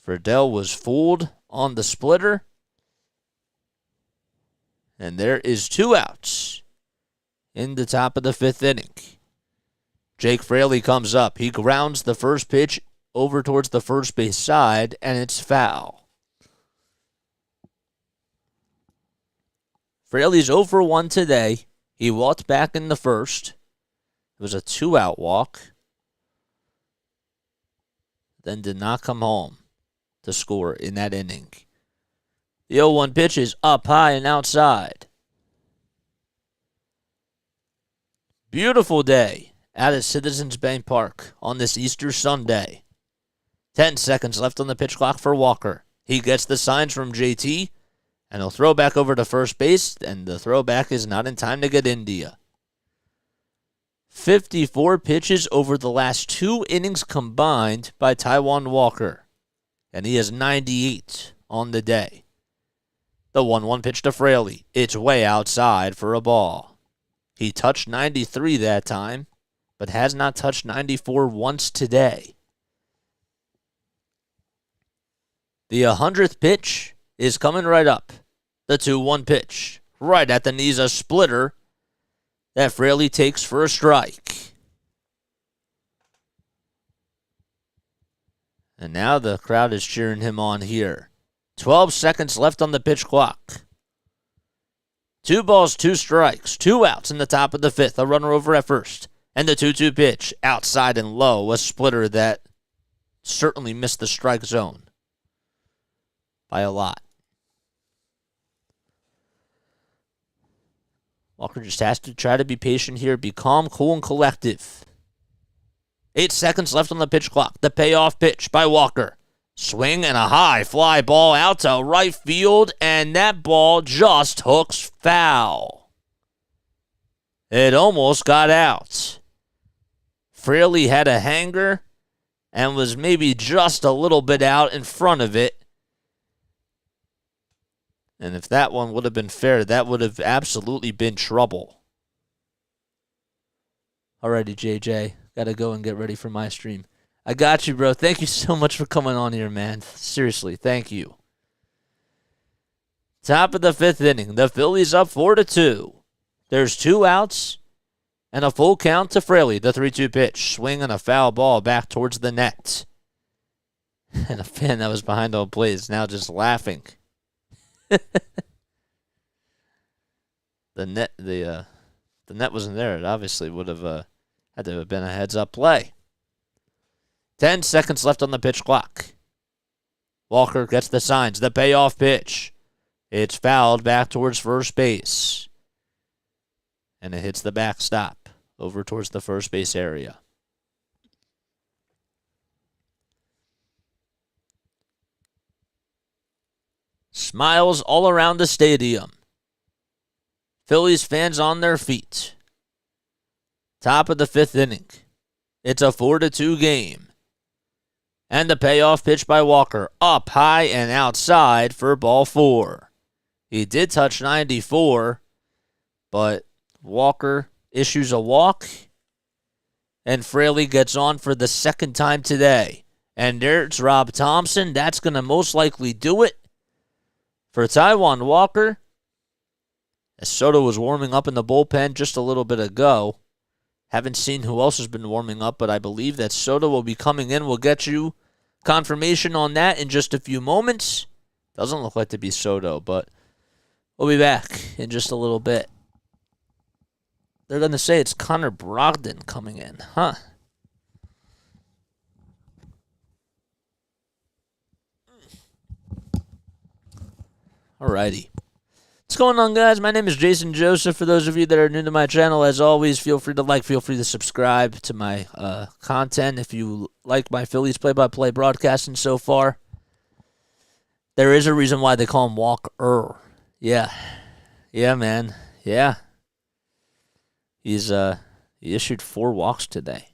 Friedel was fooled on the splitter. And there is 2 outs in the top of the 5th inning. Jake Fraley comes up. He grounds the first pitch over towards the first base side, and it's foul. Fraley's 0 for 1 today. He walked back in the first. It was a 2-out walk. Then did not come home to score in that inning. The 0-1 pitch is up high and outside. Beautiful day out at Citizens Bank Park on this Easter Sunday. 10 seconds left on the pitch clock for Walker. He gets the signs from JT, and he'll throw back over to first base, and the throwback is not in time to get India. 54 pitches over the last 2 innings combined by Taijuan Walker, and he has 98 on the day. The 1-1 pitch to Fraley. It's way outside for a ball. He touched 93 that time, but has not touched 94 once today. The 100th pitch is coming right up. The 2-1 pitch. Right at the knees, a splitter that Fraley takes for a strike. And now the crowd is cheering him on here. 12 seconds left on the pitch clock. 2 balls, 2 strikes, 2 outs in the top of the 5th. A runner over at first. And the 2-2 pitch, outside and low, a splitter that certainly missed the strike zone by a lot. Walker just has to try to be patient here, be calm, cool, and collective. 8 seconds left on the pitch clock. The payoff pitch by Walker. Swing and a high fly ball out to right field, and that ball just hooks foul. It almost got out. Fraley had a hanger and was maybe just a little bit out in front of it. And if that one would have been fair, that would have absolutely been trouble. Alrighty, JJ. Gotta go and get ready for my stream. I got you, bro. Thank you so much for coming on here, man. Seriously, thank you. Top of the 5th inning. The Phillies up 4-2. There's 2 outs and a full count to Fraley. The 3-2 pitch. Swing and a foul ball back towards the net. And a fan that was behind home plate is now just laughing. The net wasn't there. It obviously would have had to have been a heads-up play. 10 seconds left on the pitch clock. Walker gets the signs. The payoff pitch. It's fouled back towards first base. And it hits the backstop over towards the first base area. Smiles all around the stadium. Phillies fans on their feet. Top of the 5th inning. It's a 4-2 game. And the payoff pitch by Walker. Up high and outside for ball 4. He did touch 94, but Walker issues a walk. And Fraley gets on for the second time today. And there's Rob Thompson. That's going to most likely do it for Taijuan Walker. As Soto was warming up in the bullpen just a little bit ago. Haven't seen who else has been warming up, but I believe that Soto will be coming in. We'll get you confirmation on that in just a few moments. Doesn't look like to be Soto, but we'll be back in just a little bit. They're going to say it's Connor Brogdon coming in, huh? Alrighty. What's going on, guys? My name is Jason Joseph. For those of you that are new to my channel, as always, feel free to like, feel free to subscribe to my content. If you like my Phillies play-by-play broadcasting so far, there is a reason why they call him Walker. Yeah. Yeah, man. Yeah. He issued 4 walks today.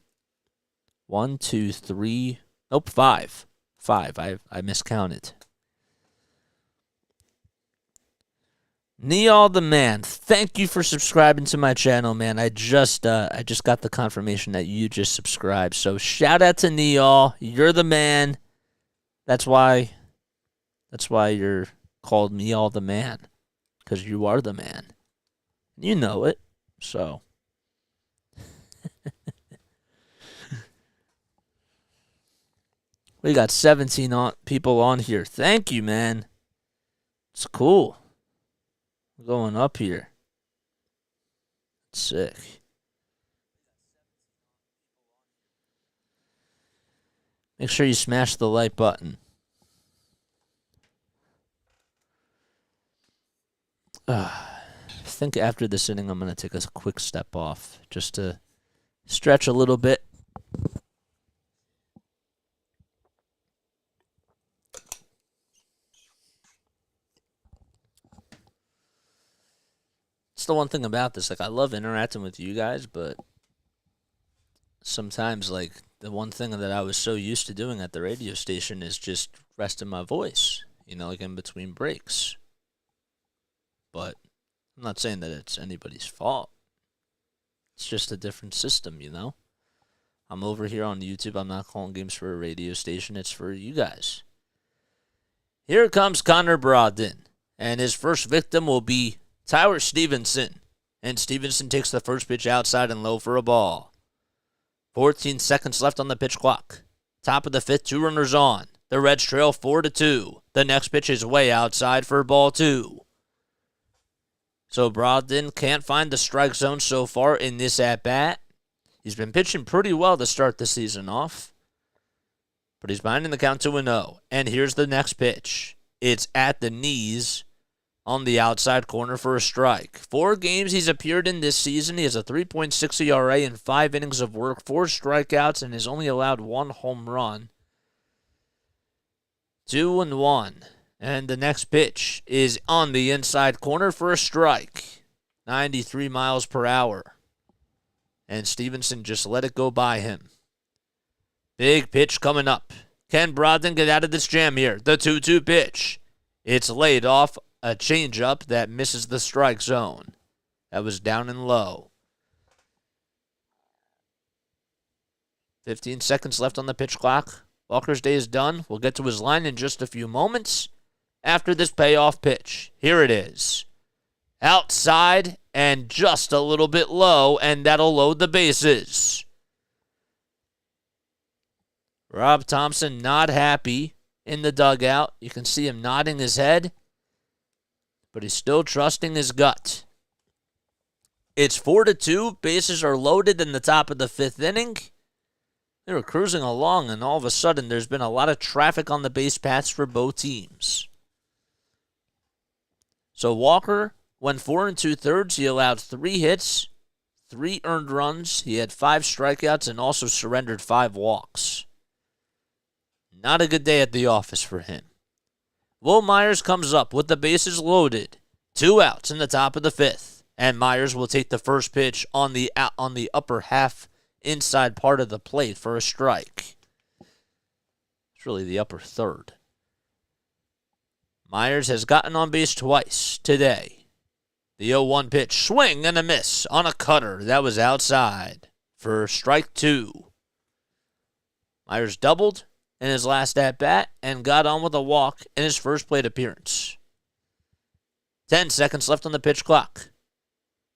1, 2, 3. Nope, 5. 5. I miscounted. Neal the man, thank you for subscribing to my channel, man. I just got the confirmation that you just subscribed. So shout out to Neal. You're the man. That's why you're called Neal the man, because you are the man. You know it. So we got 17 people on here. Thank you, man. It's cool. Going up here. Sick. Make sure you smash the like button. I think after this inning, I'm going to take a quick step off just to stretch a little bit. The one thing about this, like, I love interacting with you guys, but sometimes, like, the one thing that I was so used to doing at the radio station is just resting my voice, you know, like in between breaks. But I'm not saying that it's anybody's fault. It's just a different system, you know. I'm over here on YouTube. I'm not calling games for a radio station. It's for you guys. Here comes Connor Brogdon, and his first victim will be Tyler Stevenson, and Stevenson takes the first pitch outside and low for a ball. 14 seconds left on the pitch clock. Top of the 5th, 2 runners on. The Reds trail 4-2. The next pitch is way outside for ball 2. So Brogdon can't find the strike zone so far in this at-bat. He's been pitching pretty well to start the season off, but he's behind in the count 2-0. And here's the next pitch. It's at the knees on the outside corner for a strike. 4 games he's appeared in this season. He has a 3.6 ERA in 5 innings of work, 4 strikeouts, and has only allowed 1 home run. 2-1. And the next pitch is on the inside corner for a strike. 93 miles per hour. And Stevenson just let it go by him. Big pitch coming up. Can Brogdon get out of this jam here? The 2-2 pitch. It's laid off. A changeup that misses the strike zone. That was down and low. 15 seconds left on the pitch clock. Walker's day is done. We'll get to his line in just a few moments after this payoff pitch. Here it is. Outside and just a little bit low, and that'll load the bases. Rob Thompson not happy in the dugout. You can see him nodding his head, but he's still trusting his gut. It's 4-2. Bases are loaded in the top of the 5th inning. They were cruising along, and all of a sudden, there's been a lot of traffic on the base paths for both teams. So Walker went 4 2/3. He allowed 3 hits, 3 earned runs. He had 5 strikeouts and also surrendered 5 walks. Not a good day at the office for him. Will Myers comes up with the bases loaded. 2 outs in the top of the 5th. And Myers will take the first pitch on the upper half inside part of the plate for a strike. It's really the upper third. Myers has gotten on base twice today. The 0-1 pitch, swing and a miss on a cutter. That was outside for strike 2. Myers doubled in his last at-bat and got on with a walk in his first plate appearance. 10 seconds left on the pitch clock.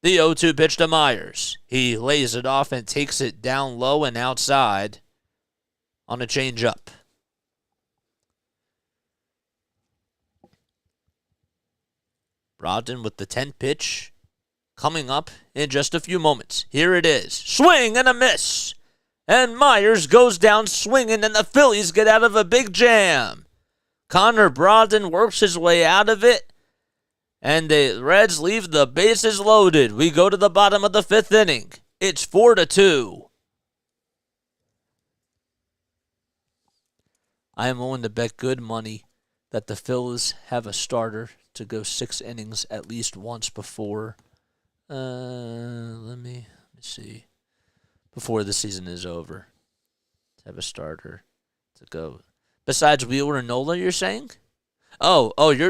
The 0-2 pitch to Myers. He lays it off and takes it down low and outside on a changeup. Brogdon with the 10th pitch coming up in just a few moments. Here it is. Swing and a miss. And Myers goes down swinging, and the Phillies get out of a big jam. Connor Brogdon works his way out of it, and the Reds leave the bases loaded. We go to the bottom of the 5th inning. It's 4-2. I am willing to bet good money that the Phillies have a starter to go 6 innings at least once before. Let me see. Before the season is over, to have a starter to go. Besides Wheeler and Nola, you're saying? Okay.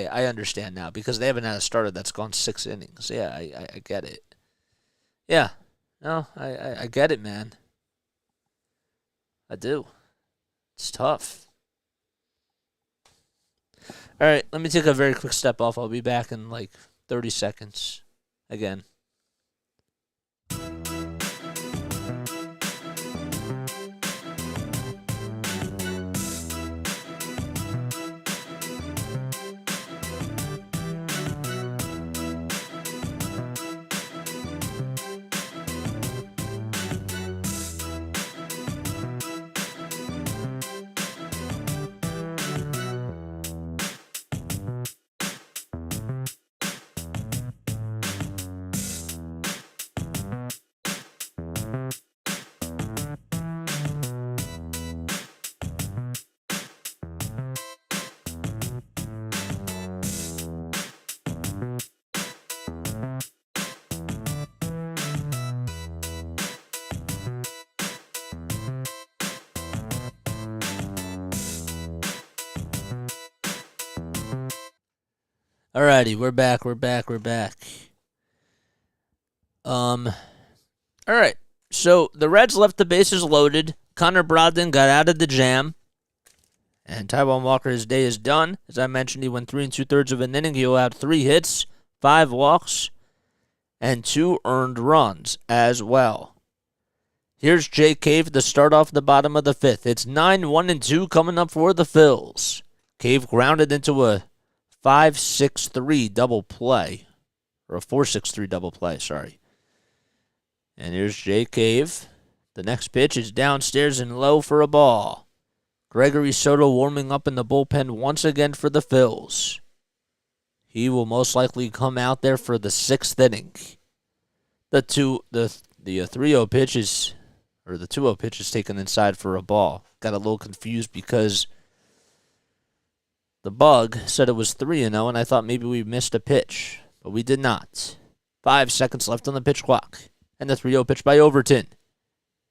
I understand now because they haven't had a starter that's gone 6 innings. Yeah, I get it. Yeah, no, I get it, man. I do. It's tough. All right, let me take a very quick step off. I'll be back in like 30 seconds again. Alrighty, we're back. Alright, so the Reds left the bases loaded. Connor Brogdon got out of the jam. And Taijuan Walker, his day is done. As I mentioned, he went 3 2/3 of an inning. He allowed 3 hits, 5 walks, and 2 earned runs as well. Here's Jay Cave to start off the bottom of the 5th. It's 9-1-2 coming up for the Phils. Cave grounded into a 5-6-3 double play. Or a 4-6-3 double play, sorry. And here's Jay Cave. The next pitch is downstairs and low for a ball. Gregory Soto warming up in the bullpen once again for the Phils. He will most likely come out there for the 6th inning. The 3-0 pitch is, or the 2-0 pitch is taken inside for a ball. Got a little confused because the bug said it was 3-0, and I thought maybe we missed a pitch, but we did not. 5 seconds left on the pitch clock, and the 3-0 pitch by Overton.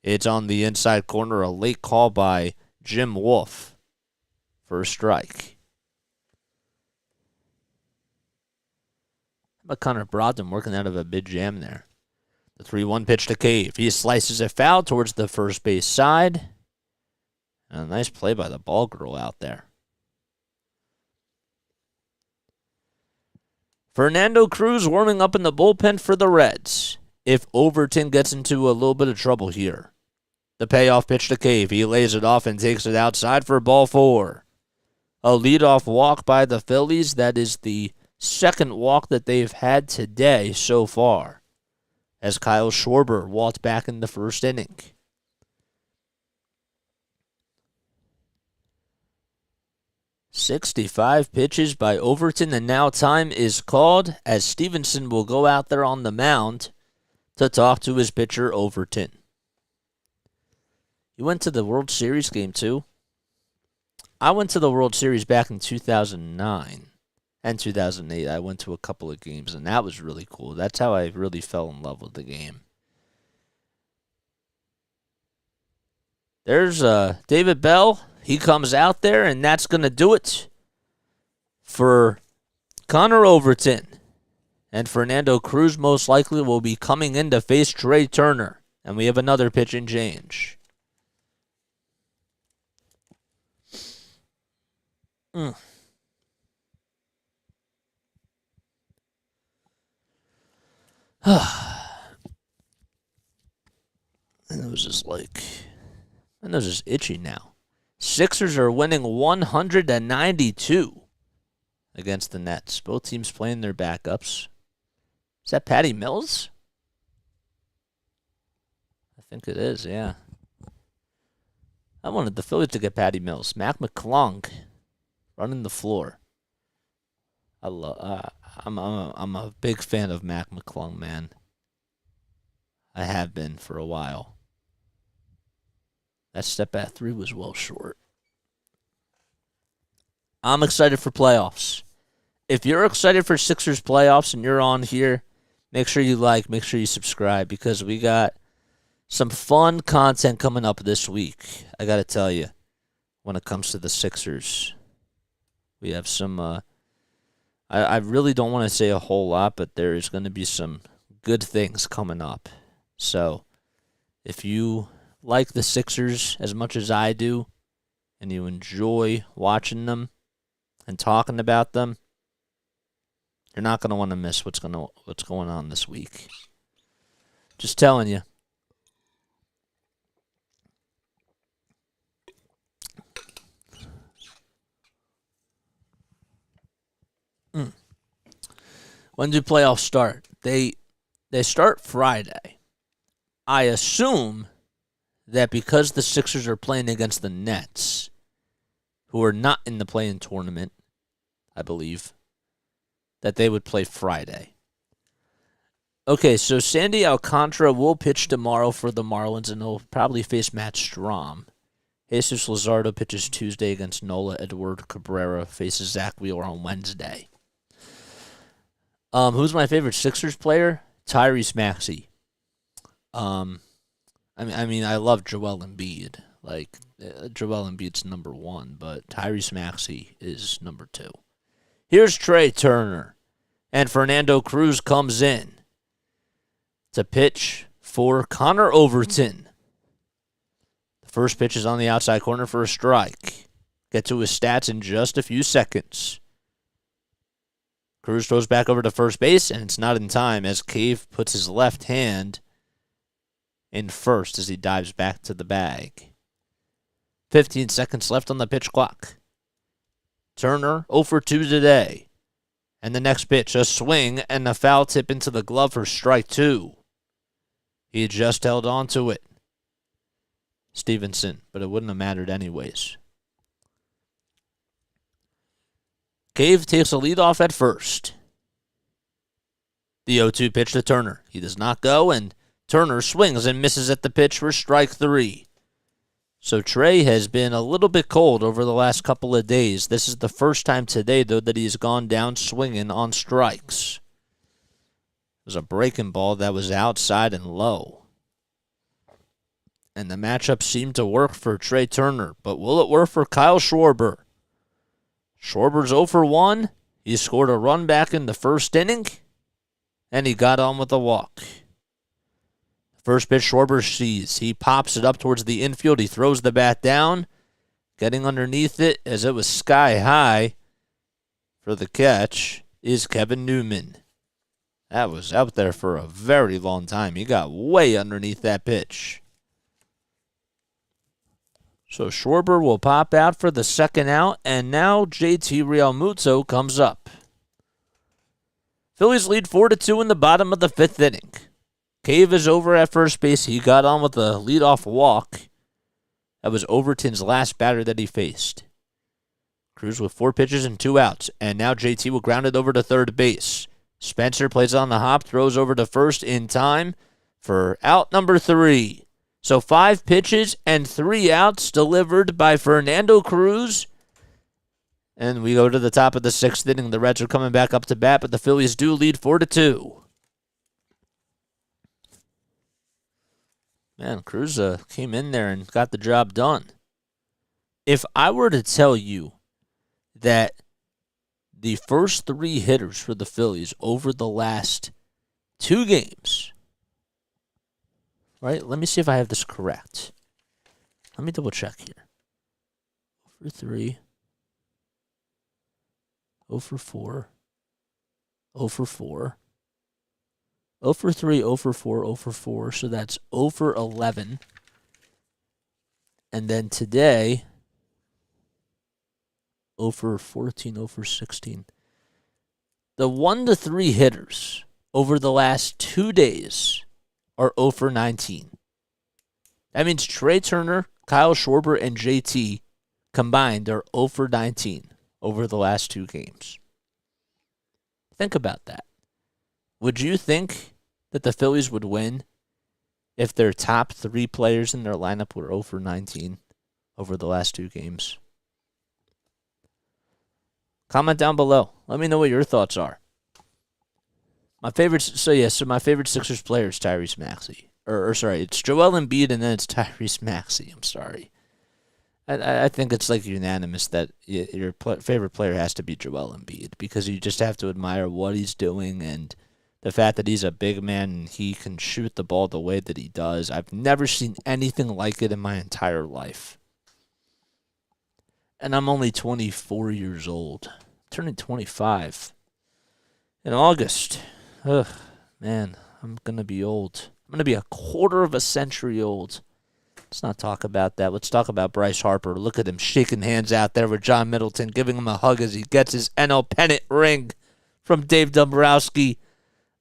It's on the inside corner, a late call by Jim Wolf for a strike. How about Connor Brogdon working out of a big jam there? The 3-1 pitch to Cave. He slices it foul towards the first base side. And a nice play by the ball girl out there. Fernando Cruz warming up in the bullpen for the Reds. If Overton gets into a little bit of trouble here. The payoff pitch to Cave. He lays it off and takes it outside for ball 4. A leadoff walk by the Phillies. That is the second walk that they've had today so far, as Kyle Schwarber walked back in the first inning. "65 pitches by Overton, and now time is called as Stevenson will go out there on the mound to talk to his pitcher, Overton. You went to the World Series game too? I went to the World Series back in 2009. and 2008. I went to a couple of games, and that was really cool. That's how I really fell in love with the game. There's David Bell. He comes out there, and that's going to do it for Connor Overton. And Fernando Cruz most likely will be coming in to face Trey Turner. And we have another pitching change. And it was just itchy now. Sixers are winning 192 against the Nets. Both teams playing their backups. Is that Patty Mills? I think it is, yeah. I wanted the Phillies to get Patty Mills. Mac McClung running the floor. I'm a big fan of Mac McClung, man. I have been for a while. That step at 3 was well short. I'm excited for playoffs. If you're excited for Sixers playoffs and you're on here, make sure you make sure you subscribe, because we got some fun content coming up this week. I got to tell you, when it comes to the Sixers, we have some, I really don't want to say a whole lot, but there is going to be some good things coming up. So if you like the Sixers as much as I do, and you enjoy watching them and talking about them, you're not going to want to miss what's going on this week. Just telling you. When do playoffs start? They start Friday. I assume that because the Sixers are playing against the Nets, who are not in the play-in tournament, I believe, that they would play Friday. Okay, so Sandy Alcantara will pitch tomorrow for the Marlins, and he'll probably face Matt Strahm. Jesus Luzardo pitches Tuesday against Nola. Edward Cabrera faces Zach Wheeler on Wednesday. Who's my favorite Sixers player? Tyrese Maxey. I mean, I love Joel Embiid. Joel Embiid's number 1, but Tyrese Maxey is number 2. Here's Trey Turner, and Fernando Cruz comes in to pitch for Connor Overton. The first pitch is on the outside corner for a strike. Get to his stats in just a few seconds. Cruz throws back over to first base, and it's not in time as Cave puts his left hand in first as he dives back to the bag. 15 seconds left on the pitch clock. Turner 0 for 2 today. And the next pitch, a swing and a foul tip into the glove for strike 2. He just held on to it. Stevenson, but it wouldn't have mattered anyways. Cave takes a lead off at first. The 0-2 pitch to Turner. He does not go, and Turner swings and misses at the pitch for strike 3. So Trey has been a little bit cold over the last couple of days. This is the first time today, though, that he's gone down swinging on strikes. It was a breaking ball that was outside and low. And the matchup seemed to work for Trey Turner, but will it work for Kyle Schwarber? Schwarber's 0 for 1. He scored a run back in the first inning, and he got on with a walk. First pitch, Schwarber sees. He pops it up towards the infield. He throws the bat down, getting underneath it as it was sky high for the catch is Kevin Newman. That was out there for a very long time. He got way underneath that pitch. So Schwarber will pop out for the second out, and now JT Realmuto comes up. Phillies lead 4-2 in the bottom of the 5th inning. Cave is over at first base. He got on with a leadoff walk. That was Overton's last batter that he faced. Cruz with 4 pitches and 2 outs, and now JT will ground it over to third base. Spencer plays on the hop, throws over to first in time for out number 3. So 5 pitches and 3 outs delivered by Fernando Cruz. And we go to the top of the 6th inning. The Reds are coming back up to bat, but the Phillies do lead 4-2. Man, Cruz came in there and got the job done. If I were to tell you that the first 3 hitters for the Phillies over the last 2 games, right? Let me see if I have this correct. Let me double check here. 0 for 3, 0 for 4, 0 for 4, 0 for 3, 0 for 4, 0 for 4. So that's 0 for 11. And then today, 0 for 14, 0 for 16. The 1 to 3 hitters over the last 2 days are 0 for 19. That means Trey Turner, Kyle Schwarber, and JT combined are 0 for 19 over the last 2 games. Think about that. Would you think that the Phillies would win if their top 3 players in their lineup were 0 for 19 over the last 2 games? Comment down below. Let me know what your thoughts are. My favorite Sixers player is Tyrese Maxey. It's Joel Embiid and then it's Tyrese Maxey. I'm sorry. I think it's like unanimous that your favorite player has to be Joel Embiid because you just have to admire what he's doing and the fact that he's a big man and he can shoot the ball the way that he does. I've never seen anything like it in my entire life. And I'm only 24 years old. Turning 25 in August. Ugh, man, I'm going to be old. I'm going to be a quarter of a century old. Let's not talk about that. Let's talk about Bryce Harper. Look at him shaking hands out there with John Middleton, giving him a hug as he gets his NL pennant ring from Dave Dombrowski.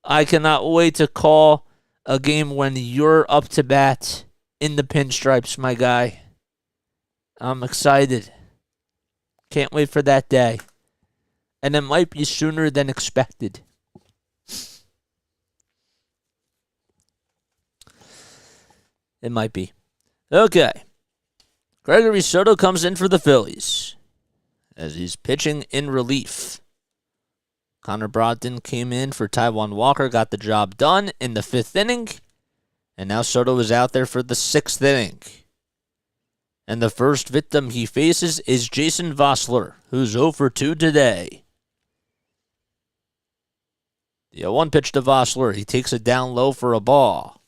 I cannot wait to call a game when you're up to bat in the pinstripes, my guy. I'm excited. Can't wait for that day. And it might be sooner than expected. It might be. Okay. Gregory Soto comes in for the Phillies as he's pitching in relief. Connor Brogdon came in for Taijuan Walker, got the job done in the 5th inning. And now Soto is out there for the 6th inning. And the first victim he faces is Jason Vossler, who's 0 for 2 today. The 0-1 pitch to Vossler. He takes it down low for a ball.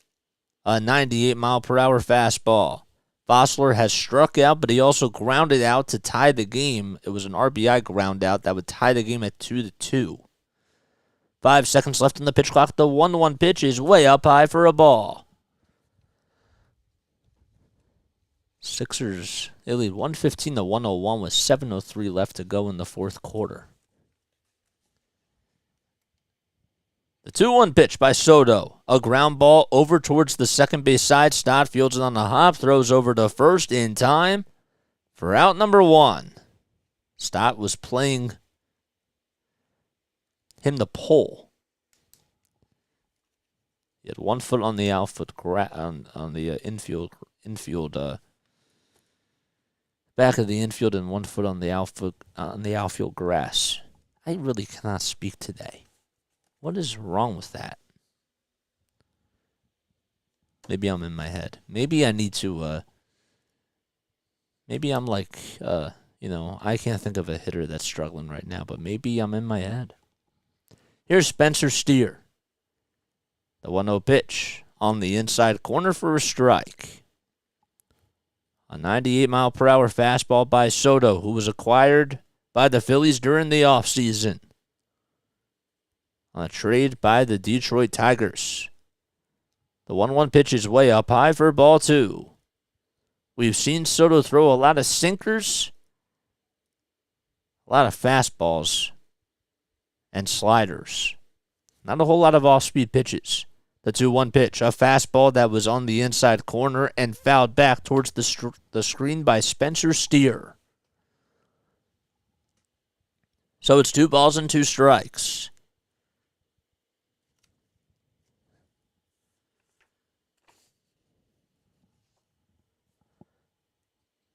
A 98-mile-per-hour fastball. Vossler has struck out, but he also grounded out to tie the game. It was an RBI ground out that would tie the game at 2-2. 5 seconds left on the pitch clock. The 1-1 pitch is way up high for a ball. Sixers, they lead 115-101 with 7:03 left to go in the 4th quarter. The 2-1 pitch by Soto. A ground ball over towards the second base side. Stott fields it on the hop. Throws over to first in time for out number 1. Stott was playing him the pole. He had 1 foot on the outfield on the infield back of the infield and 1 foot on the outfield grass. I really cannot speak today. What is wrong with that? Maybe I'm in my head. Maybe I need to, maybe I'm like, I can't think of a hitter that's struggling right now, but maybe I'm in my head. Here's Spencer Steer. The 1-0 pitch on the inside corner for a strike. A 98-mile-per-hour fastball by Soto, who was acquired by the Phillies during the offseason. On a trade by the Detroit Tigers. The 1-1 pitch is way up high for ball 2. We've seen Soto throw a lot of sinkers, a lot of fastballs, and sliders. Not a whole lot of off-speed pitches. The 2-1 pitch, a fastball that was on the inside corner and fouled back towards the screen by Spencer Steer. So it's 2 balls and 2 strikes.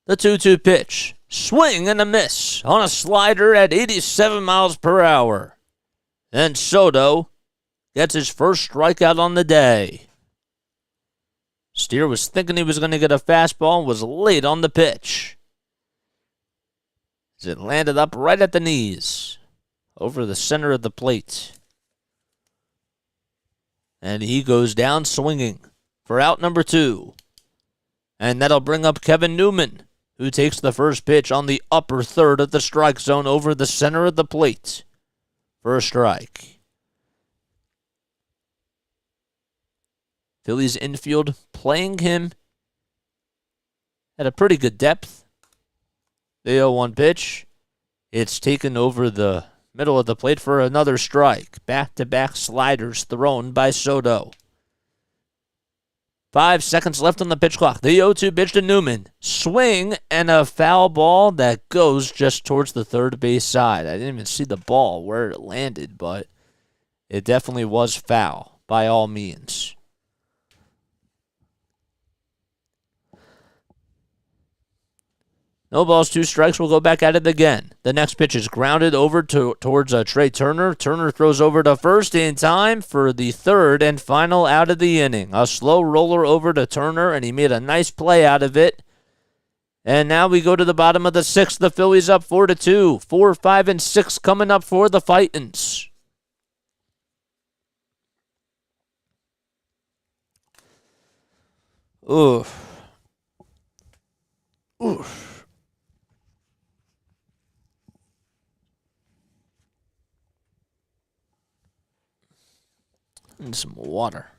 The 2-2 pitch Swing and a miss on a slider at 87 miles per hour. And Soto gets his first strikeout on the day. Steer was thinking he was going to get a fastball and was late on the pitch, as it landed up right at the knees, over the center of the plate. And he goes down swinging for out number 2. And that'll bring up Kevin Newman, who takes the first pitch on the upper third of the strike zone over the center of the plate for a strike. Phillies infield playing him at a pretty good depth. The 0-1 pitch. It's taken over the middle of the plate for another strike. Back-to-back sliders thrown by Soto. 5 seconds left on the pitch clock. The 0-2 pitch to Newman. Swing and a foul ball that goes just towards the third base side. I didn't even see the ball where it landed, but it definitely was foul by all means. No balls, 2 strikes. We'll go back at it again. The next pitch is grounded over towards Trey Turner. Turner throws over to first in time for the third and final out of the inning. A slow roller over to Turner, and he made a nice play out of it. And now we go to the bottom of the 6th. The Phillies up 4-2. 4, 5, and 6 coming up for the Fightins. Oof. Oof. And some water.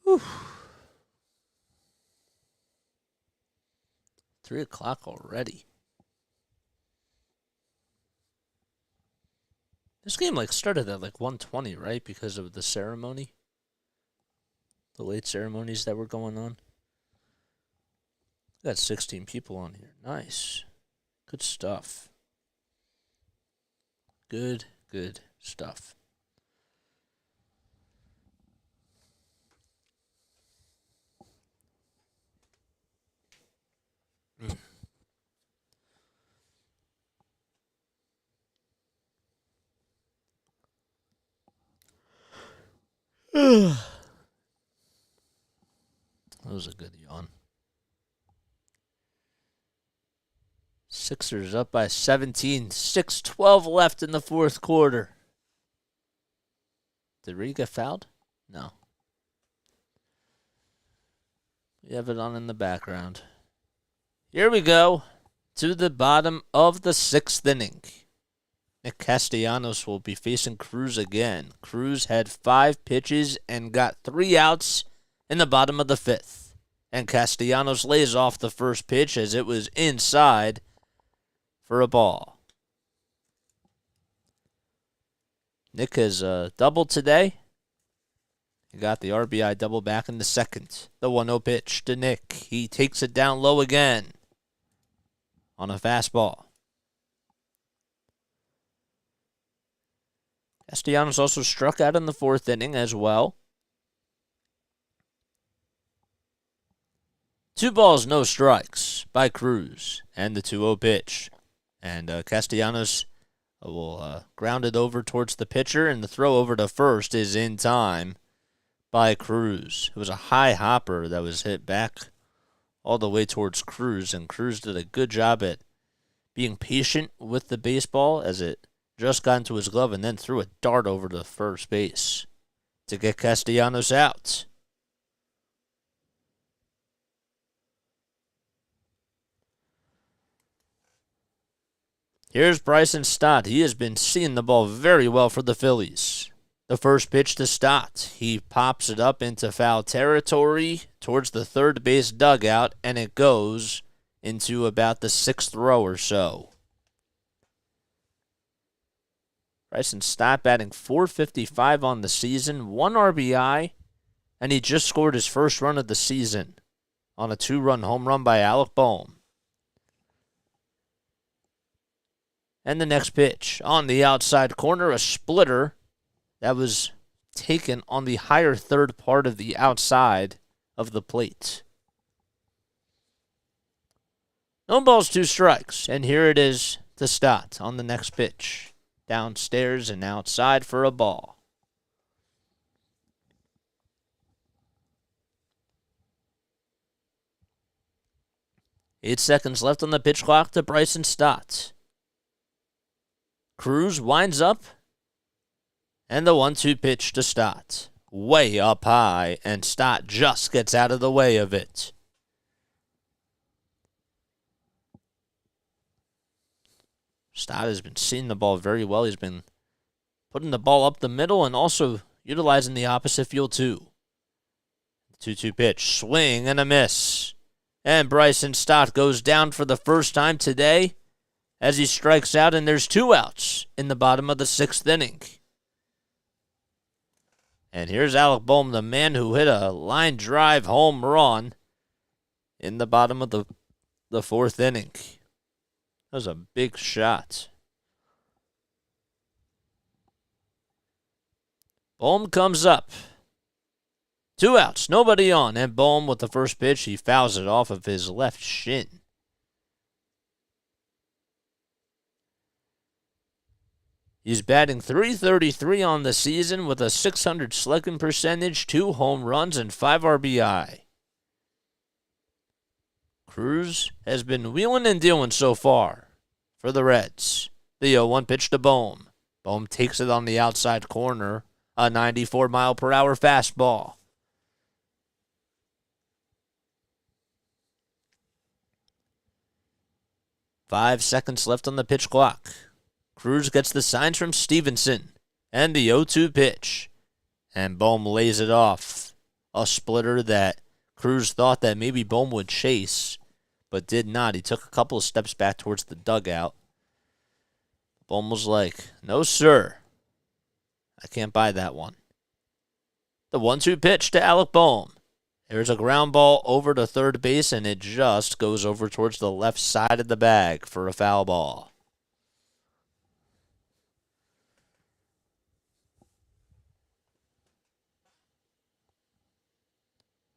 Whew. 3 o'clock already. This game started at 1:20, right? Because of the ceremony. The late ceremonies that were going on. Got 16 people on here. Nice. Good stuff. Good stuff. That was a good yawn. Sixers up by 17. 6:12 left in the fourth quarter. Did Reed get fouled? No. We have it on in the background. Here we go to the bottom of the 6th inning. Nick Castellanos will be facing Cruz again. Cruz had 5 pitches and got 3 outs in the bottom of the 5th. And Castellanos lays off the first pitch as it was inside for a ball. Nick has doubled today. He got the RBI double back in the 2nd. The 1-0 pitch to Nick. He takes it down low again on a fastball. Castellanos also struck out in the 4th inning as well. 2 balls, no strikes by Cruz and the 2-0 pitch. And Castellanos will ground it over towards the pitcher, and the throw over to first is in time by Cruz. It was a high hopper that was hit back all the way towards Cruz, and Cruz did a good job at being patient with the baseball as it just got into his glove and then threw a dart over to first base to get Castellanos out. Here's Bryson Stott. He has been seeing the ball very well for the Phillies. The first pitch to Stott. He pops it up into foul territory towards the third base dugout, and it goes into about the 6th row or so. Bryson Stott batting .455 on the season, 1 RBI, and he just scored his first run of the season on a 2-run home run by Alec Bohm. And the next pitch on the outside corner, a splitter that was taken on the higher third part of the outside of the plate. No balls, 2 strikes. And here it is to Stott on the next pitch. Downstairs and outside for a ball. Eight seconds left on the pitch clock to Bryson Stott. Cruz winds up. And the 1-2 pitch to Stott. Way up high, and Stott just gets out of the way of it. Stott has been seeing the ball very well. He's been putting the ball up the middle and also utilizing the opposite field too. 2-2 pitch, swing and a miss. And Bryson Stott goes down for the first time today as he strikes out, and there's 2 outs in the bottom of the 6th inning. And here's Alec Bohm, the man who hit a line drive home run in the bottom of the 4th inning. That was a big shot. Bohm comes up. 2 outs, nobody on. And Bohm with the first pitch, he fouls it off of his left shin. He's batting .333 on the season with a .600 slugging percentage, 2 home runs, and 5 RBI. Cruz has been wheeling and dealing so far for the Reds. The 0-1 pitch to Bohm. Bohm takes it on the outside corner, a 94-mile-per-hour fastball. Five seconds left on the pitch clock. Cruz gets the signs from Stevenson, and the 0-2 pitch. And Bohm lays it off. A splitter that Cruz thought that maybe Bohm would chase, but did not. He took a couple of steps back towards the dugout. Bohm was like, no, sir. I can't buy that one. The 1-2 pitch to Alec Bohm. There's a ground ball over to third base, and it just goes over towards the left side of the bag for a foul ball.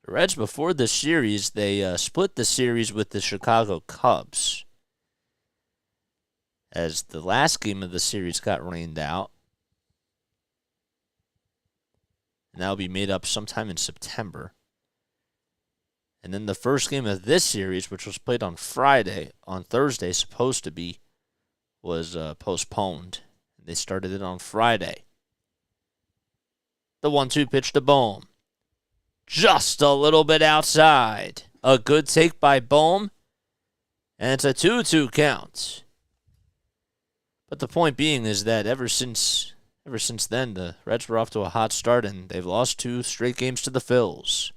The Reds, before the series, they split the series with the Chicago Cubs, as the last game of the series got rained out. And that will be made up sometime in September. And then the first game of this series, which was played on Thursday, supposed to be, was postponed. They started it on Friday. The 1-2 pitch to Bohm. Just a little bit outside. A good take by Bohm. And it's a 2-2 count. But the point being is that ever since then, the Reds were off to a hot start, and they've lost 2 straight games to the Phils.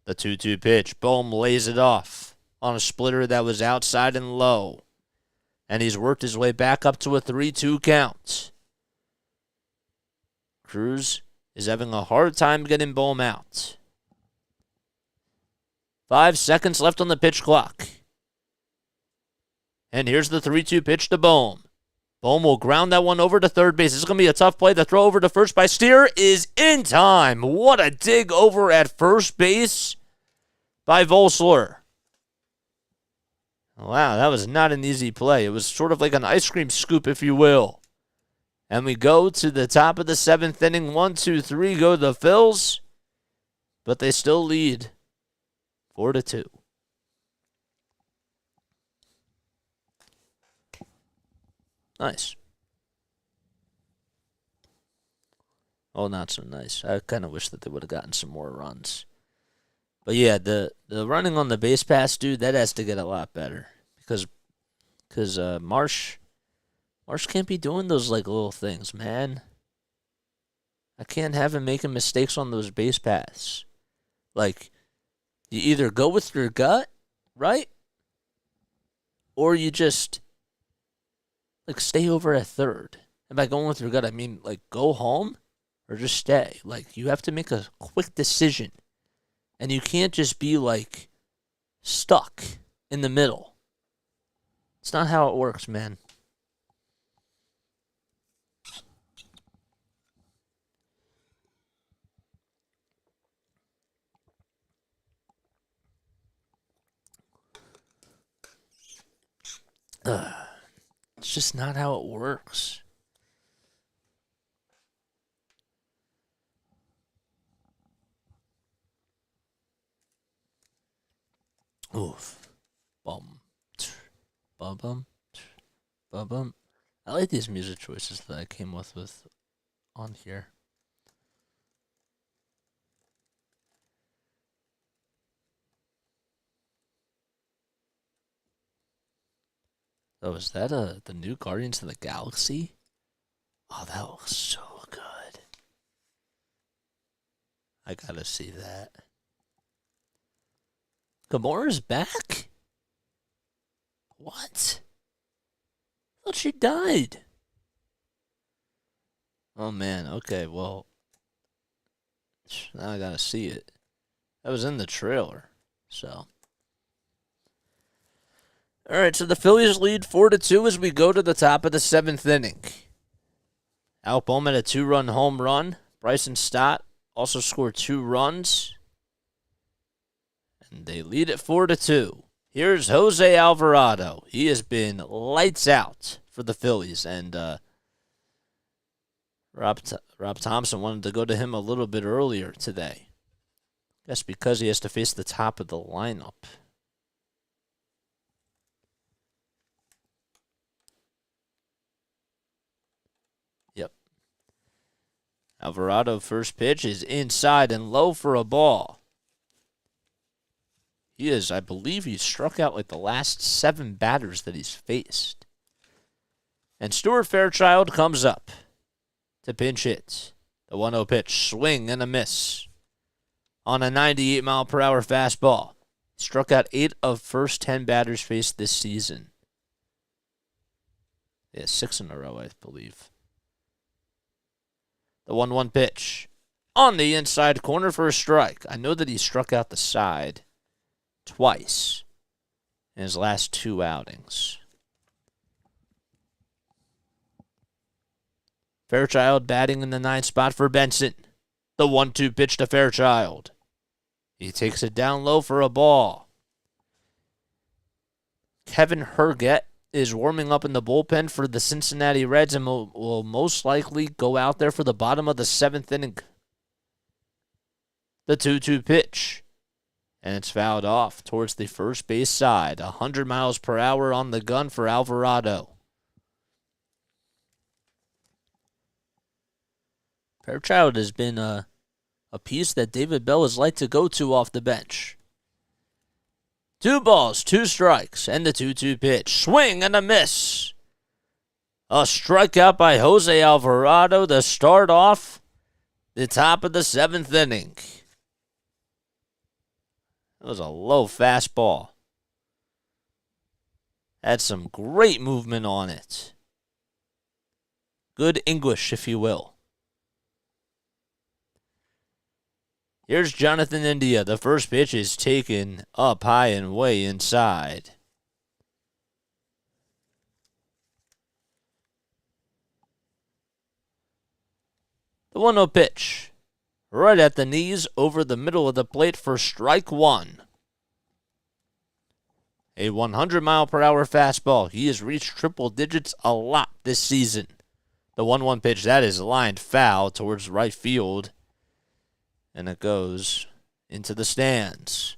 The 2-2 pitch. Bohm lays it off on a splitter that was outside and low. And he's worked his way back up to a 3-2 count. Cruz is having a hard time getting Bohm out. 5 seconds left on the pitch clock. And here's the 3-2 pitch to Bohm. Bohm will ground that one over to third base. This is going to be a tough play. The throw over to first by Steer is in time. What a dig over at first base by Volsler. Wow, that was not an easy play. It was sort of like an ice cream scoop, if you will. And we go to the top of the 7th inning. 1-2-3 go the Phils. But they still lead 4-2. Nice. Oh, not so nice. I kind of wish that they would have gotten some more runs. But yeah, the running on the base pass, dude, that has to get a lot better. Because Marsh can't be doing those like little things, man. I can't have him making mistakes on those base paths. Like, you either go with your gut, right? Or you just like stay over at third. And by going with your gut, I mean like go home or just stay. Like you have to make a quick decision. And you can't just be like stuck in the middle. It's not how it works, man. It's just not how it works. Oof. Bum. Bum bum. Bum bum. I like these music choices that I came with on here. Oh, is that the new Guardians of the Galaxy? Oh, that looks so good. I gotta see that. Gamora's back? What? I thought she died. Oh man, okay, well, now I gotta see it. That was in the trailer, so. All right, so the Phillies lead 4-2 as we go to the top of the 7th inning. Alec Bowman a 2-run home run. Bryson Stott also scored 2 runs. And they lead it 4-2. Here's Jose Alvarado. He has been lights out for the Phillies, and Rob Thompson wanted to go to him a little bit earlier today. That's because he has to face the top of the lineup. Yep. Alvarado first pitch is inside and low for a ball. He is, I believe he's struck out like the last 7 batters that he's faced. And Stuart Fairchild comes up to pinch hit. The 1-0 pitch, swing and a miss on a 98-mile-per-hour fastball. Struck out 8 of first 10 batters faced this season. Yeah, 6 in a row, I believe. The 1-1 pitch on the inside corner for a strike. I know that he struck out the side twice in his last 2 outings. Fairchild batting in the 9th spot for Benson. The 1-2 pitch to Fairchild. He takes it down low for a ball. Kevin Herget is warming up in the bullpen for the Cincinnati Reds and will most likely go out there for the bottom of the 7th inning. The 2-2 pitch. And it's fouled off towards the first base side. 100 miles per hour on the gun for Alvarado. Fairchild has been a piece that David Bell has liked to go to off the bench. 2 balls, 2 strikes, and the 2-2 pitch. Swing and a miss. A strikeout by Jose Alvarado to start off the top of the 7th inning. It was a low fastball. Had some great movement on it. Good English, if you will. Here's Jonathan India. The first pitch is taken up high and way inside. The 1-0 pitch. Right at the knees, over the middle of the plate for strike 1. A 100-mile-per-hour fastball. He has reached triple digits a lot this season. The 1-1 pitch, that is lined foul towards right field. And it goes into the stands.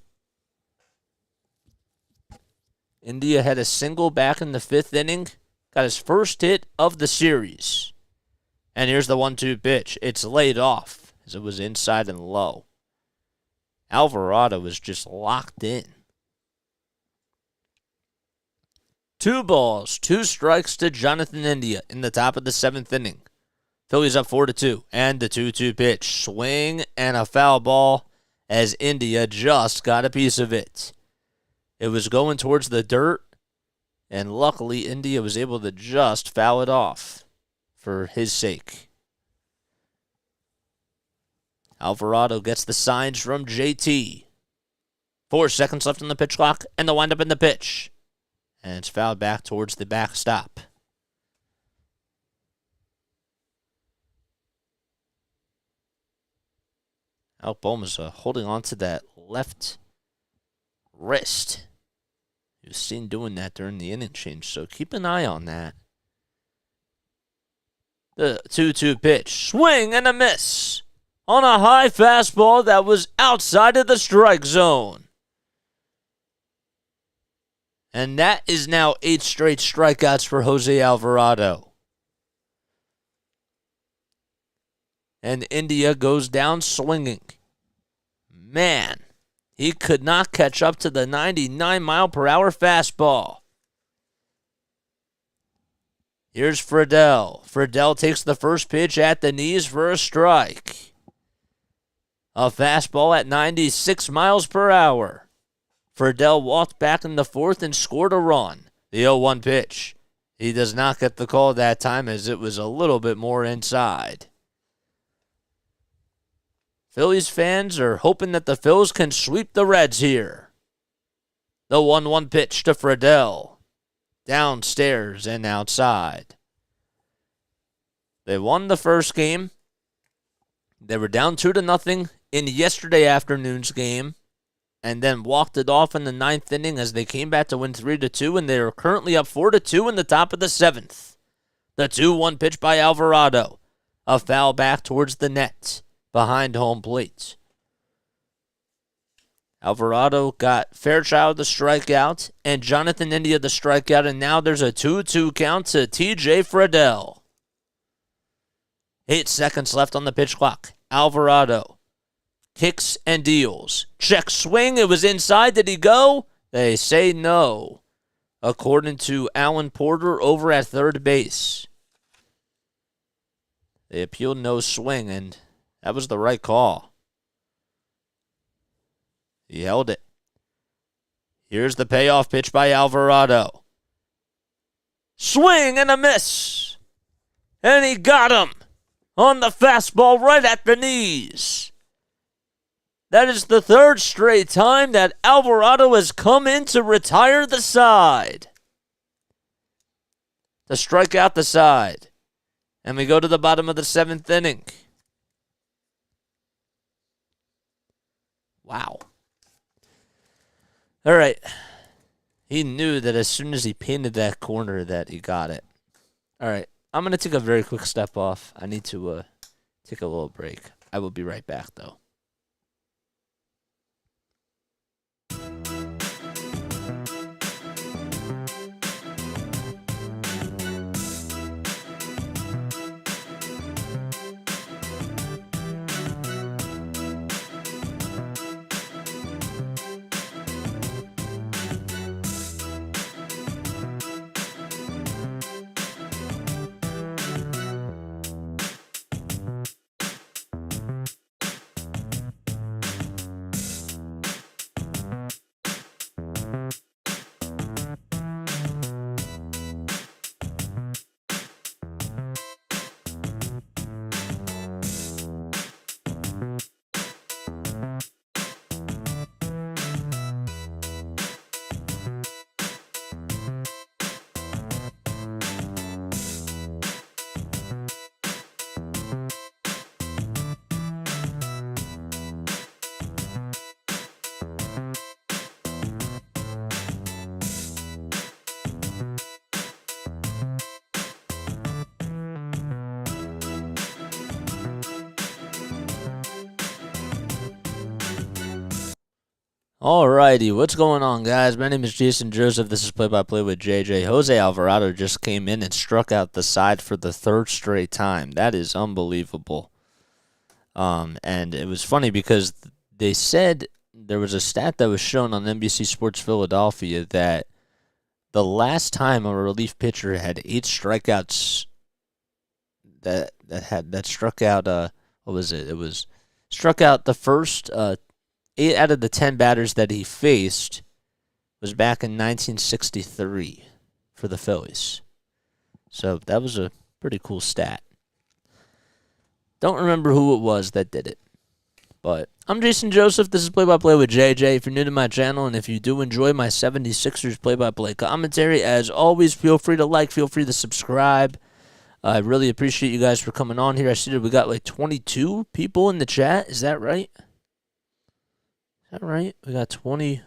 India had a single back in the 5th inning. Got his first hit of the series. And here's the 1-2 pitch. It's laid off as it was inside and low. Alvarado was just locked in. 2 balls, 2 strikes to Jonathan India in the top of the 7th inning. Phillies up 4-2, and the 2-2 pitch. Swing and a foul ball as India just got a piece of it. It was going towards the dirt, and luckily India was able to just foul it off for his sake. Alvarado gets the signs from JT. 4 seconds left on the pitch clock, and the windup in the pitch. And it's fouled back towards the backstop. Alec Bohm is holding on to that left wrist. He was seen doing that during the inning change, so keep an eye on that. The 2-2 pitch. Swing and a miss on a high fastball that was outside of the strike zone. And that is now 8 straight strikeouts for Jose Alvarado. And India goes down swinging. Man, he could not catch up to the 99-mile-per-hour fastball. Here's Friedel. Friedel takes the first pitch at the knees for a strike. A fastball at 96 miles per hour. Friedel walked back in the fourth and scored a run. The 0-1 pitch. He does not get the call that time as it was a little bit more inside. Phillies fans are hoping that the Phils can sweep the Reds here. The 1-1 pitch to Friedel. Downstairs and outside. They won the first game. They were down 2-0 in yesterday afternoon's game, and then walked it off in the 9th inning as they came back to win 3-2, and they are currently up 4-2 in the top of the 7th. The 2-1 pitch by Alvarado. A foul back towards the net behind home plate. Alvarado got Fairchild the strikeout and Jonathan India the strikeout, and now there's a 2-2 count to TJ Friedel. 8 seconds left on the pitch clock. Alvarado kicks and deals. Check swing. It was inside. Did he go? They say no, according to Alan Porter over at third base. They appealed no swing, and that was the right call. He held it. Here's the payoff pitch by Alvarado. Swing and a miss. And he got him on the fastball right at the knees. That is the 3rd straight time that Alvarado has come in to retire the side. To strike out the side. And we go to the bottom of the 7th inning. Wow. All right. He knew that as soon as he painted that corner that he got it. All right. I'm going to take a very quick step off. I need to take a little break. I will be right back, though. Alrighty, what's going on, guys? My name is Jason Joseph. This is Play-by-Play with JJ. Jose Alvarado just came in and struck out the side for the 3rd straight time. That is unbelievable. And it was funny because they said there was a stat that was shown on NBC Sports Philadelphia that the last time a relief pitcher had 8 strikeouts that struck out what was it? It was struck out the first 8 out of the 10 batters that he faced was back in 1963 for the Phillies. So that was a pretty cool stat. Don't remember who it was that did it. But I'm Jason Joseph. This is Play-by-Play with JJ. If you're new to my channel and if you do enjoy my 76ers play-by-play commentary, as always, feel free to like, feel free to subscribe. I really appreciate you guys for coming on here. I see that we got like 22 people in the chat. Is that right? Is that right? We got 20.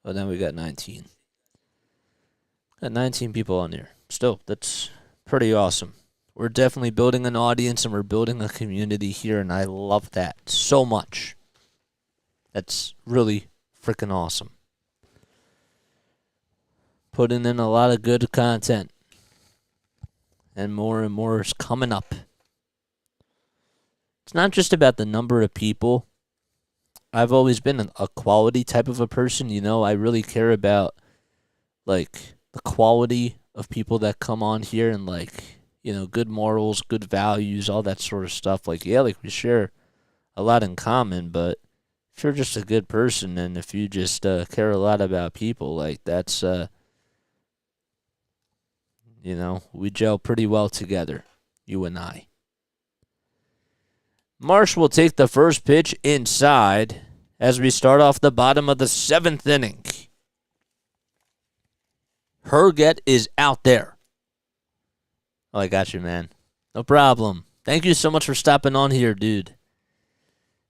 Oh, then we got 19. Got 19 people on here. Still, that's pretty awesome. We're definitely building an audience and we're building a community here, and I love that so much. That's really freaking awesome. Putting in a lot of good content. And more is coming up. It's not just about the number of people. I've always been a quality type of a person. You know, I really care about, like, the quality of people that come on here and, like, you know, good morals, good values, all that sort of stuff. Like, yeah, like, we share a lot in common, but if you're just a good person and if you just care a lot about people, like, that's... You know, we gel pretty well together, you and I. Marsh will take the first pitch inside as we start off the bottom of the 7th inning. Herget is out there. Oh, I got you, man. No problem. Thank you so much for stopping on here, dude.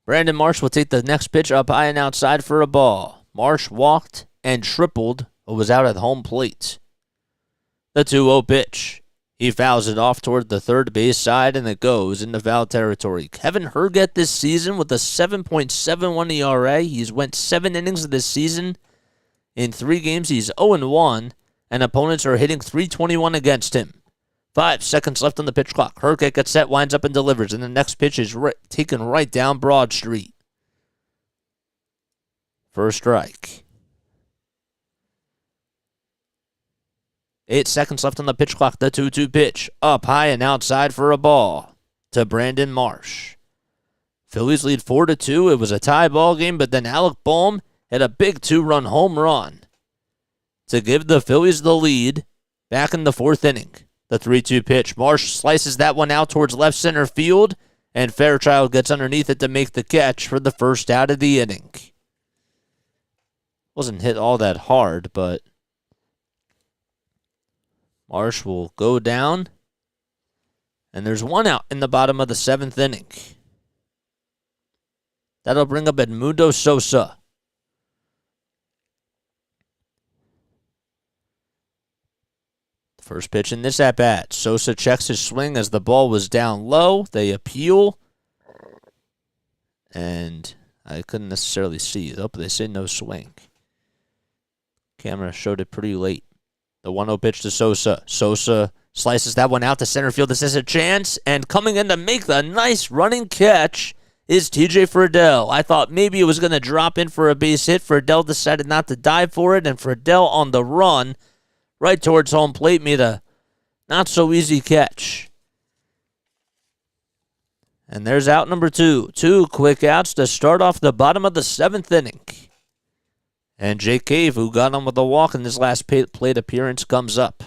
Brandon Marsh will take the next pitch up high and outside for a ball. Marsh walked and tripled, but was out at home plate. The 2-0 pitch. He fouls it off toward the third base side, and it goes into foul territory. Kevin Herget this season with a 7.71 ERA. He's went 7 innings of this season. In 3 games, he's 0-1, and opponents are hitting .321 against him. 5 seconds left on the pitch clock. Herget gets set, winds up, and delivers, and the next pitch is taken right down Broad Street. First strike. 8 seconds left on the pitch clock. The 2-2 pitch. Up high and outside for a ball to Brandon Marsh. Phillies lead 4-2. It was a tie ball game, but then Alec Bohm hit a big 2-run home run to give the Phillies the lead back in the 4th inning. The 3-2 pitch. Marsh slices that one out towards left center field, and Fairchild gets underneath it to make the catch for the first out of the inning. Wasn't hit all that hard, but Marsh will go down, and there's 1 out in the bottom of the 7th inning. That'll bring up Edmundo Sosa. First pitch in this at-bat. Sosa checks his swing as the ball was down low. They appeal, and I couldn't necessarily see it. Oh, they say no swing. Camera showed it pretty late. The 1-0 pitch to Sosa. Sosa slices that one out to center field. This has a chance. And coming in to make the nice running catch is TJ Friedel. I thought maybe it was going to drop in for a base hit. Friedel decided not to dive for it. And Friedel on the run right towards home plate made a not-so-easy catch. And there's out number 2. 2 quick outs to start off the bottom of the 7th inning. And Jake Cave, who got on with a walk in this last plate appearance, comes up.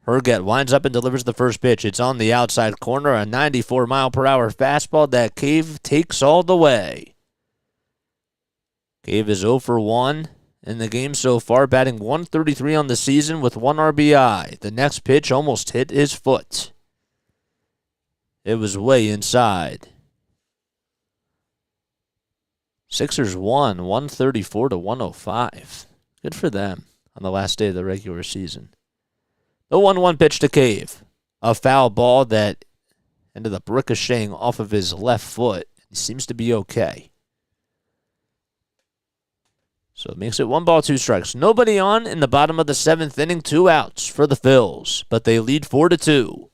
Herget winds up and delivers the first pitch. It's on the outside corner, a 94-mile-per-hour fastball that Cave takes all the way. Cave is 0 for 1 in the game so far, batting .133 on the season with 1 RBI. The next pitch almost hit his foot. It was way inside. Sixers won 134-105. Good for them on the last day of the regular season. The 1-1 pitch to Cave. A foul ball that ended up ricocheting off of his left foot. He seems to be okay. So it makes it 1 ball, 2 strikes. Nobody on in the bottom of the 7th inning. 2 outs for the Phils, but they lead 4-2.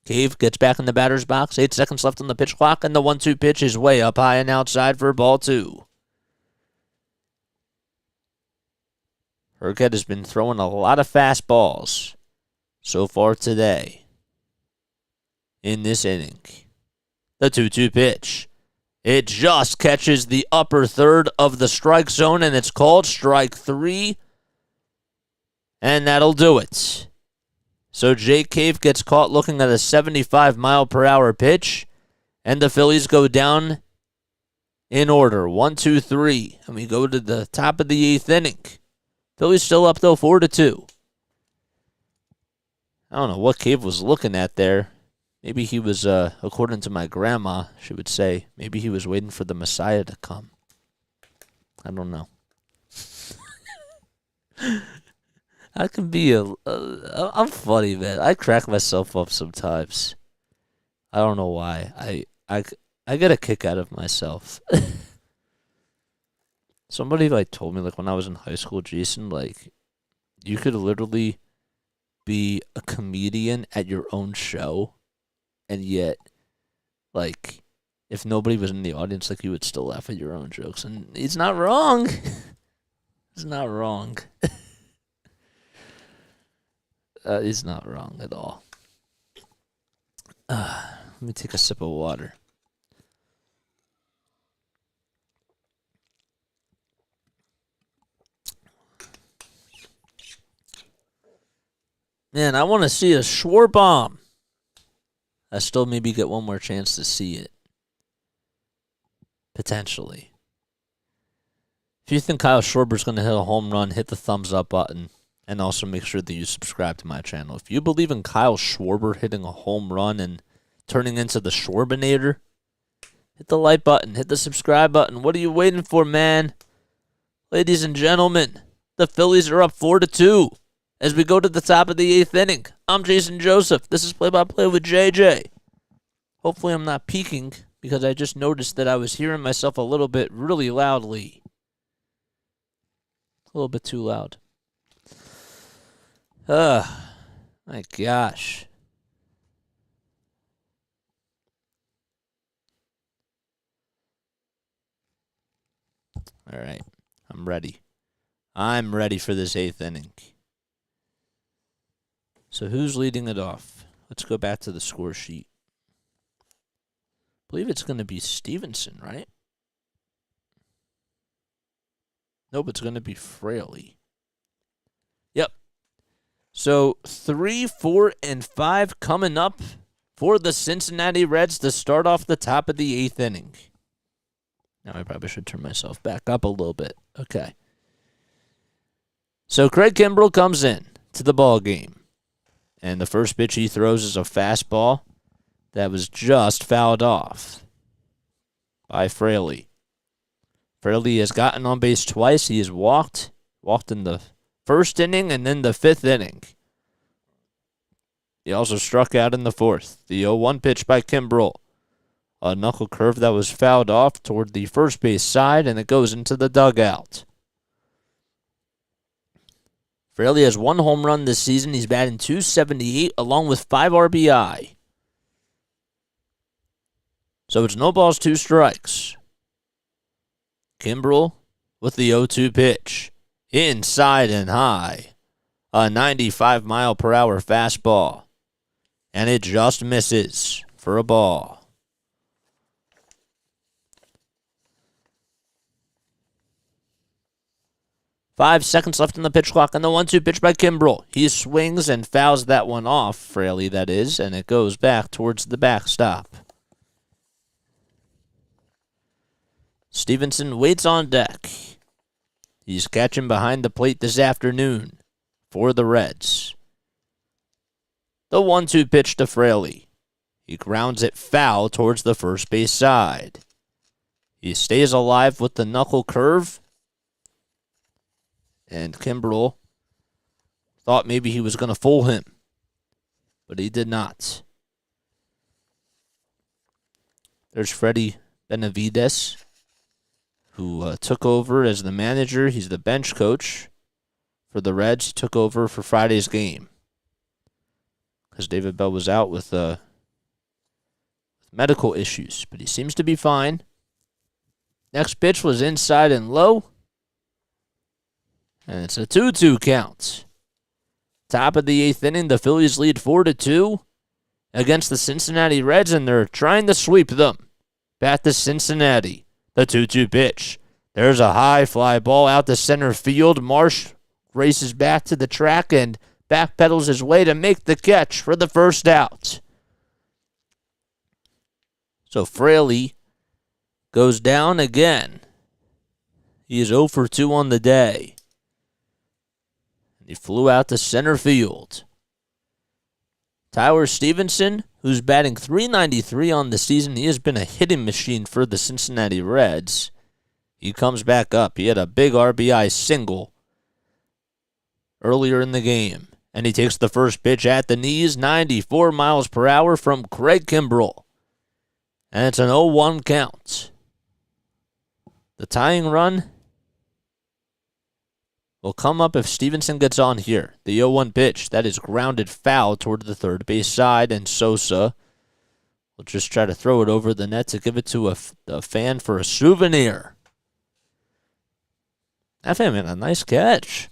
Cave gets back in the batter's box. 8 seconds left on the pitch clock, and the 1-2 pitch is way up high and outside for ball 2. Herget has been throwing a lot of fastballs so far today in this inning. The 2-2 pitch. It just catches the upper third of the strike zone, and it's called strike 3. And that'll do it. So Jake Cave gets caught looking at a 75-mile-per-hour pitch, And the Phillies go down in order, 1, 2, 3. And we go to the top of the 8th inning. Phillies still up, though, 4-2. I don't know what Cave was looking at there. Maybe he was, according to my grandma, she would say, maybe he was waiting for the Messiah to come. I don't know. I can be I'm funny, man. I crack myself up sometimes. I don't know why. I get a kick out of myself. Somebody told me when I was in high school, Jason, you could literally be a comedian at your own show, and yet if nobody was in the audience, you would still laugh at your own jokes. And he's not wrong. He's not wrong. He's not wrong at all. Let me take a sip of water. Man, I want to see a Schwarber bomb. I still maybe get one more chance to see it. Potentially. If you think Kyle Schwarber's going to hit a home run, hit the thumbs up button. And also make sure that you subscribe to my channel. If you believe in Kyle Schwarber hitting a home run and turning into the Schwarbinator, hit the like button. Hit the subscribe button. What are you waiting for, man? Ladies and gentlemen, the Phillies are up 4-2 as we go to the top of the 8th inning. I'm Jason Joseph. This is Play-by-Play with JJ. Hopefully I'm not peaking because I just noticed that I was hearing myself a little bit really loudly. A little bit too loud. My gosh. All right. I'm ready. I'm ready for this 8th inning. So who's leading it off? Let's go back to the score sheet. I believe it's going to be Stevenson, right? Nope, it's going to be Fraley. Yep. So 3, 4, and 5 coming up for the Cincinnati Reds to start off the top of the 8th inning. Now I probably should turn myself back up a little bit. Okay. So Craig Kimbrell comes in to the ball game. And the first pitch he throws is a fastball that was just fouled off by Fraley. Fraley has gotten on base twice. He has walked in the first inning and then the 5th inning. He also struck out in the 4th. The 0-1 pitch by Kimbrell. A knuckle curve that was fouled off toward the first base side, and it goes into the dugout. Fraley has 1 home run this season. He's batting .278 along with 5 RBI. So it's no balls, 2 strikes. Kimbrell with the 0-2 pitch. Inside and high. A 95-mile-per-hour fastball. And it just misses for a ball. Five seconds left on the pitch clock, and the 1-2 pitch by Kimbrell. He swings and fouls that one off, Fraley that is, and it goes back towards the backstop. Stevenson waits on deck. He's catching behind the plate this afternoon for the Reds. The 1-2 pitch to Fraley. He grounds it foul towards the first base side. He stays alive with the knuckle curve. And Kimbrell thought maybe he was going to fool him, but he did not. There's Freddie Benavides, who took over as the manager. He's the bench coach for the Reds. He took over for Friday's game because David Bell was out with medical issues, but he seems to be fine. Next pitch was inside and low. And it's a 2-2 count. Top of the 8th inning, the Phillies lead 4-2 against the Cincinnati Reds, and they're trying to sweep them. Back to Cincinnati. The 2-2 pitch. There's a high fly ball out to center field. Marsh races back to the track and backpedals his way to make the catch for the first out. So Fraley goes down again. He is 0 for 2 on the day. He flew out to center field. Tyler Stevenson, who's batting .393 on the season, he has been a hitting machine for the Cincinnati Reds. He comes back up. He had a big RBI single earlier in the game. And he takes the first pitch at the knees, 94 miles per hour from Craig Kimbrell. And it's an 0-1 count. The tying run will come up if Stevenson gets on here. The 0-1 pitch, that is grounded foul toward the third base side, and Sosa will just try to throw it over the net to give it to a fan for a souvenir. That fan made a nice catch.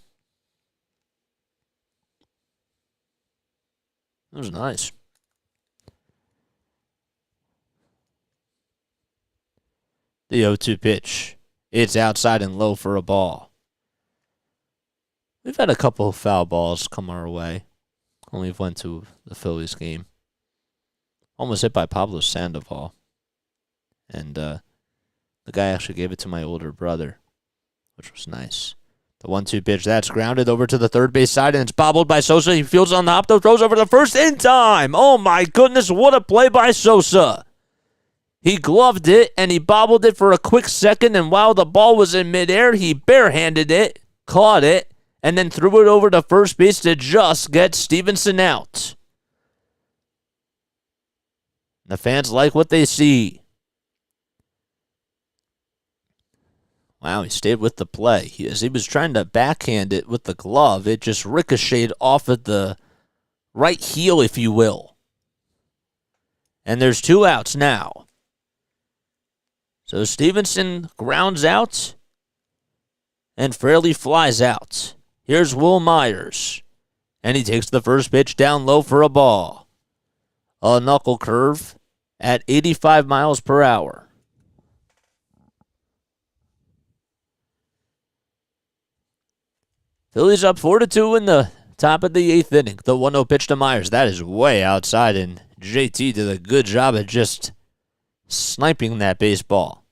That was nice. The 0-2 pitch. It's outside and low for a ball. We've had a couple of foul balls come our way when we've went to the Phillies game. Almost hit by Pablo Sandoval. And the guy actually gave it to my older brother, which was nice. The 1-2 pitch, that's grounded over to the third base side, and it's bobbled by Sosa. He fields on the hop, though, throws over the first in time. Oh, my goodness, what a play by Sosa. He gloved it, and he bobbled it for a quick second, and while the ball was in midair, he barehanded it, caught it, and then threw it over to first base to just get Stevenson out. The fans like what they see. Wow, he stayed with the play. As he was trying to backhand it with the glove, it just ricocheted off of the right heel, if you will. And there's 2 outs now. So Stevenson grounds out, and Fraley flies out. Here's Will Myers, and he takes the first pitch down low for a ball. A knuckle curve at 85 miles per hour. Phillies up 4-2 in the top of the 8th inning. The 1-0 pitch to Myers. That is way outside, and JT did a good job at just sniping that baseball.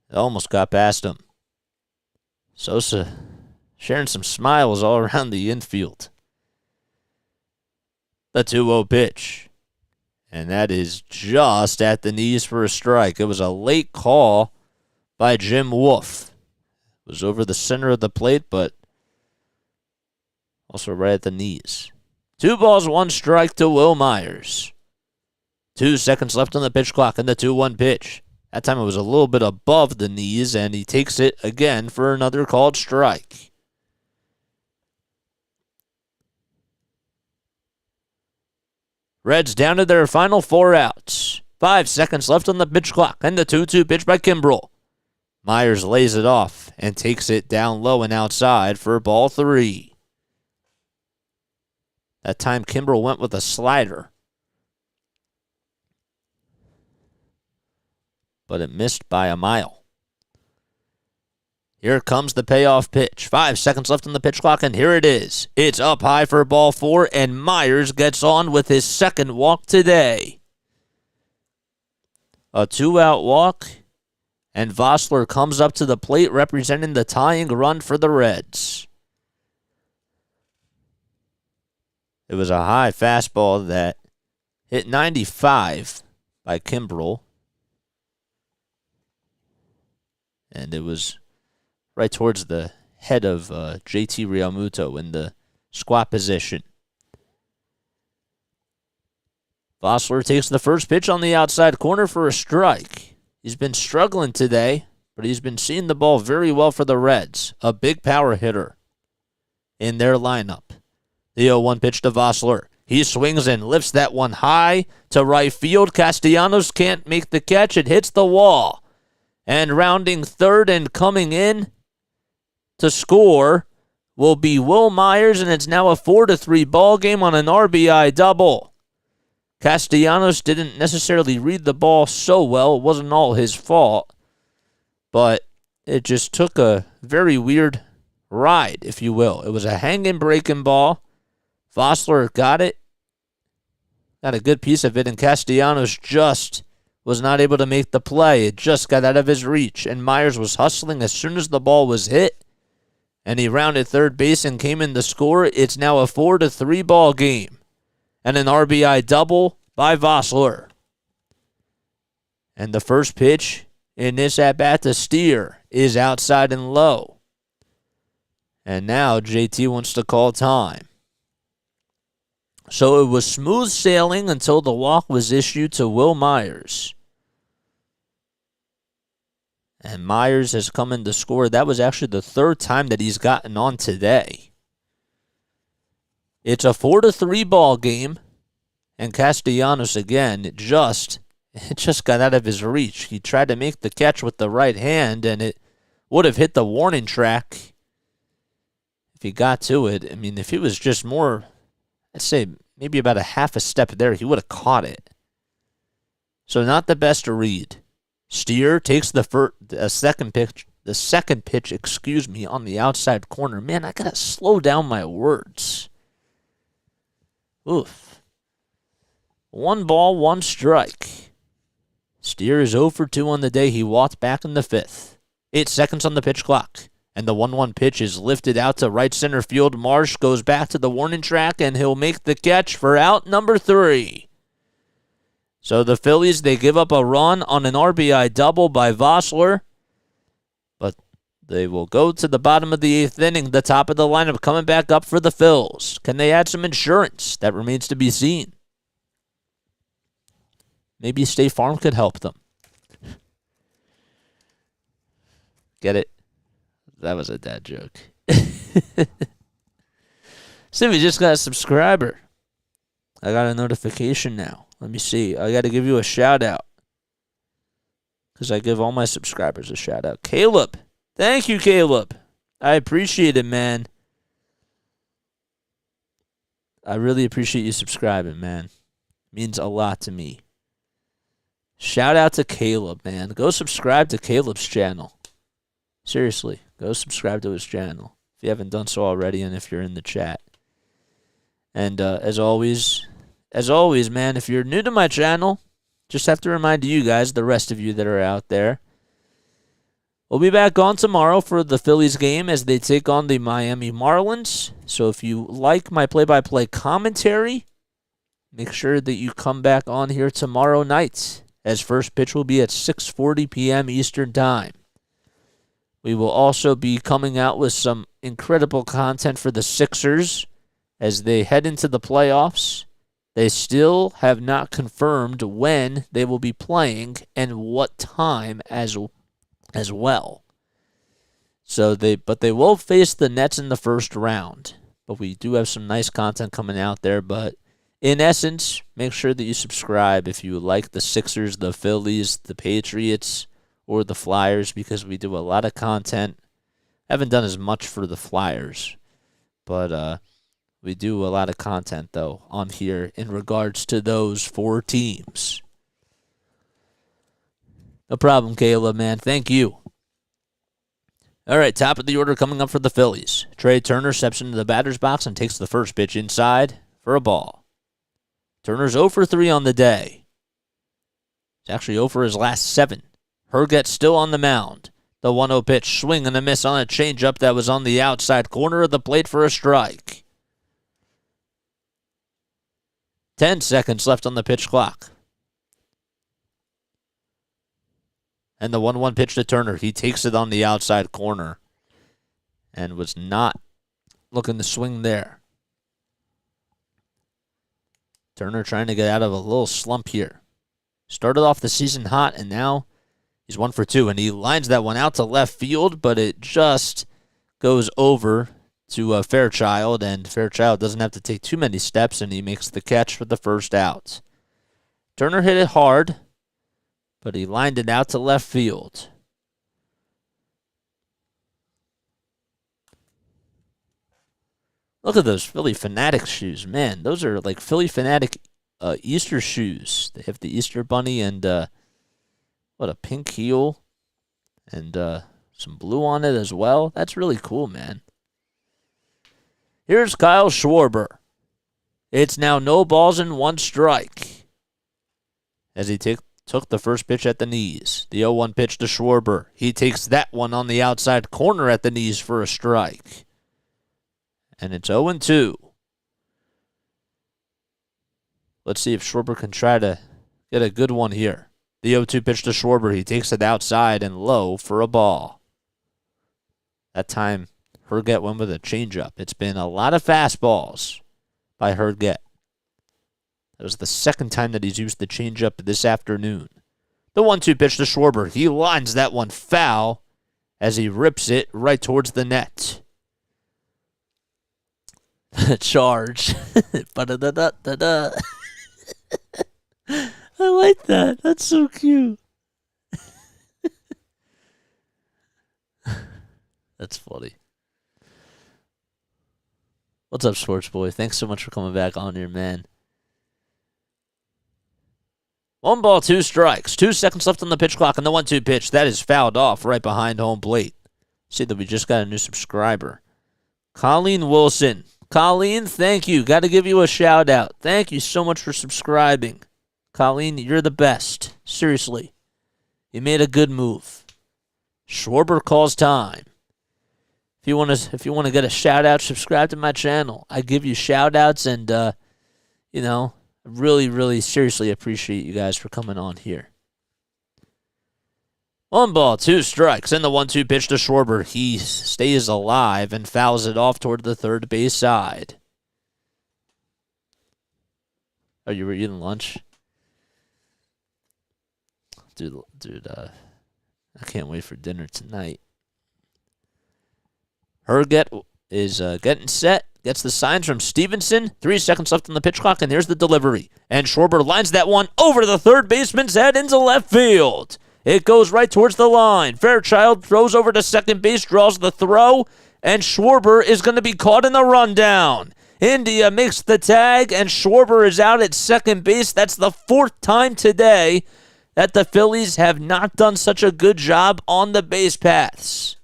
It almost got past him. Sosa sharing some smiles all around the infield. The 2-0 pitch. And that is just at the knees for a strike. It was a late call by Jim Wolf. It was over the center of the plate, but also right at the knees. 2 balls, 1 strike to Will Myers. 2 seconds left on the pitch clock in the 2-1 pitch. That time it was a little bit above the knees, and he takes it again for another called strike. Reds down to their final 4 outs. 5 seconds left on the pitch clock, and the 2-2 pitch by Kimbrell. Myers lays it off and takes it down low and outside for ball 3. That time Kimbrell went with a slider, but it missed by a mile. Here comes the payoff pitch. 5 seconds left on the pitch clock, and here it is. It's up high for ball 4, and Myers gets on with his second walk today. A 2-out walk, and Vossler comes up to the plate representing the tying run for the Reds. It was a high fastball that hit 95 by Kimbrell. And it was right towards the head of JT Realmuto in the squat position. Vossler takes the first pitch on the outside corner for a strike. He's been struggling today, but he's been seeing the ball very well for the Reds. A big power hitter in their lineup. The 0-1 pitch to Vossler. He swings and lifts that one high to right field. Castellanos can't make the catch. It hits the wall. And rounding third and coming in to score will be Will Myers, and it's now a 4-3 ball game on an RBI double. Castellanos didn't necessarily read the ball so well. It wasn't all his fault, but it just took a very weird ride, if you will. It was a hanging breaking ball. Vossler got it got a good piece of it, and Castellanos just was not able to make the play. It just got out of his reach, and Myers was hustling as soon as the ball was hit, and he rounded third base and came in to score. It's now a 4-3 ball game, and an RBI double by Vossler. And the first pitch in this at-bat to Steer is outside and low. And now JT wants to call time. So it was smooth sailing until the walk was issued to Will Myers. And Myers has come in to score. That was actually the third time that he's gotten on today. It's a 4-3 ball game. And Castellanos, again, it just got out of his reach. He tried to make the catch with the right hand, and it would have hit the warning track if he got to it. I mean, if he was just more, I'd say maybe about a half a step there, he would have caught it. So not the best to read. Steer takes the second pitch, on the outside corner. Man, I gotta slow down my words. Oof. 1 ball, 1 strike. Steer is 0 for 2 on the day. He walked back in the 5th. 8 seconds on the pitch clock. And the 1-1 pitch is lifted out to right center field. Marsh goes back to the warning track, and he'll make the catch for out number 3. So the Phillies, they give up a run on an RBI double by Vossler. But they will go to the bottom of the 8th inning, the top of the lineup coming back up for the Phils. Can they add some insurance? That remains to be seen. Maybe State Farm could help them. Get it? That was a dad joke. See, we just got a subscriber. I got a notification now. Let me see. I got to give you a shout out. Because I give all my subscribers a shout out. Caleb. Thank you, Caleb. I appreciate it, man. I really appreciate you subscribing, man. It means a lot to me. Shout out to Caleb, man. Go subscribe to Caleb's channel. Seriously, go subscribe to his channel if you haven't done so already, and if you're in the chat. And as always, man, if you're new to my channel, just have to remind you guys, the rest of you that are out there, we'll be back on tomorrow for the Phillies game as they take on the Miami Marlins. So if you like my play-by-play commentary, make sure that you come back on here tomorrow night, as first pitch will be at 6:40 p.m. Eastern Time. We will also be coming out with some incredible content for the Sixers as they head into the playoffs. They still have not confirmed when they will be playing and what time as well. But they will face the Nets in the first round. But we do have some nice content coming out there. But in essence, make sure that you subscribe if you like the Sixers, the Phillies, the Patriots, or the Flyers, because we do a lot of content. I haven't done as much for the Flyers, but we do a lot of content, though, on here in regards to those 4 teams. No problem, Caleb, man. Thank you. All right, top of the order coming up for the Phillies. Trey Turner steps into the batter's box and takes the first pitch inside for a ball. Turner's 0 for 3 on the day. He's actually 0 for his last 7. Herget's still on the mound. The 1-0 pitch, swing and a miss on a changeup that was on the outside corner of the plate for a strike. 10 seconds left on the pitch clock. And the 1-1 pitch to Turner. He takes it on the outside corner and was not looking to swing there. Turner trying to get out of a little slump here. Started off the season hot, and now he's 1 for 2, and he lines that one out to left field, but it just goes over to Fairchild, and Fairchild doesn't have to take too many steps, and he makes the catch for the first out. Turner hit it hard, but he lined it out to left field. Look at those Philly Fanatic shoes. Man, those are like Philly Fanatic Easter shoes. They have the Easter Bunny and a pink heel and some blue on it as well. That's really cool, man. Here's Kyle Schwarber. It's now no balls and 1 strike. As he took the first pitch at the knees. The 0-1 pitch to Schwarber. He takes that one on the outside corner at the knees for a strike. And it's 0-2. Let's see if Schwarber can try to get a good one here. The 0-2 pitch to Schwarber. He takes it outside and low for a ball. That time, Herget went with a changeup. It's been a lot of fastballs by Herget. That was the second time that he's used the changeup this afternoon. The 1-2 pitch to Schwarber. He lines that one foul as he rips it right towards the net. Charge. Ba-da-da-da-da-da. I like that. That's so cute. That's funny. What's up, Sports Boy? Thanks so much for coming back on here, man. 1 ball, 2 strikes. 2 seconds left on the pitch clock, and the 1-2 pitch. That is fouled off right behind home plate. See that we just got a new subscriber. Colleen Wilson. Colleen, thank you. Got to give you a shout out. Thank you so much for subscribing. Colleen, you're the best. Seriously. You made a good move. Schwarber calls time. If you want to get a shout out, subscribe to my channel. I give you shout outs and really, really seriously appreciate you guys for coming on here. 1 ball, 2 strikes, and the 1-2 pitch to Schwarber. He stays alive and fouls it off toward the third base side. Oh, you were eating lunch? Dude, I can't wait for dinner tonight. Herget is getting set. Gets the signs from Stevenson. 3 seconds left on the pitch clock, and here's the delivery. And Schwarber lines that one over the third baseman's head into left field. It goes right towards the line. Fairchild throws over to second base, draws the throw, and Schwarber is going to be caught in the rundown. India makes the tag, and Schwarber is out at second base. That's the 4th time today that the Phillies have not done such a good job on the base paths.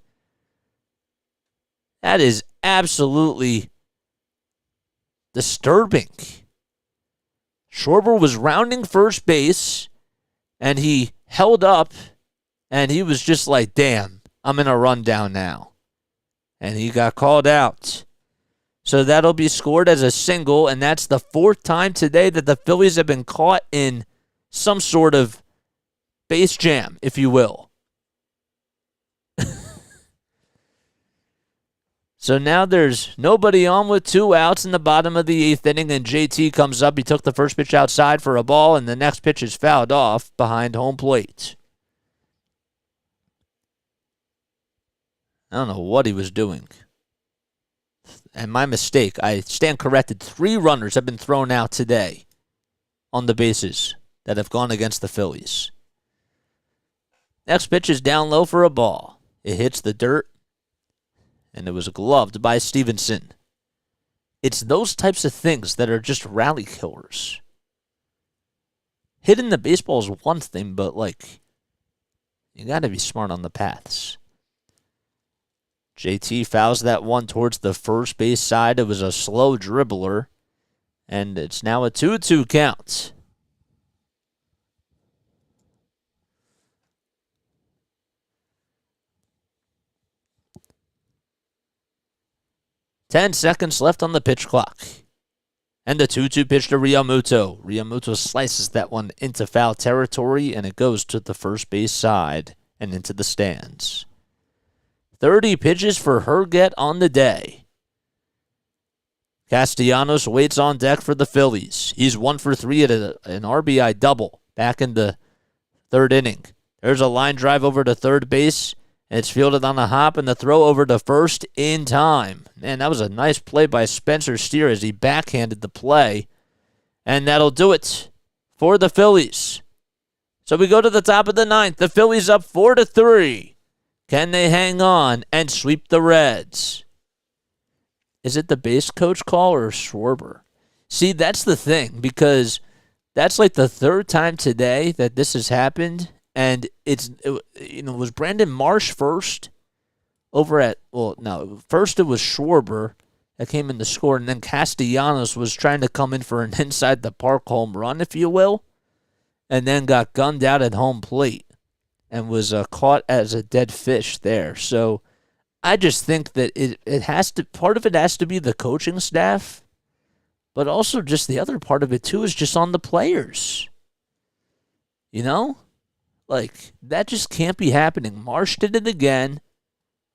That is absolutely disturbing. Schwarber was rounding first base, and he held up, and he was just like, damn, I'm in a rundown now. And he got called out. So that'll be scored as a single, and that's the 4th time today that the Phillies have been caught in some sort of base jam, if you will. So now there's nobody on with 2 outs in the bottom of the 8th inning, and JT comes up. He took the first pitch outside for a ball, and the next pitch is fouled off behind home plate. I don't know what he was doing. And my mistake, I stand corrected. 3 runners have been thrown out today on the bases that have gone against the Phillies. Next pitch is down low for a ball. It hits the dirt, and it was gloved by Stevenson. It's those types of things that are just rally killers. Hitting the baseball is one thing, but, you got to be smart on the paths. JT fouls that one towards the first base side. It was a slow dribbler, and it's now a 2-2 count. Ten seconds left on the pitch clock. And the 2-2 pitch to Realmuto. Realmuto slices that one into foul territory, and it goes to the first base side and into the stands. 30 pitches for Herget on the day. Castellanos waits on deck for the Phillies. He's 1 for 3 at an RBI double back in the 3rd inning. There's a line drive over to third base. It's fielded on a hop, and the throw over to first in time. Man, that was a nice play by Spencer Steer as he backhanded the play. And that'll do it for the Phillies. So we go to the top of the 9th. The Phillies up 4-3. Can they hang on and sweep the Reds? Is it the base coach call or Schwarber? See, that's the thing, because that's like the 3rd time today that this has happened. And it was Brandon Marsh first first it was Schwarber that came in to score, and then Castellanos was trying to come in for an inside the park home run, if you will, and then got gunned out at home plate and was caught as a dead fish there. So I just think that it has to, part of it has to be the coaching staff, but also just the other part of it too is just on the players. You know? Like, that just can't be happening. Marsh did it again.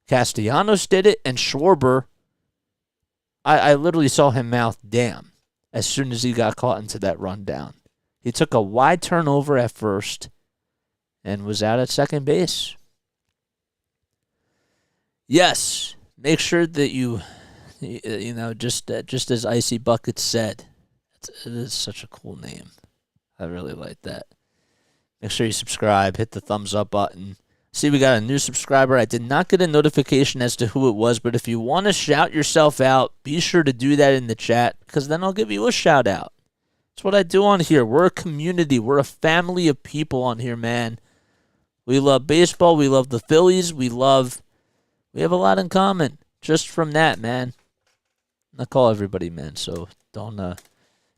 Castellanos did it, and Schwarber, I literally saw him mouth damn as soon as he got caught into that rundown. He took a wide turnover at first and was out at second base. Yes, make sure that you know, just as Icy Bucket said, it is such a cool name. I really like that. Make sure you subscribe, hit the thumbs up button. See, we got a new subscriber. I did not get a notification as to who it was, but if you want to shout yourself out, be sure to do that in the chat, because then I'll give you a shout out. That's what I do on here. We're a community. We're a family of people on here, man. We love baseball. We love the Phillies. We have a lot in common just from that, man. I call everybody man, so don't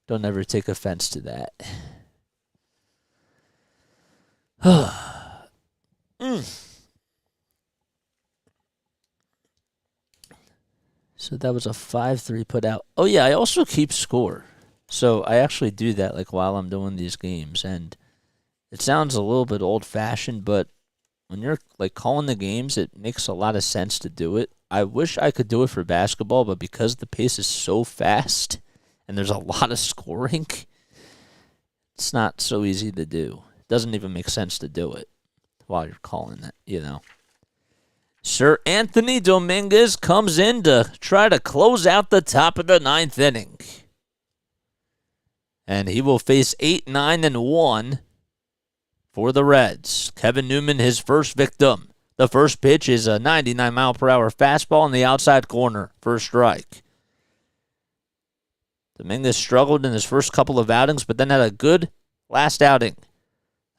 ever take offense to that. So that was a 5-3 put out. Oh yeah, I also keep score. So I actually do that like while I'm doing these games, and it sounds a little bit old-fashioned, but when you're like calling the games, it makes a lot of sense to do it. I wish I could do it for basketball, but because the pace is so fast and there's a lot of scoring, it's not so easy to do. It doesn't even make sense to do it while you're calling it, you know. Sir Anthony Dominguez comes in to try to close out the top of the ninth inning. And he will face 8-9-1 for the Reds. Kevin Newman, his first victim. The first pitch is a 99-mile-per-hour fastball in the outside corner for a strike. Dominguez struggled in his first couple of outings, but then had a good last outing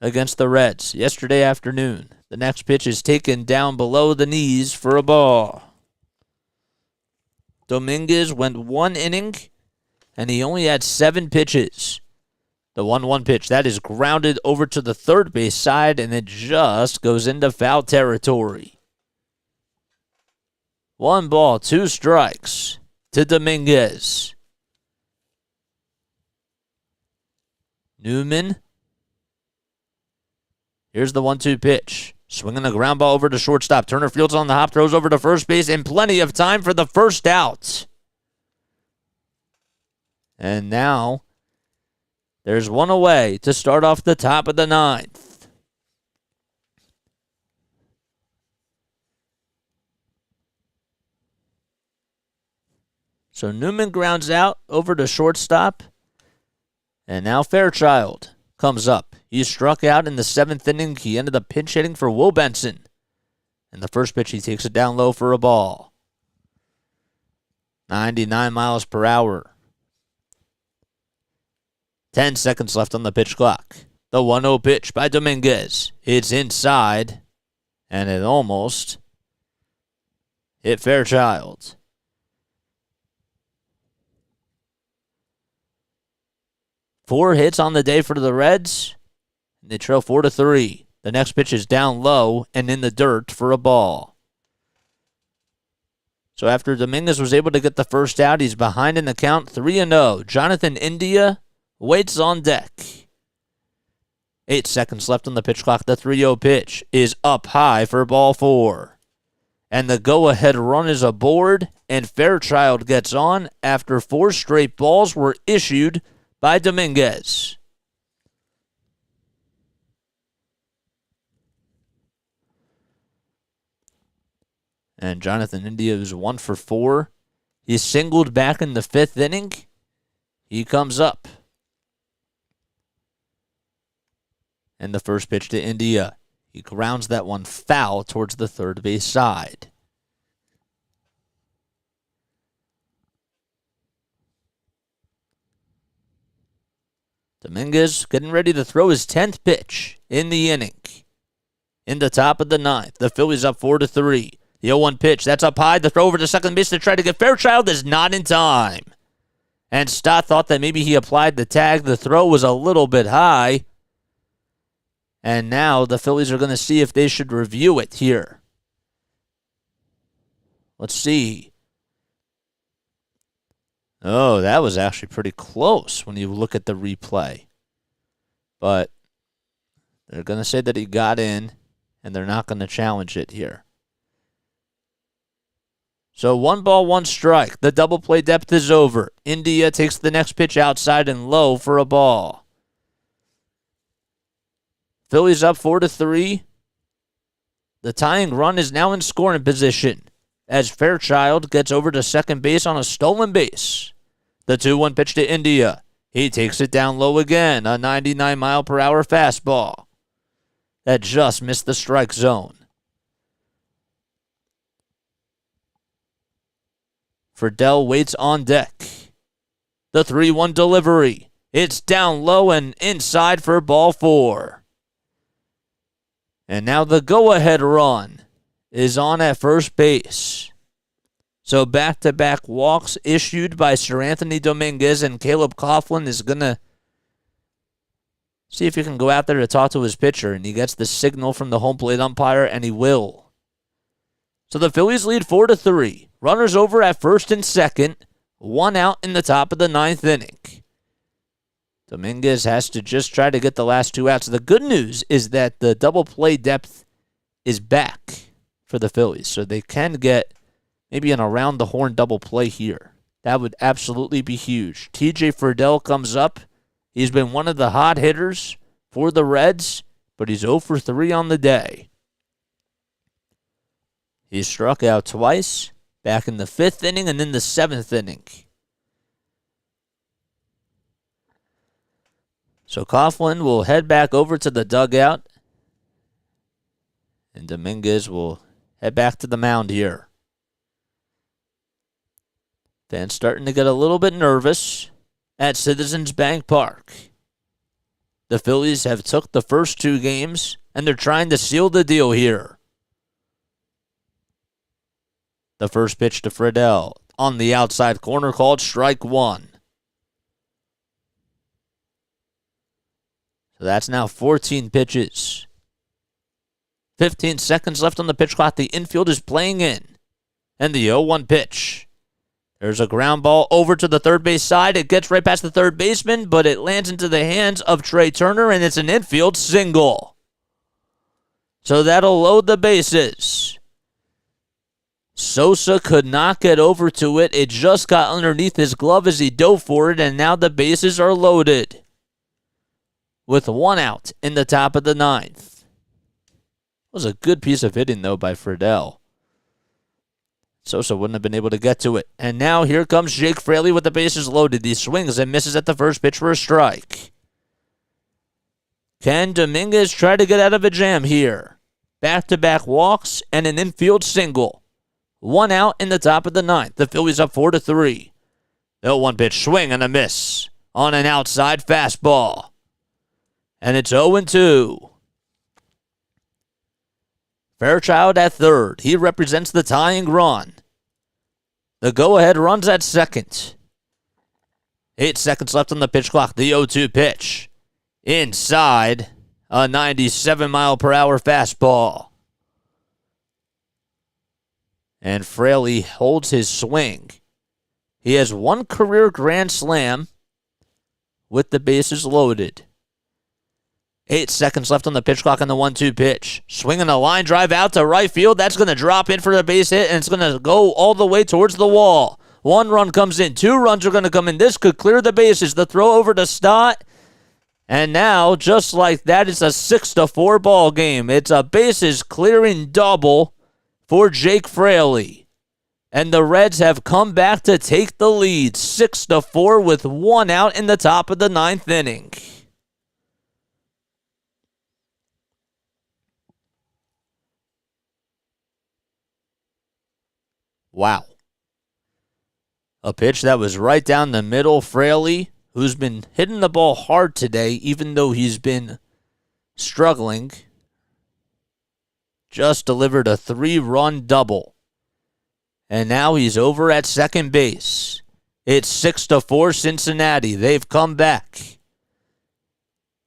against the Reds yesterday afternoon. The next pitch is taken down below the knees for a ball. Dominguez went 1 inning, and he only had 7 pitches. The 1-1 pitch, that is grounded over to the third base side, and it just goes into foul territory. 1 ball, 2 strikes to Dominguez. Newman. Here's the 1-2 pitch. Swinging a ground ball over to shortstop. Turner fields on the hop, throws over to first base, and plenty of time for the first out. And now, there's 1 away to start off the top of the 9th. So Newman grounds out over to shortstop. And now Fairchild comes up. He struck out in the 7th inning. He ended up pinch hitting for Will Benson. And the first pitch, he takes it down low for a ball. 99 miles per hour. 10 seconds left on the pitch clock. The 1-0 pitch by Dominguez. It's inside, and it almost hit Fairchild. Four hits on the day for the Reds. They trail 4-3. The next pitch is down low and in the dirt for a ball. So after Dominguez was able to get the first out, he's behind in the count 3-0. Jonathan India waits on deck. 8 seconds left on the pitch clock. The 3-0 pitch is up high for ball 4. And the go-ahead run is aboard, and Fairchild gets on after 4 straight balls were issued by Dominguez. And Jonathan India is 1 for 4. He's singled back in the 5th inning. He comes up. And the first pitch to India. He grounds that one foul towards the third base side. Dominguez getting ready to throw his 10th pitch in the inning. In the top of the 9th, the Phillies up 4-3. The 0-1 pitch, that's up high. The throw over to second base to try to get Fairchild is not in time. And Stott thought that maybe he applied the tag. The throw was a little bit high. And now the Phillies are going to see if they should review it here. Let's see. Oh, that was actually pretty close when you look at the replay. But they're going to say that he got in, and they're not going to challenge it here. So 1 ball, 1 strike. The double play depth is over. India takes the next pitch outside and low for a ball. Phillies up 4-3. The tying run is now in scoring position as Fairchild gets over to second base on a stolen base. The 2-1 pitch to India. He takes it down low again, a 99-mile-per-hour fastball that just missed the strike zone. Friedel waits on deck. The 3-1 delivery. It's down low and inside for ball 4. And now the go-ahead run is on at first base. So back-to-back walks issued by Sir Anthony Dominguez, and Caleb Coughlin is going to see if he can go out there to talk to his pitcher, and he gets the signal from the home plate umpire, and he will. So the Phillies lead 4-3. Runners over at first and second. 1 out in the top of the 9th inning. Dominguez has to just try to get the last 2 outs. The good news is that the double play depth is back for the Phillies, so they can get maybe an around-the-horn double play here. That would absolutely be huge. TJ Friedel comes up. He's been one of the hot hitters for the Reds, but he's 0 for 3 on the day. He struck out twice, back in the 5th inning and in the 7th inning. So Coughlin will head back over to the dugout, and Dominguez will head back to the mound here. Fans starting to get a little bit nervous at Citizens Bank Park. The Phillies have took the first 2 games, and they're trying to seal the deal here. The first pitch to Friedel on the outside corner, called strike 1. So that's now 14 pitches. 15 seconds left on the pitch clock. The infield is playing in. And the 0-1 pitch. There's a ground ball over to the third base side. It gets right past the third baseman, but it lands into the hands of Trey Turner, and it's an infield single. So that'll load the bases. Sosa could not get over to it. It just got underneath his glove as he dove for it, and now the bases are loaded with 1 out in the top of the 9th. It was a good piece of hitting, though, by Friedel. Sosa wouldn't have been able to get to it. And now here comes Jake Fraley with the bases loaded. He swings and misses at the first pitch for a strike. Can Dominguez try to get out of a jam here? Back-to-back walks and an infield single. 1 out in the top of the 9th. The Phillies up 4-3. The 0-1 pitch, swing and a miss on an outside fastball. And it's 0-2. Fairchild at third. He represents the tying run. The go-ahead run's at second. 8 seconds left on the pitch clock. The 0-2 pitch. Inside, a 97-mile-per-hour fastball. And Fraley holds his swing. He has 1 career grand slam with the bases loaded. 8 seconds left on the pitch clock on the 1-2 pitch. Swinging a line drive out to right field. That's going to drop in for the base hit, and it's going to go all the way towards the wall. 1 run comes in. 2 runs are going to come in. This could clear the bases. The throw over to Stott. And now, just like that, it's a 6-4 ball game. It's a bases clearing double for Jake Fraley. And the Reds have come back to take the lead. 6-4 with 1 out in the top of the 9th inning. Wow. A pitch that was right down the middle. Fraley, who's been hitting the ball hard today, even though he's been struggling. just delivered a 3-run double. And now he's over at second base. It's 6-4 Cincinnati. They've come back.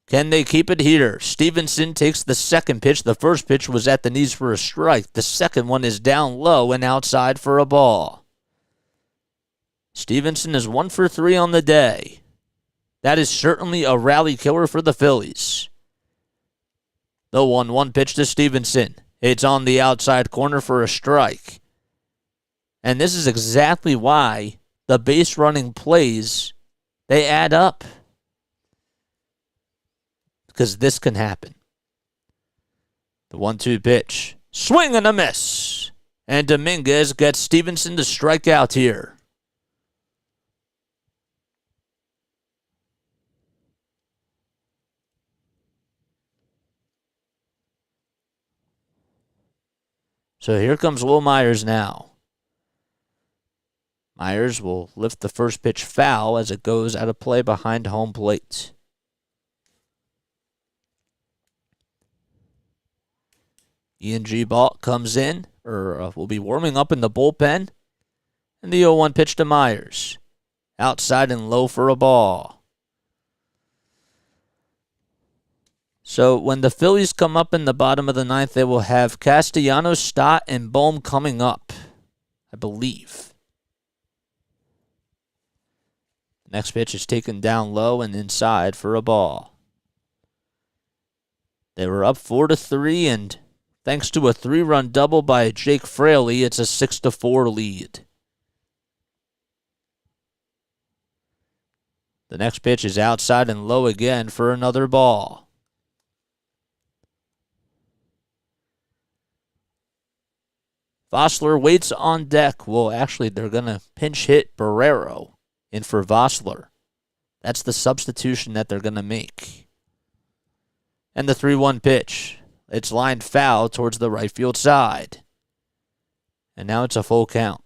Can they keep it here? Stevenson takes the second pitch. The first pitch was at the knees for a strike. The second one is down low and outside for a ball. Stevenson is 1 for 3 on the day. That is certainly a rally killer for the Phillies. The 1-1 pitch to Stevenson. It's on the outside corner for a strike. And this is exactly why the base running plays, they add up. Because this can happen. The 1-2 pitch. Swing and a miss. And Dominguez gets Stevenson to strike out here. So here comes Will Myers now. Myers will lift the first pitch foul as it goes out of play behind home plate. Ian G. Balt comes in, will be warming up in the bullpen. And the 0-1 pitch to Myers. Outside and low for a ball. So when the Phillies come up in the bottom of the ninth, they will have Castellanos, Stott, and Bohm coming up, I believe. Next pitch is taken down low and inside for a ball. They were up 4-3, and thanks to a 3-run double by Jake Fraley, it's a 6-4 lead. The next pitch is outside and low again for another ball. Vossler waits on deck. Well, actually, they're going to pinch hit Barrero in for Vossler. That's the substitution that they're going to make. And the 3-1 pitch. It's lined foul towards the right field side. And now it's a full count.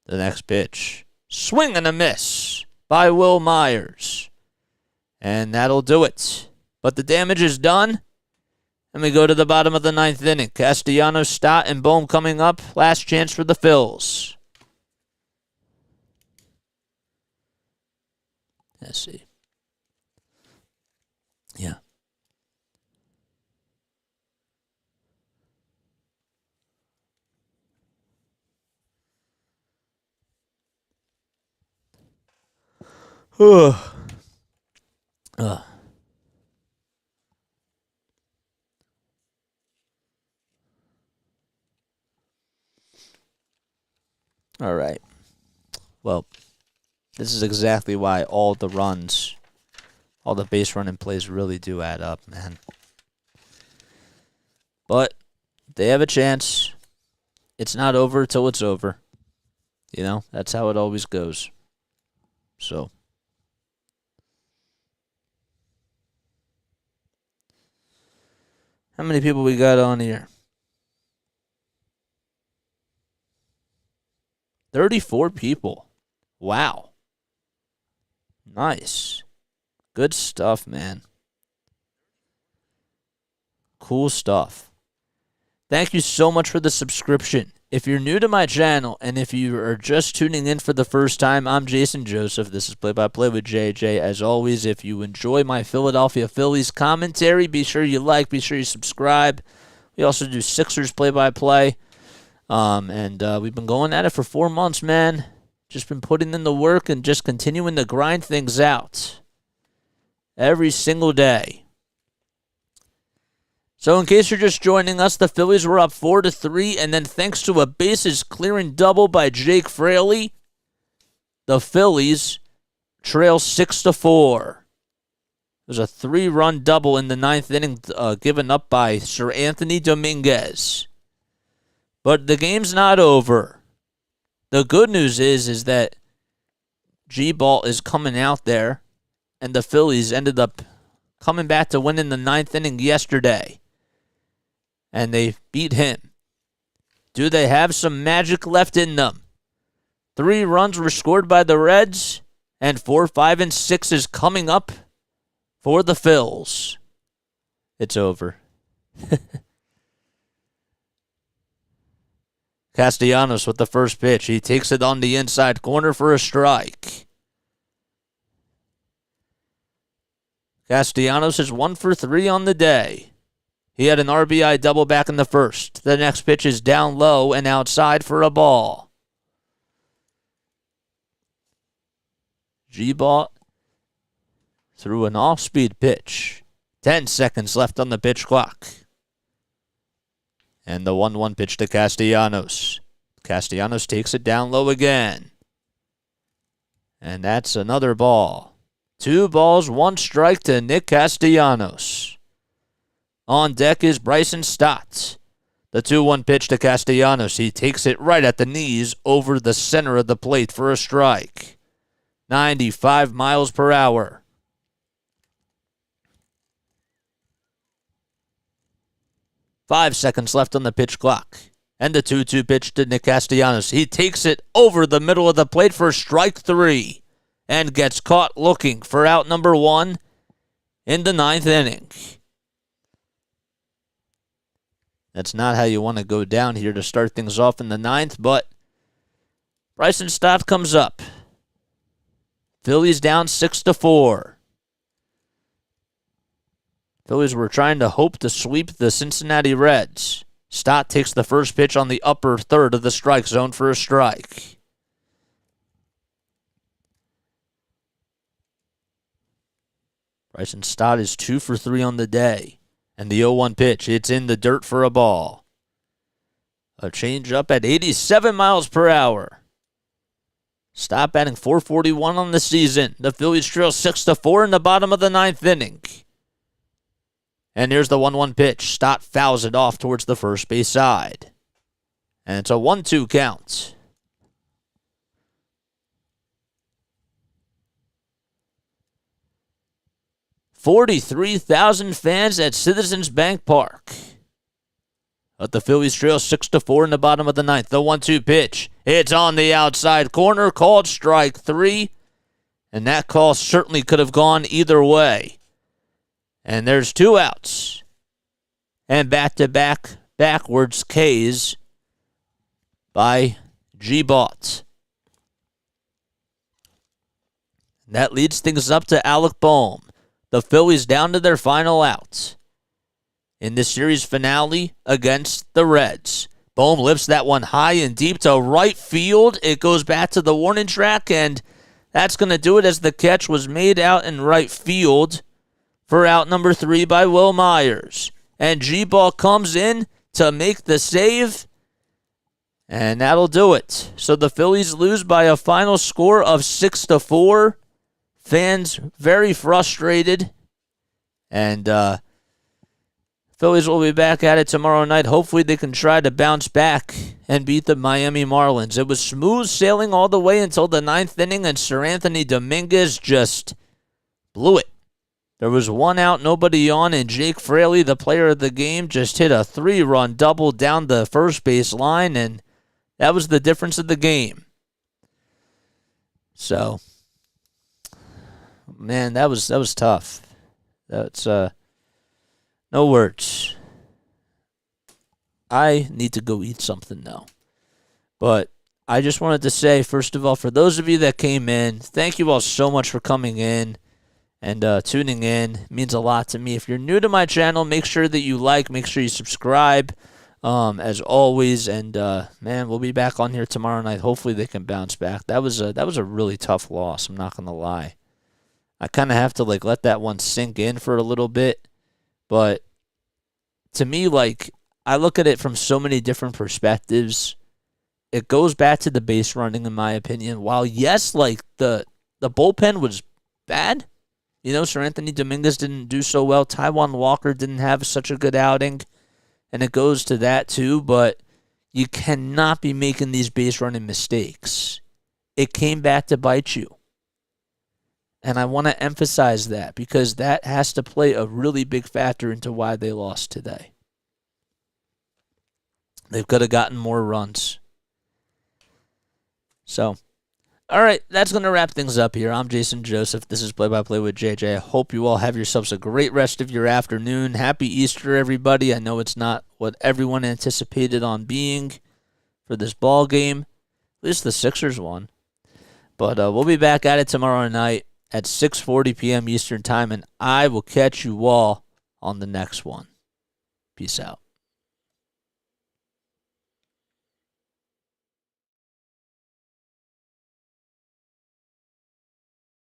The next pitch. Swing and a miss by Will Myers. And that'll do it. But the damage is done. And we go to the bottom of the ninth inning. Castellanos, Stott, and Bohm coming up. Last chance for the Phils. Let's see. Yeah. All right. Well, this is exactly why all the runs, all the base running plays really do add up, man. But they have a chance. It's not over till it's over. You know, that's how it always goes. So. How many people we got on here? 34 people. Wow. Nice. Good stuff, man. Cool stuff. Thank you so much for the subscription. If you're new to my channel and if you are just tuning in for the first time, I'm Jason Joseph. This is Play by Play with JJ. As always, if you enjoy my Philadelphia Phillies commentary, be sure you like, be sure you subscribe. We also do Sixers Play by Play. We've been going at it for 4 months, man. Just been putting in the work and just continuing to grind things out every single day. So in case you're just joining us, the Phillies were up 4-3, and then thanks to a bases clearing double by Jake Fraley, the Phillies trail 6-4. It was a 3-run double in the ninth inning given up by Sir Anthony Dominguez. But the game's not over. The good news is that G-Ball is coming out there, and the Phillies ended up coming back to win in the ninth inning yesterday. And they beat him. Do they have some magic left in them? 3 runs were scored by the Reds, and 4, 5, and 6 is coming up for the Phils. It's over. Castellanos with the first pitch. He takes it on the inside corner for a strike. Castellanos is 1 for 3 on the day. He had an RBI double back in the first. The next pitch is down low and outside for a ball. G-Ball threw an off-speed pitch. 10 seconds left on the pitch clock. And the 1-1 pitch to Castellanos. Castellanos takes it down low again. And that's another ball. 2 balls, 1 strike to Nick Castellanos. On deck is Bryson Stott. The 2-1 pitch to Castellanos. He takes it right at the knees over the center of the plate for a strike. 95 miles per hour. Five seconds left on the pitch clock. And the 2-2 pitch to Nick Castellanos. He takes it over the middle of the plate for strike 3 and gets caught looking for out number 1 in the 9th inning. That's not how you want to go down here to start things off in the 9th, but Bryson Stott comes up. Phillies down 6-4. Phillies were trying to hope to sweep the Cincinnati Reds. Stott takes the first pitch on the upper third of the strike zone for a strike. Bryson Stott is 2 for 3 on the day. And the 0-1 pitch, it's in the dirt for a ball. A changeup at 87 miles per hour. Stott batting .441 on the season. The Phillies trail 6-4 in the bottom of the 9th inning. And here's the 1-1 pitch. Stott fouls it off towards the first base side. And it's a 1-2 count. $43,000 fans at Citizens Bank Park. But the Phillies trail 6-4 in the bottom of the 9th. The 1-2 pitch. It's on the outside corner. Called strike 3. And that call certainly could have gone either way. And there's 2 outs. And back-to-back backwards Ks by G-Bot. That leads things up to Alec Bohm. The Phillies down to their final out in the series finale against the Reds. Bohm lifts that one high and deep to right field. It goes back to the warning track, and that's going to do it as the catch was made out in right field for out number 3 by Will Myers. And G-Ball comes in to make the save, and that'll do it. So the Phillies lose by a final score of 6-4. Fans very frustrated. And Phillies will be back at it tomorrow night. Hopefully they can try to bounce back and beat the Miami Marlins. It was smooth sailing all the way until the 9th inning, and Sir Anthony Dominguez just blew it. There was 1 out, nobody on, and Jake Fraley, the player of the game, just hit a 3-run double down the first base line, and that was the difference of the game. So, man, that was tough. That's no words. I need to go eat something now. But I just wanted to say, first of all, for those of you that came in, thank you all so much for coming in and tuning in. It means a lot to me. If you're new to my channel, make sure that you like, make sure you subscribe, as always. And man, we'll be back on here tomorrow night. Hopefully they can bounce back. That was a really tough loss. I'm not gonna lie. I kind of have to let that one sink in for a little bit. But to me, I look at it from so many different perspectives. It goes back to the base running, in my opinion. While, yes, the bullpen was bad. Sir Anthony Dominguez didn't do so well. Taijuan Walker didn't have such a good outing. And it goes to that, too. But you cannot be making these base running mistakes. It came back to bite you. And I want to emphasize that because that has to play a really big factor into why they lost today. They could have gotten more runs. So, all right, that's going to wrap things up here. I'm Jason Joseph. This is Play by Play with JJ. I hope you all have yourselves a great rest of your afternoon. Happy Easter, everybody. I know it's not what everyone anticipated on being for this ball game. At least the Sixers won. But we'll be back at it tomorrow night at 6:40 p.m. Eastern Time, and I will catch you all on the next one. Peace out.